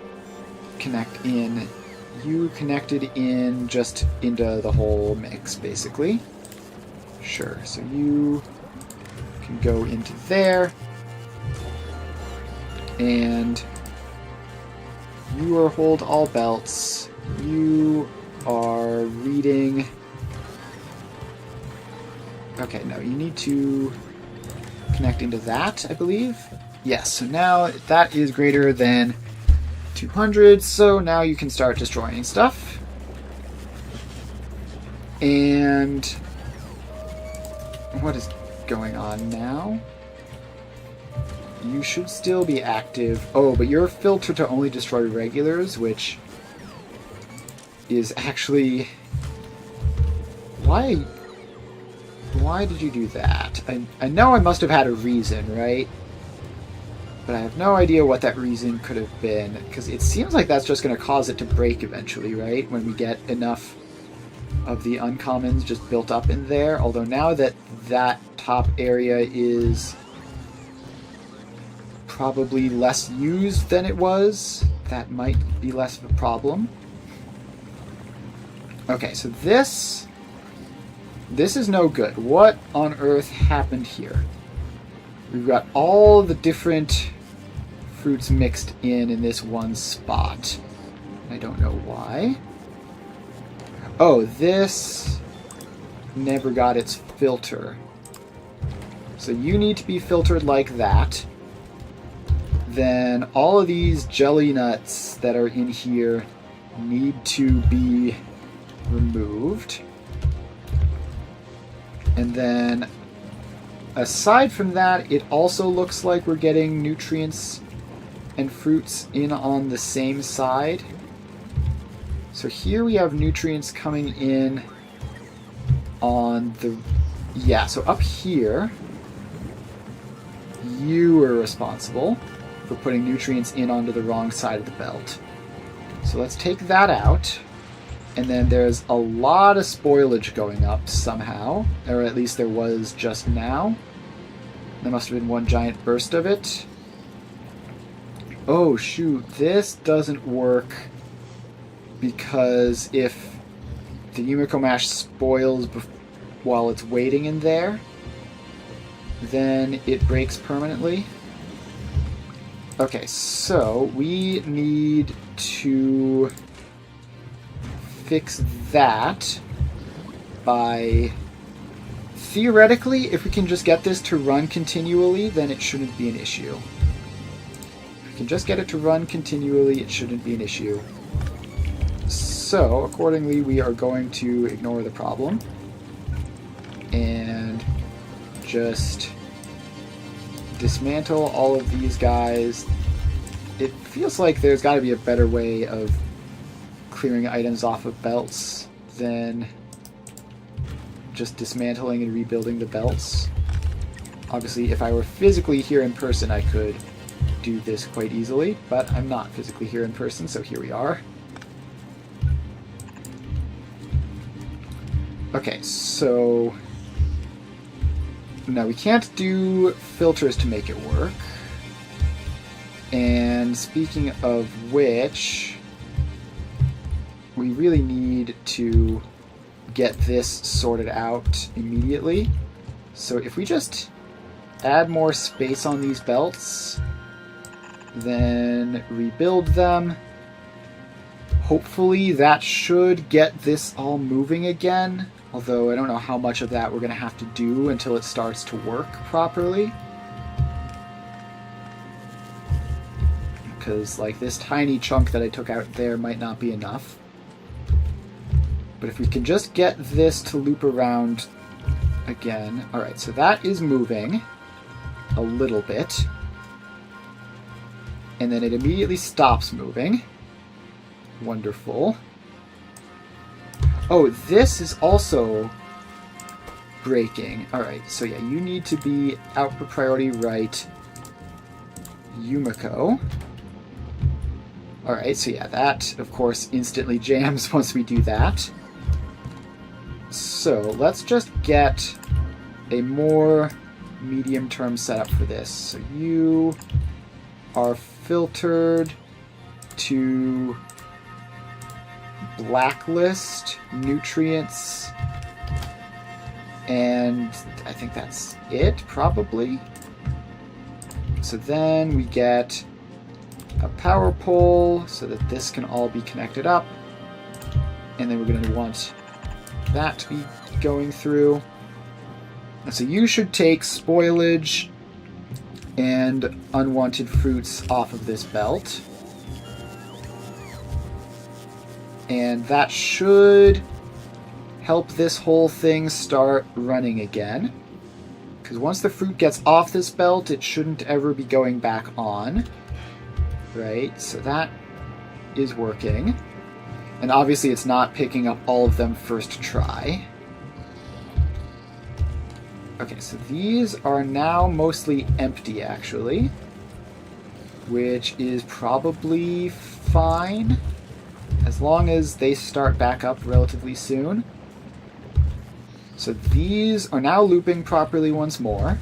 connect in? You connected in just into the whole mix, basically. Sure, so you can go into there, and you are hold all belts. You are reading. Okay, no, you need to connect into that, I believe. Yes, so now that is greater than 200, so now you can start destroying stuff. And what is going on now? You should still be active. Oh, but you're filtered to only destroy regulars, which is actually... Why did you do that? I know I must have had a reason, right? But I have no idea what that reason could have been, because it seems like that's just going to cause it to break eventually, right? When we get enough of the uncommons just built up in there. Although now that that top area is probably less used than it was, that might be less of a problem. Okay, so this is no good. What on earth happened here? We've got all the different fruits mixed in this one spot. I don't know why. Oh, this never got its filter. So you need to be filtered like that. Then all of these jelly nuts that are in here need to be removed. And then aside from that, it also looks like we're getting nutrients and fruits in on the same side. So here we have nutrients coming in on the... Yeah, so up here, you were responsible for putting nutrients in onto the wrong side of the belt. So let's take that out. And then there's a lot of spoilage going up somehow, or at least there was just now. There must have been one giant burst of it. Oh shoot, this doesn't work because if the Yumiko mash spoils while it's waiting in there, then it breaks permanently. Okay, so we need to fix that by... Theoretically, if we can just get this to run continually, then it shouldn't be an issue. If we can just get it to run continually, it shouldn't be an issue. So, accordingly, we are going to ignore the problem and just dismantle all of these guys. It feels like there's got to be a better way of clearing items off of belts than just dismantling and rebuilding the belts. Obviously, if I were physically here in person, I could do this quite easily, but I'm not physically here in person, so here we are. Okay, so... No, we can't do filters to make it work. And speaking of which, we really need to get this sorted out immediately. So if we just add more space on these belts, then rebuild them, hopefully that should get this all moving again. Although I don't know how much of that we're going to have to do until it starts to work properly. Because like this tiny chunk that I took out there might not be enough. But if we can just get this to loop around again. Alright, so that is moving a little bit. And then it immediately stops moving. Wonderful. Oh, this is also breaking. Alright, so yeah, you need to be output priority right Yumiko. Alright, so yeah, that, of course, instantly jams once we do that. So, let's just get a more medium-term setup for this. So you are filtered to blacklist nutrients, and I think that's it, probably. So then we get a power pole so that this can all be connected up, and then we're going to want that to be going through. And so you should take spoilage and unwanted fruits off of this belt, and that should help this whole thing start running again. Because once the fruit gets off this belt, it shouldn't ever be going back on. Right, so that is working. And obviously it's not picking up all of them first try. Okay, so these are now mostly empty, actually. Which is probably fine, as long as they start back up relatively soon. So these are now looping properly once more.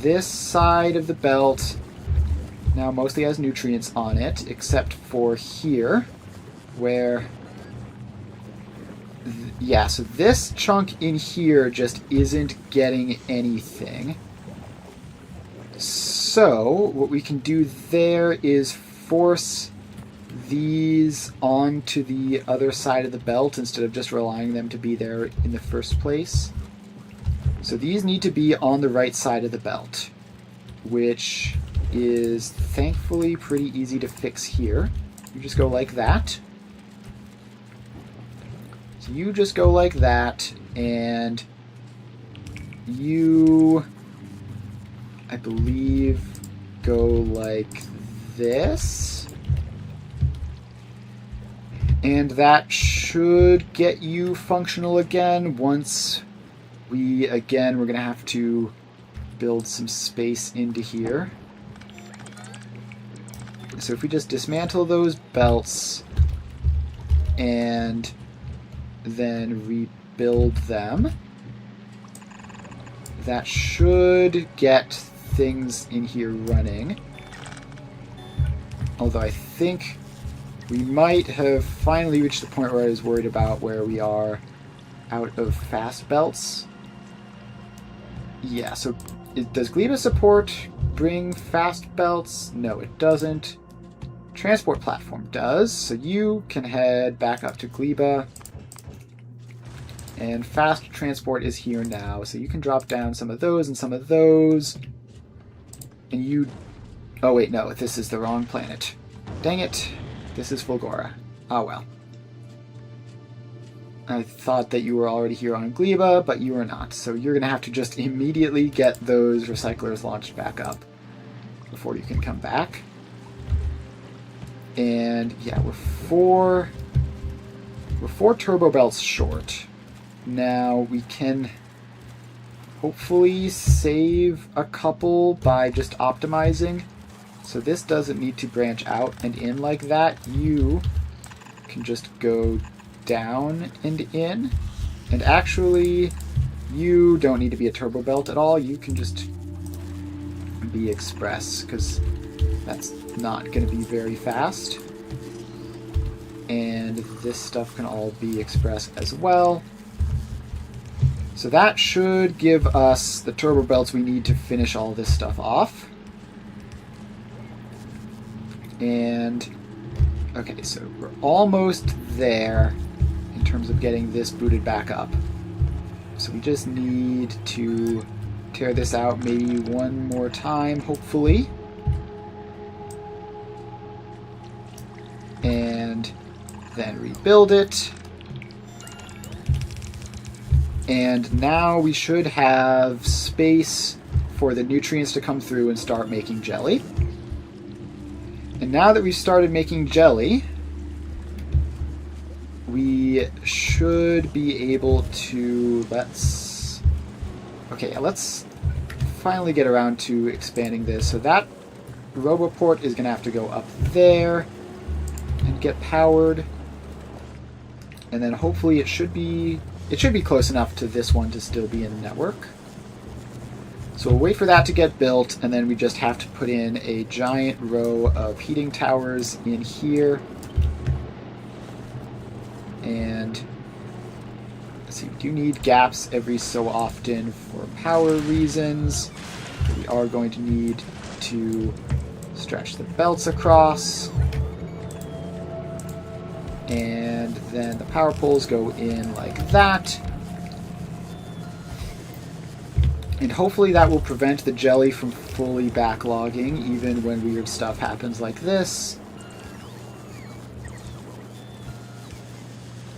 This side of the belt now mostly has nutrients on it, except for here, where... yeah, so this chunk in here just isn't getting anything. So, what we can do there is force these onto the other side of the belt instead of just relying them to be there in the first place. So these need to be on the right side of the belt, which is thankfully pretty easy to fix here. You just go like that. So you just go like that, and you, I believe, go like this. And that should get you functional again once we're going to have to build some space into here. So if we just dismantle those belts and then rebuild them, that should get things in here running. Although I think we might have finally reached the point where I was worried about where we are out of fast belts. Yeah, so does Gleba support bring fast belts? No, it doesn't. Transport platform does, so you can head back up to Gleba. And fast transport is here now, so you can drop down some of those and some of those. And you... oh wait, no, this is the wrong planet. Dang it. This is Fulgora. Ah, well. I thought that you were already here on Gleba, but you are not. So you're going to have to just immediately get those recyclers launched back up before you can come back. And yeah, we're four turbo belts short. Now we can hopefully save a couple by just optimizing. So this doesn't need to branch out and in like that. You can just go down and in. And actually, you don't need to be a turbo belt at all. You can just be express, because that's not going to be very fast. And this stuff can all be express as well. So that should give us the turbo belts we need to finish all this stuff off. And, okay, so we're almost there in terms of getting this booted back up. So we just need to tear this out maybe one more time, hopefully. And then rebuild it. And now we should have space for the nutrients to come through and start making jelly. And now that we've started making jelly, we should be able to, let's finally get around to expanding this. So that Roboport is going to have to go up there and get powered. And then hopefully it should be close enough to this one to still be in the network. So we'll wait for that to get built, and then we just have to put in a giant row of heating towers in here. And let's see, we do need gaps every so often for power reasons. We are going to need to stretch the belts across. And then the power poles go in like that. And hopefully that will prevent the jelly from fully backlogging, even when weird stuff happens like this.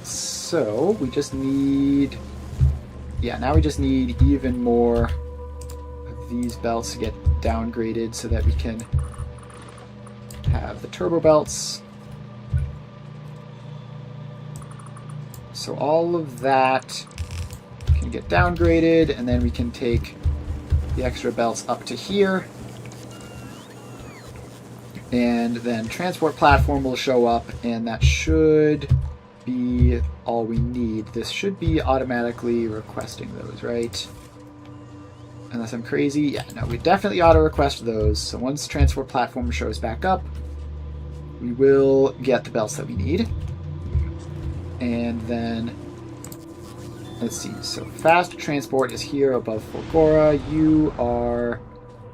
So we just need... yeah, now we just need even more of these belts to get downgraded so that we can have the turbo belts. So all of that can get downgraded, and then we can take the extra belts up to here. And then transport platform will show up, and that should be all we need. This should be automatically requesting those, right? Unless I'm crazy. Yeah, no, we definitely auto-request those. So once transport platform shows back up, we will get the belts that we need. And then, let's see, so fast transport is here above Fulgora. You are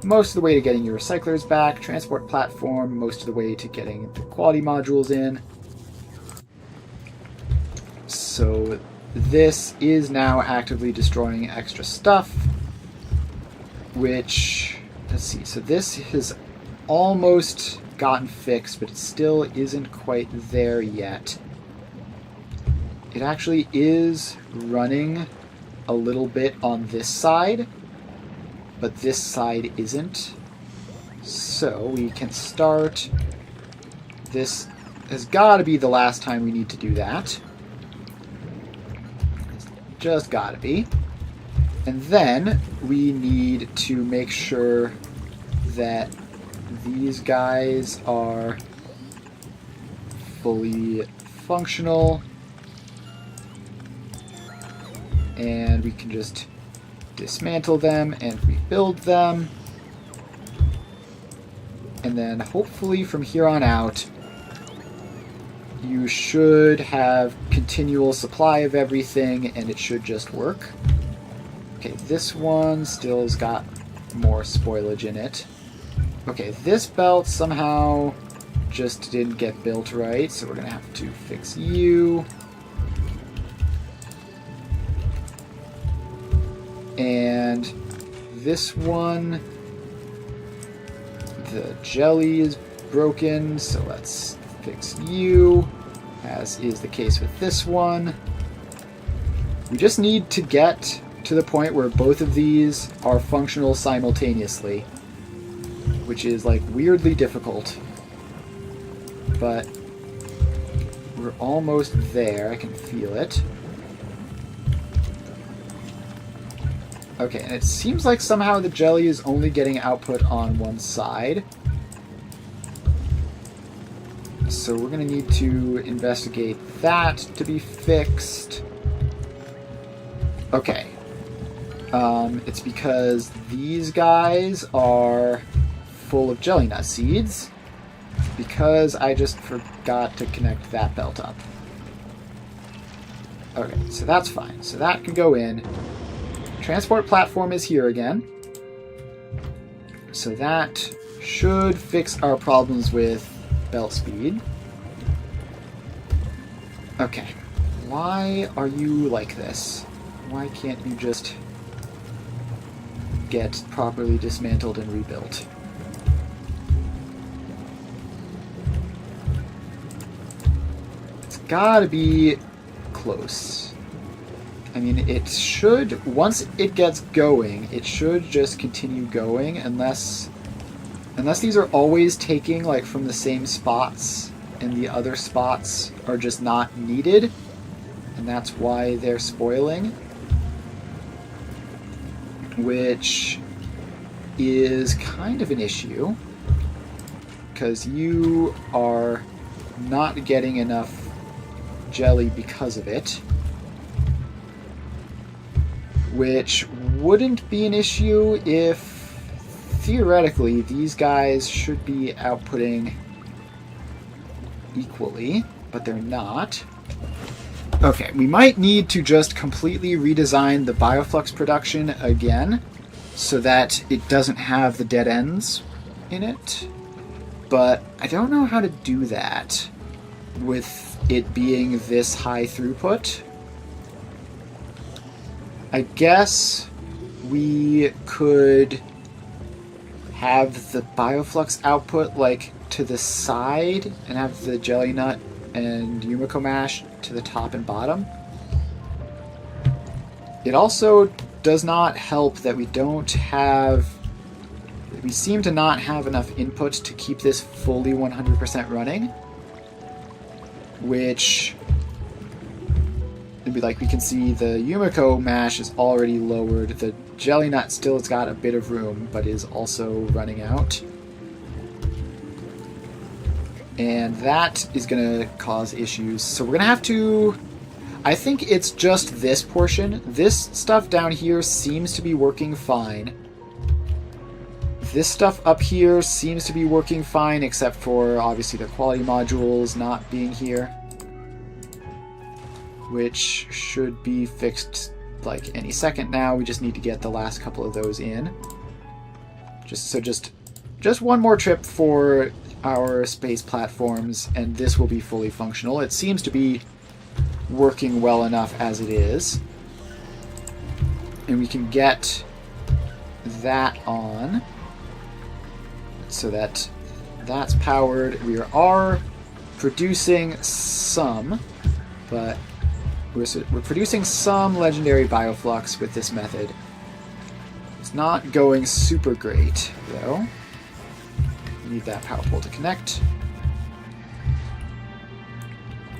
most of the way to getting your recyclers back. Transport platform, most of the way to getting the quality modules in. So this is now actively destroying extra stuff, which, let's see, so this has almost gotten fixed, but it still isn't quite there yet. It actually is running a little bit on this side, but this side isn't. So we can start. This has got to be the last time we need to do that. It's just got to be. And then we need to make sure that these guys are fully functional. And we can just dismantle them and rebuild them. And then hopefully from here on out, you should have continual supply of everything, and it should just work. Okay, this one still's got more spoilage in it. Okay, this belt somehow just didn't get built right, so we're gonna have to fix you. And this one, the jelly is broken, so let's fix you, as is the case with this one. We just need to get to the point where both of these are functional simultaneously, which is like weirdly difficult. But we're almost there, I can feel it. Okay, and it seems like somehow the jelly is only getting output on one side. So we're going to need to investigate that to be fixed. Okay. It's because these guys are full of jelly nut seeds, because I just forgot to connect that belt up. Okay, so that's fine. So that can go in. Transport platform is here again. So that should fix our problems with belt speed. Okay. Why are you like this? Why can't you just get properly dismantled and rebuilt? It's gotta be close. I mean, it should, once it gets going, it should just continue going, unless Unless these are always taking like from the same spots and the other spots are just not needed, and that's why they're spoiling, which is kind of an issue because you are not getting enough jelly because of it, which wouldn't be an issue if theoretically these guys should be outputting equally, but they're not. Okay, we might need to just completely redesign the bioflux production again so that it doesn't have the dead ends in it, but I don't know how to do that with it being this high throughput. I guess we could have the bioflux output like to the side and have the jelly nut and Yumiko mash to the top and bottom. It also does not help that we seem to not have enough input to keep this fully 100% running, which it'd be like we can see the Yumiko mash is already lowered. The jelly nut still has got a bit of room, but is also running out. And that is going to cause issues. So we're going to have to... I think it's just this portion. This stuff down here seems to be working fine. This stuff up here seems to be working fine, except for obviously the quality modules not being here, which should be fixed like any second now. We just need to get the last couple of those in. Just one more trip for our space platforms, and this will be fully functional. It seems to be working well enough as it is. And we can get that on so that that's powered. We are producing some, but we're producing some legendary bioflux with this method. It's not going super great, though. We need that power pole to connect.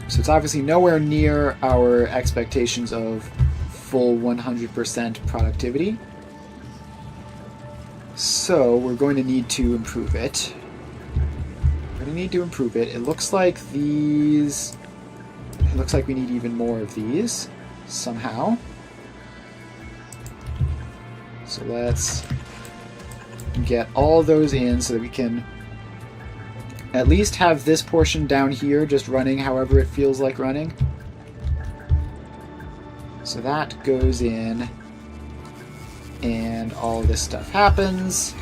So it's obviously nowhere near our expectations of full 100% productivity. So we're going to need to improve it. We're going to need to improve it. It looks like these... It looks like we need even more of these, somehow. So let's get all those in so that we can at least have this portion down here just running however it feels like running. So that goes in, and all this stuff happens,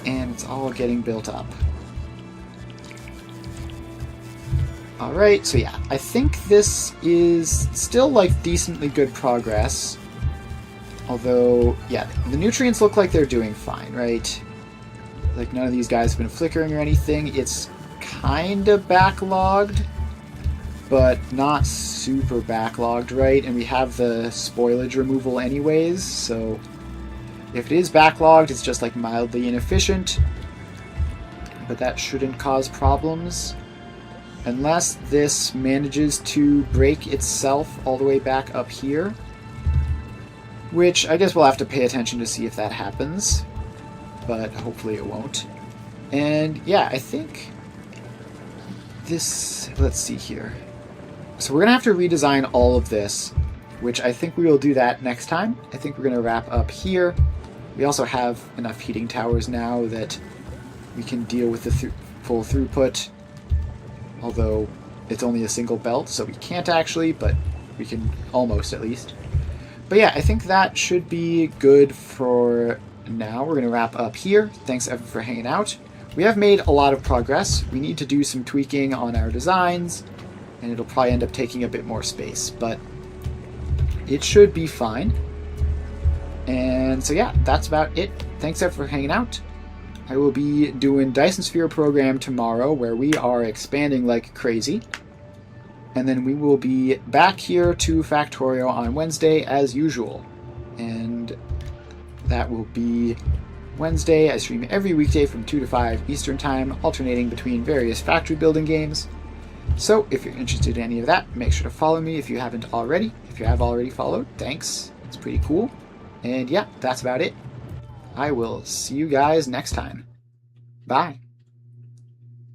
and it's all getting built up. Alright, so yeah, I think this is still like decently good progress. Although, yeah, the nutrients look like they're doing fine, right? Like none of these guys have been flickering or anything. It's kind of backlogged, but not super backlogged, right? And we have the spoilage removal anyways, so if it is backlogged, it's just like mildly inefficient, but that shouldn't cause problems. Unless this manages to break itself all the way back up here, which I guess we'll have to pay attention to see if that happens, but hopefully it won't. And yeah, I think this... Let's see here. So we're going to have to redesign all of this, which I think we will do that next time. I think we're going to wrap up here. We also have enough heating towers now that we can deal with the full throughput, although it's only a single belt, so we can't actually, but we can almost at least. But yeah, I think that should be good for now. We're going to wrap up here. Thanks everyone for hanging out. We have made a lot of progress. We need to do some tweaking on our designs, and it'll probably end up taking a bit more space, but it should be fine. And so yeah, that's about it. Thanks everyone for hanging out. I will be doing Dyson Sphere program tomorrow, where we are expanding like crazy. And then we will be back here to Factorio on Wednesday as usual. And that will be Wednesday, I stream every weekday from 2 to 5 Eastern Time, alternating between various factory building games. So if you're interested in any of that, make sure to follow me if you haven't already. If you have already followed, thanks. It's pretty cool. And yeah, that's about it. I will see you guys next time. Bye.